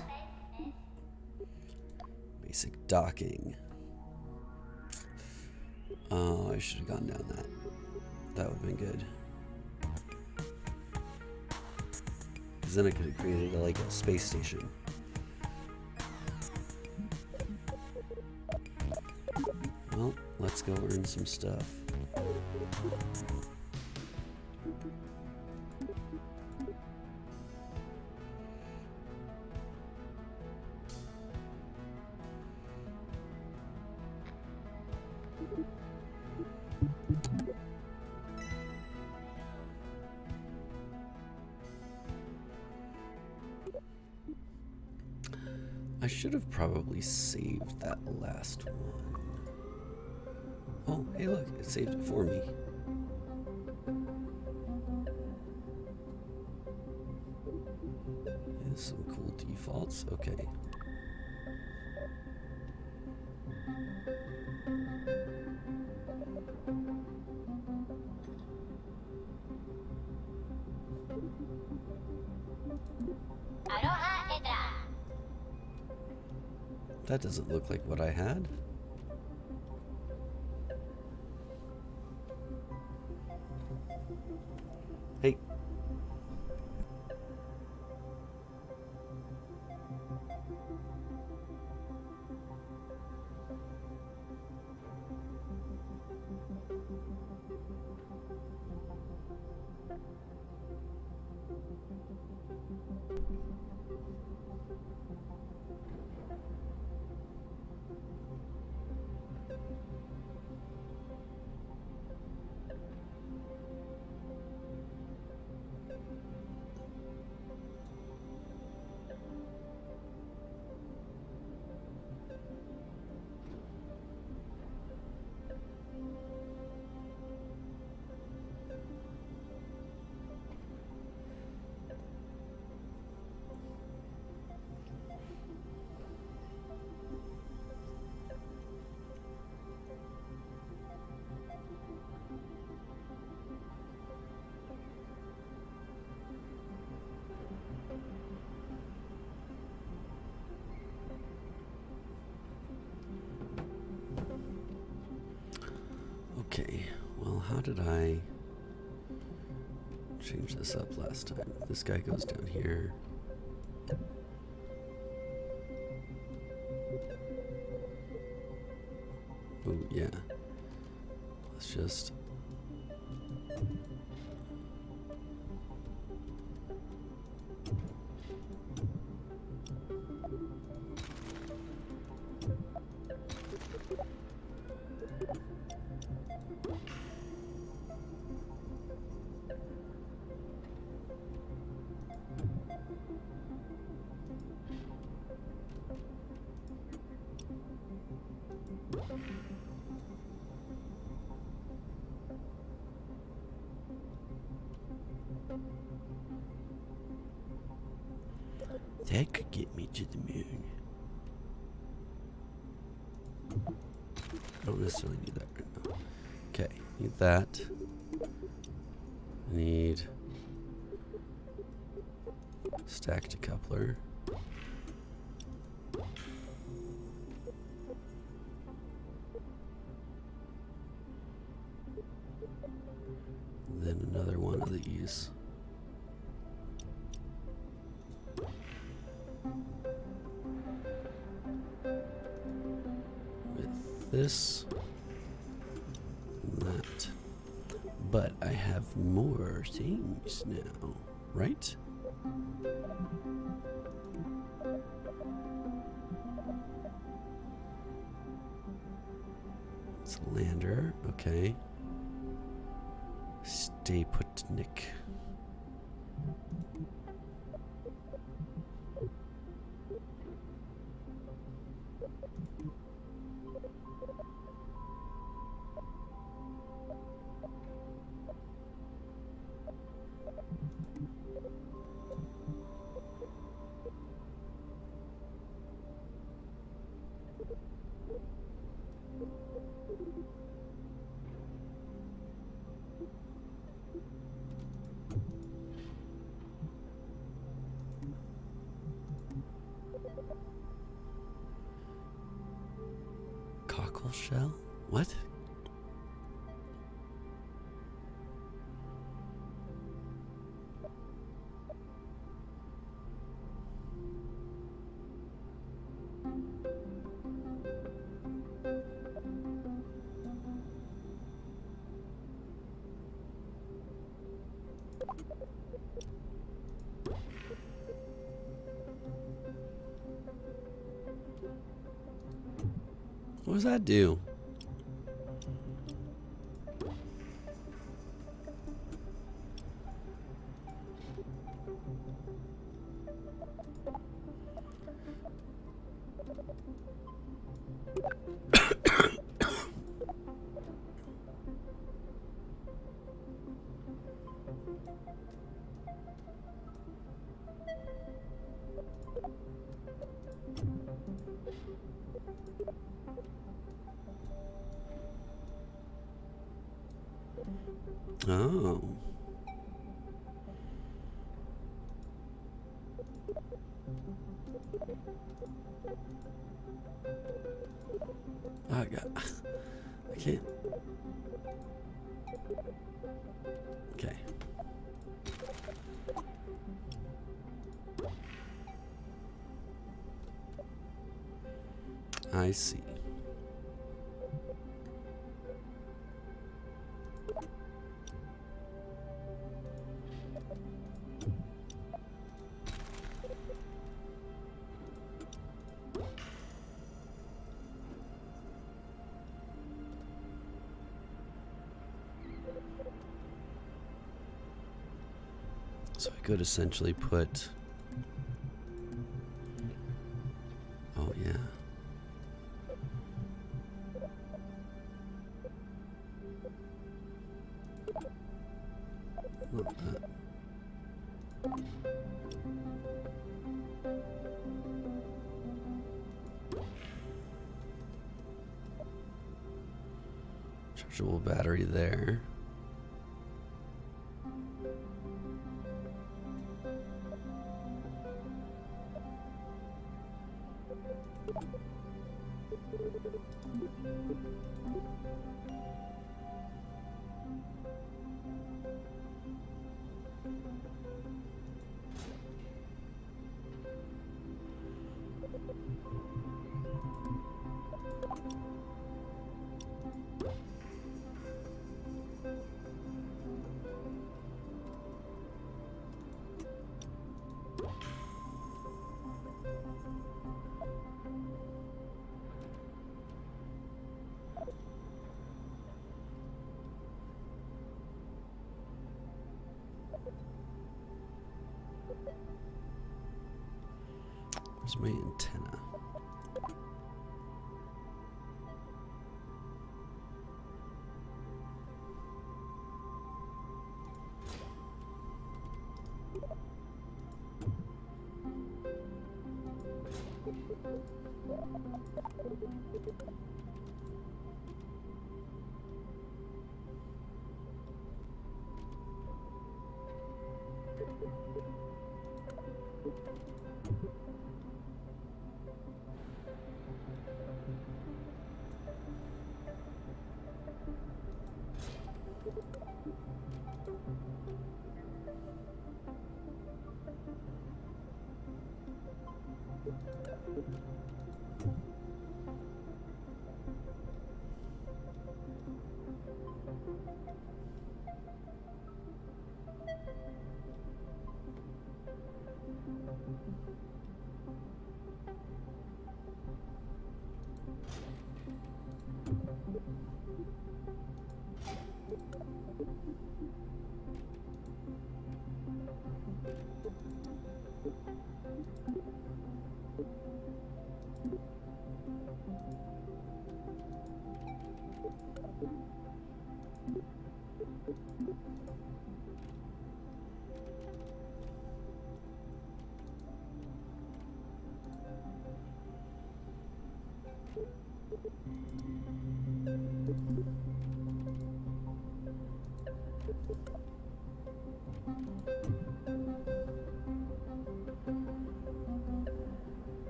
Basic docking. Oh, I should have gone down that. That would have been good. Because then I could have created like a space station. Well, let's go earn some stuff. I should have probably saved that last one. Oh, hey look, it saved it for me. There's some cool defaults, okay. That doesn't look like what I had. Hey. Okay, well, how did I change this up last time? This guy goes down here. Oh, yeah. Let's just... That could get me to the moon. I don't necessarily need that right now. Okay, need that. I need stacked decoupler. Then another one of these. With this and that. But I have more things now, right? It's a lander, okay. Stay put, Nick. Cockle shell? What? What does that do? Oh. I can't. Okay. I see. So I could essentially put, oh yeah. Not that. Chargeable battery there. Where's my antenna?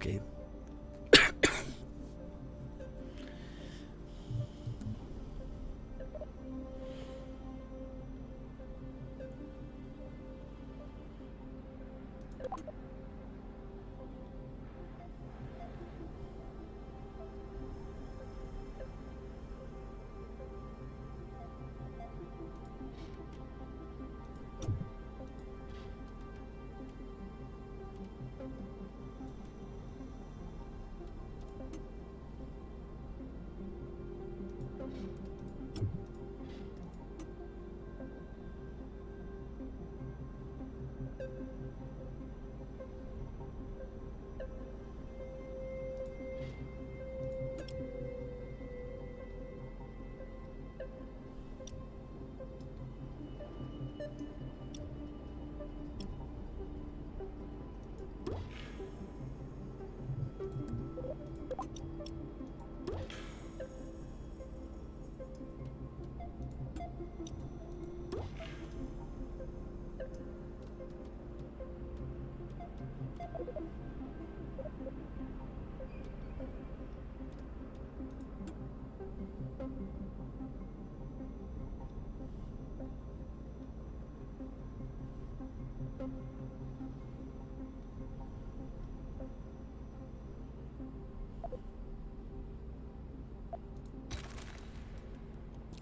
Okay.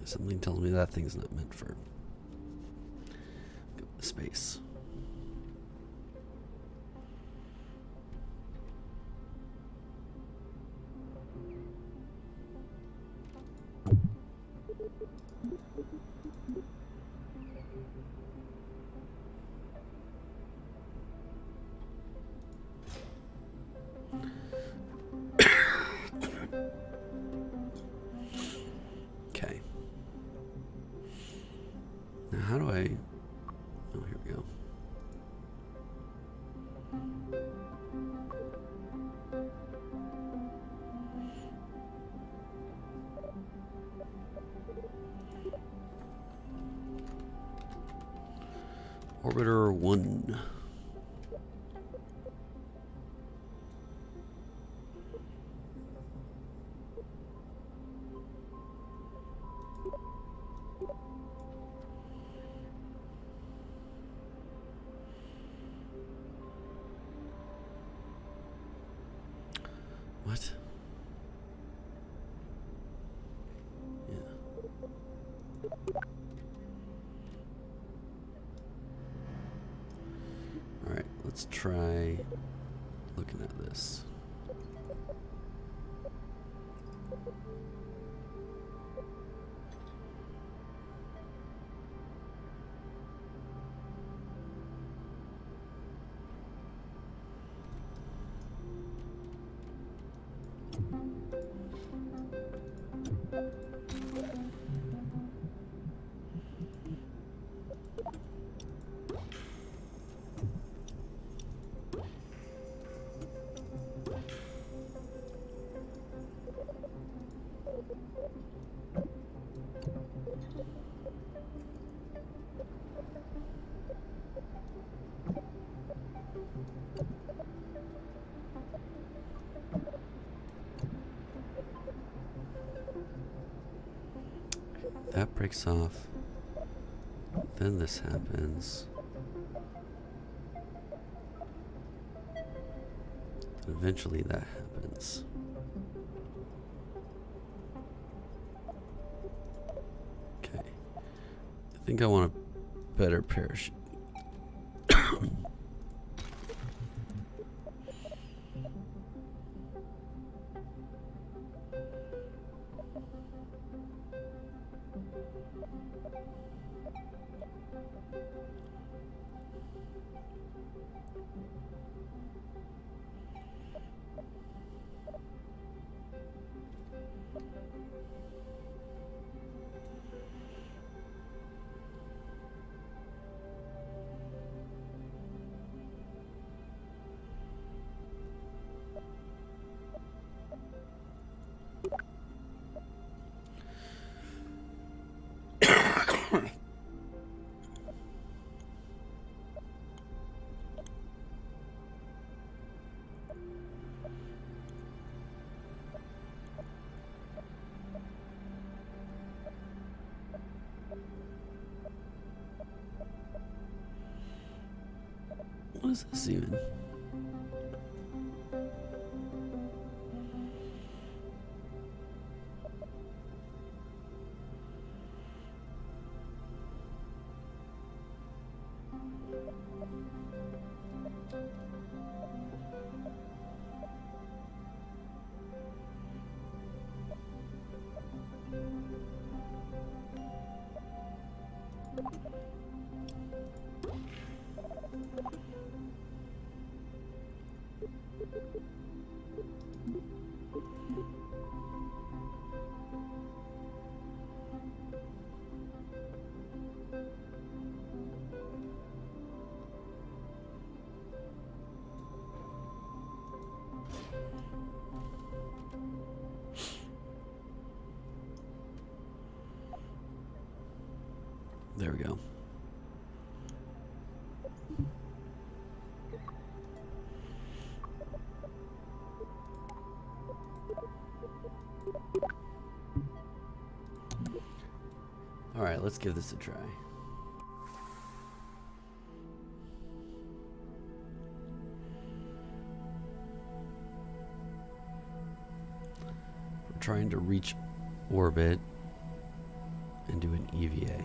Something tells me that thing's not meant for space. Okay. Now how do I... Oh, here we go. Orbiter 1. Let's try looking at this. That breaks off. Then this happens. Eventually that happens. Okay. I think I want a better parachute. What is this even? There we go. All right, let's give this a try. We're trying to reach orbit and do an EVA.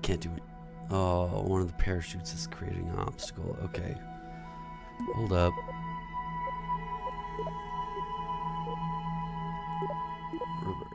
can't do it. Oh, one of the parachutes is creating an obstacle. Okay. Hold up. Revert.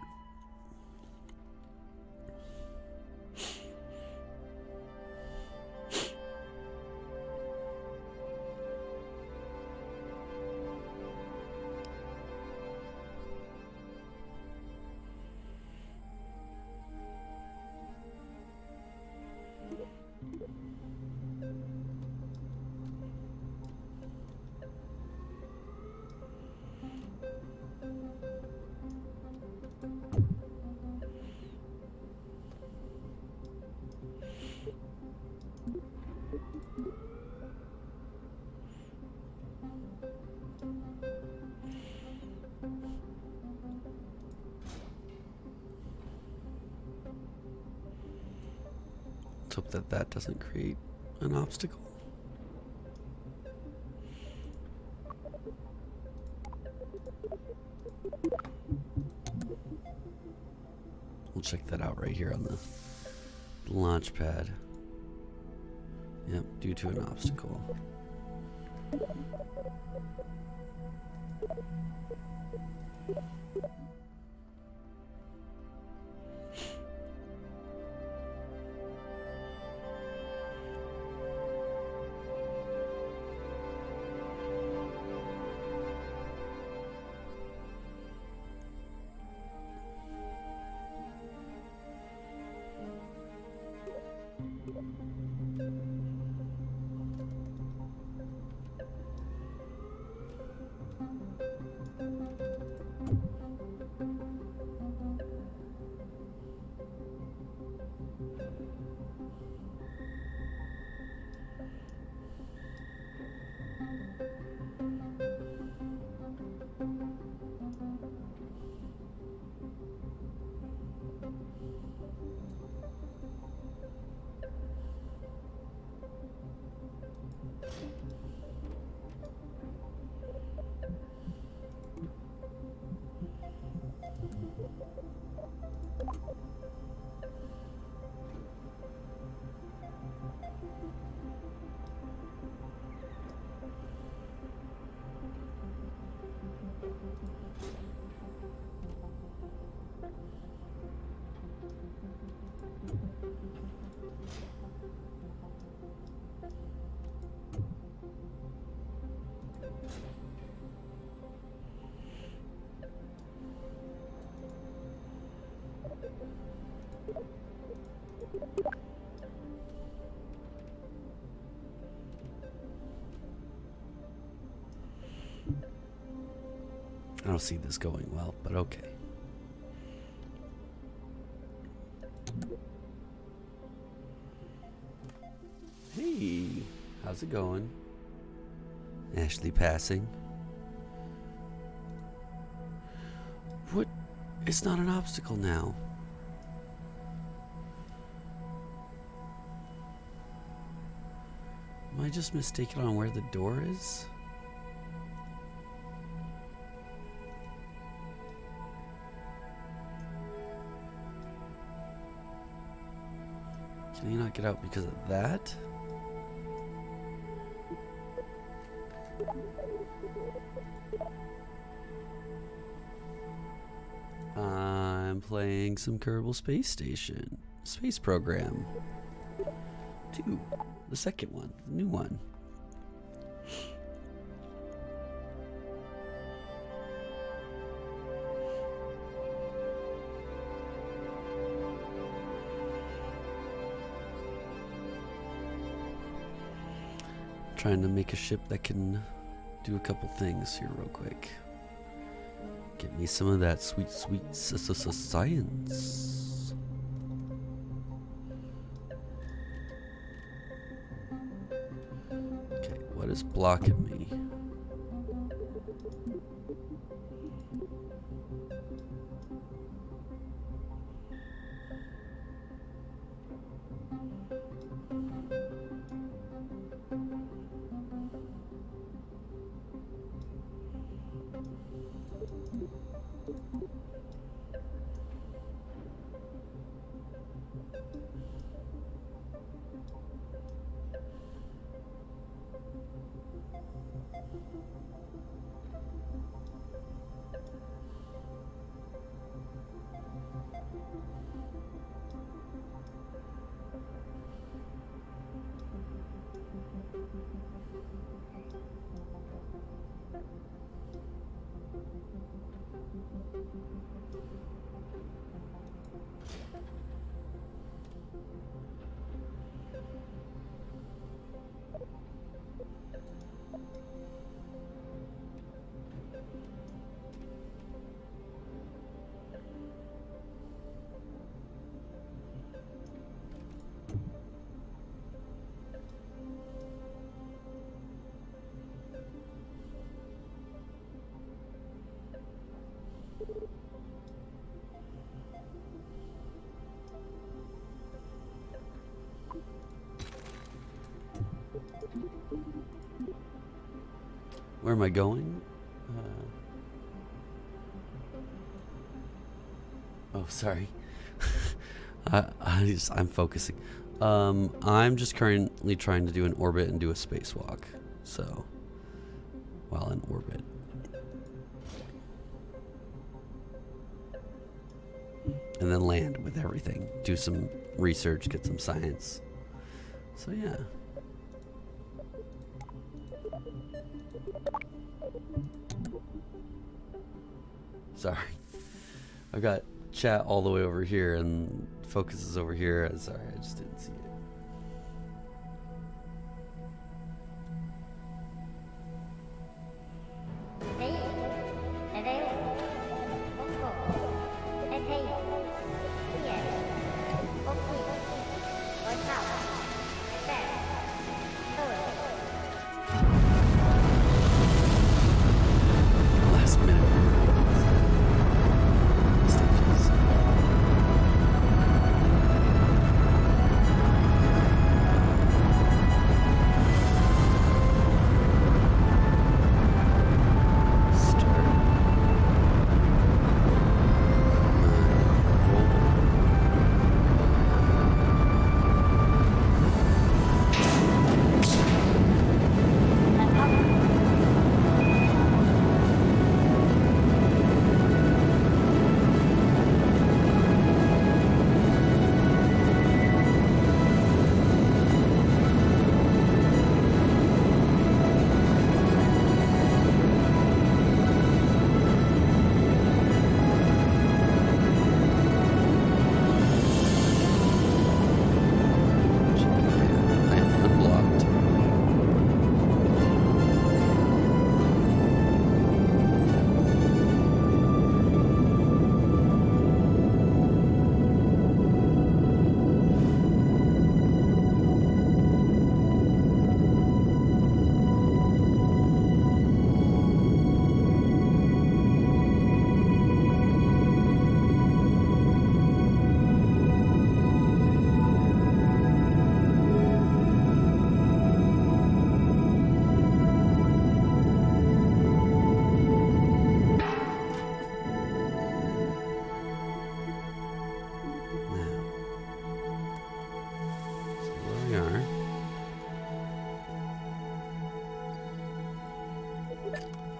Let's hope that that doesn't create an obstacle. We'll check that out right here on the launch pad. Yep, due to an obstacle. I don't see this going well, but okay. Hey, how's it going? Ashley passing. What? It's not an obstacle now. Am I just mistaken on where the door is? Can you not get out because of that? I'm playing some Kerbal Space Station. Space Program 2. The second one. The new one. Trying to make a ship that can do a couple things here real quick. Get me some of that sweet, sweet science. Okay, what is blocking me? Where am I going? Oh, sorry. I'm focusing. I'm just currently trying to do an orbit and do a spacewalk. So, while in orbit. And then land with everything. Do some research, get some science. So, yeah. Sorry. I've got chat all the way over here and focus is over here. Sorry, I just didn't see it. Last minute. Stages.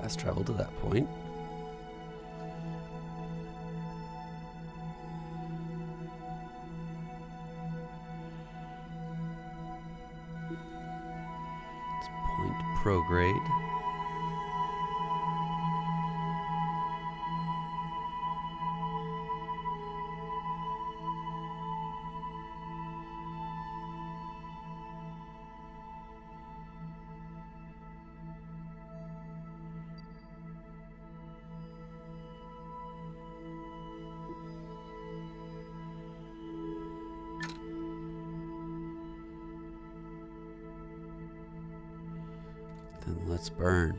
Fast travel to that point. It's point prograde. Then let's burn.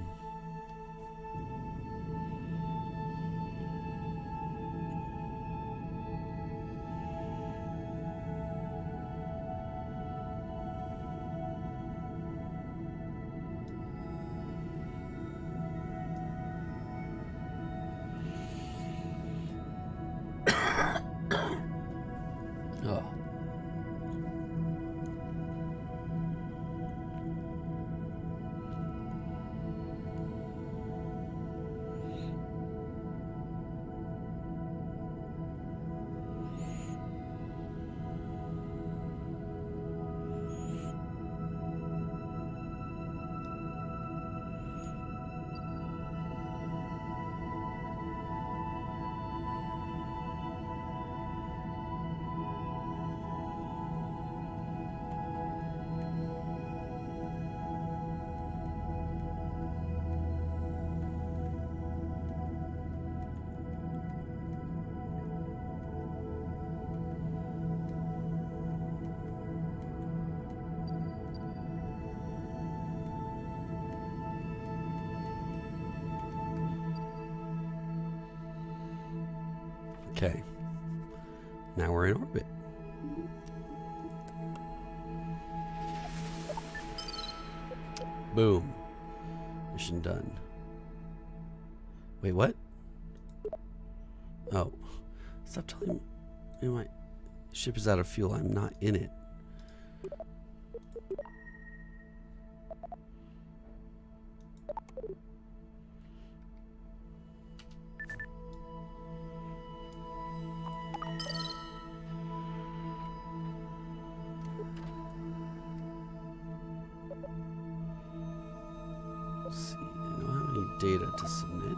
Oh. Okay. Now we're in orbit. Boom. Mission done. Wait, what? Oh. Stop telling me my ship is out of fuel. I'm not in it. Let's see. I don't have any data to submit.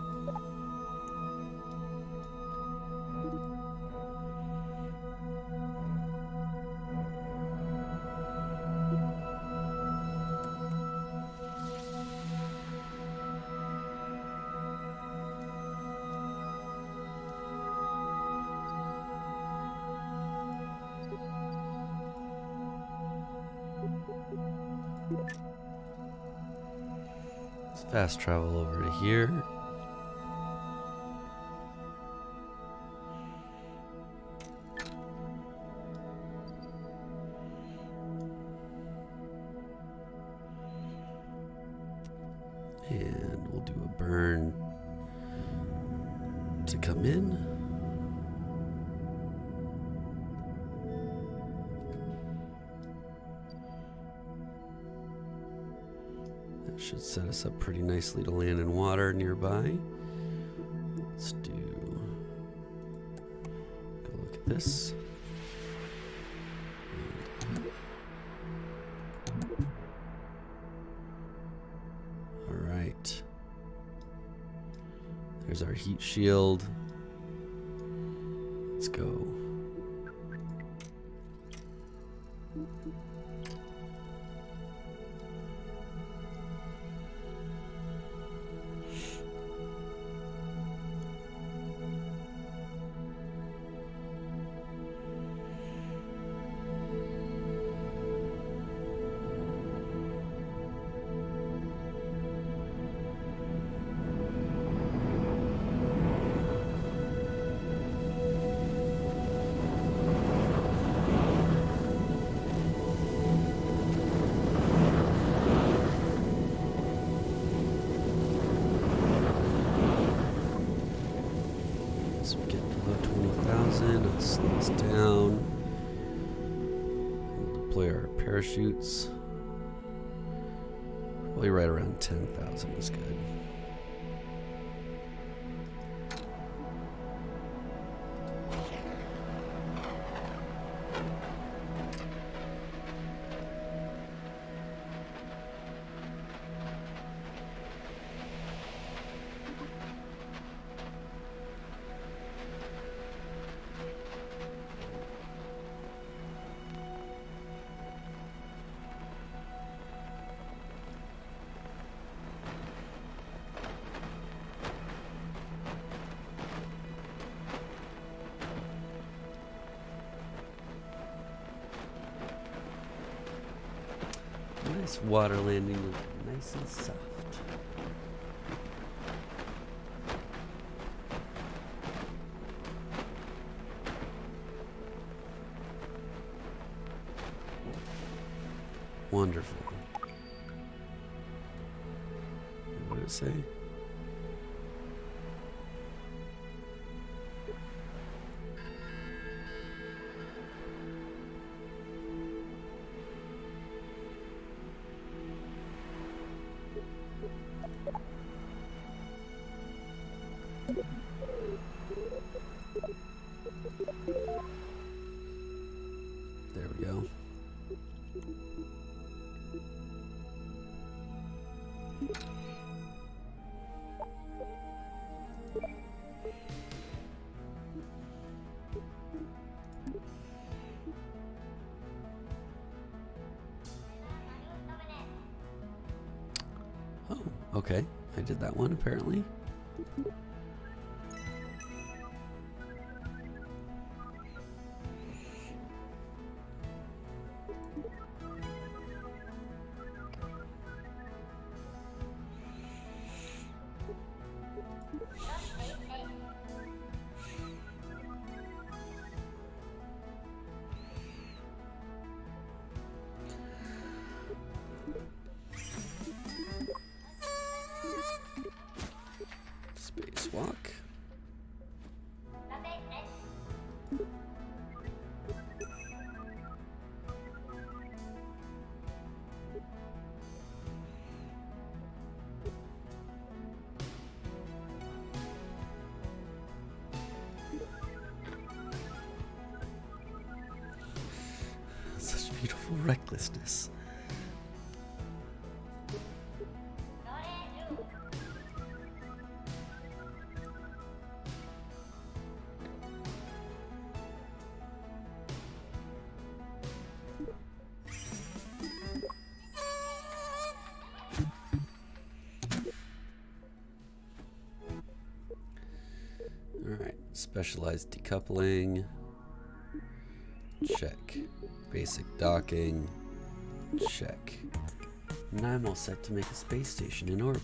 Let's fast travel over to here. And we'll do a burn to come in. That should set us up pretty nicely to land in water nearby. Let's go look at this. All right. There's our heat shield. Let's go. So we get below 20,000. Let's slow this down. We'll deploy our parachutes. Probably right around 10,000 is good. Nice water landing, nice and soft. Wonderful. What did it say? There we go. Oh, okay. I did that one apparently. recklessness. Alright, specialized decoupling. Check. Basic docking. Check. And I'm all set to make a space station in orbit.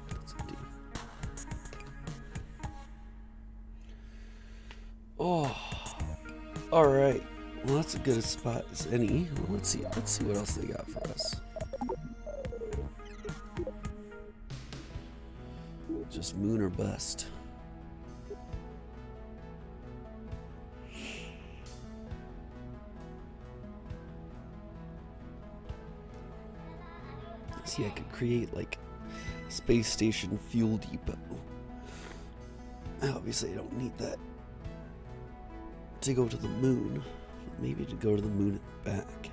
That's a D. Oh, all right. Well, that's a good spot as any. Well, let's see what else they got for us. Just moon or bust. See, I could create like space station fuel depot. Obviously, I don't need that to go to the moon. But maybe to go to the moon and back.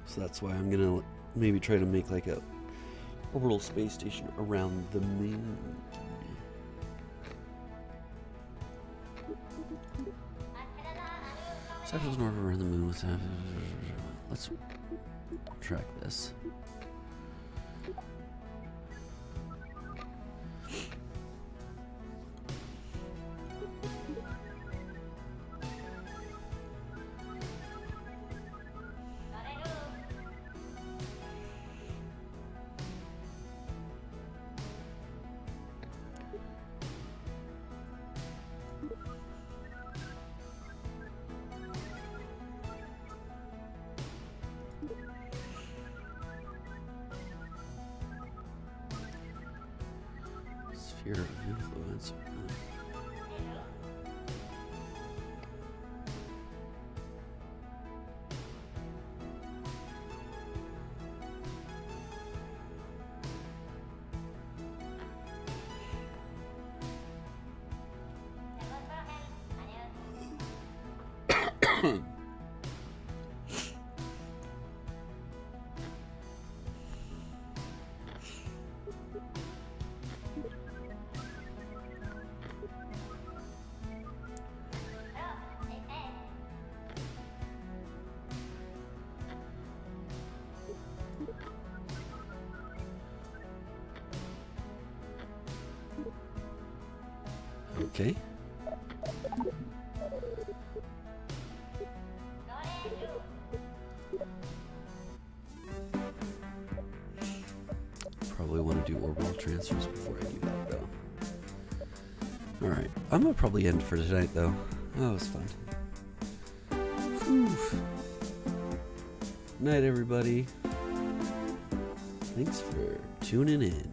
So that's why I'm gonna maybe try to make like a orbital space station around the moon. Sections in orbit around the moon with let's track this. Sphere of influence. Okay. Probably want to do orbital transfers before I do that, though. Alright, I'm gonna probably end for tonight, though. That was fun. Whew. Night, everybody. Thanks for tuning in.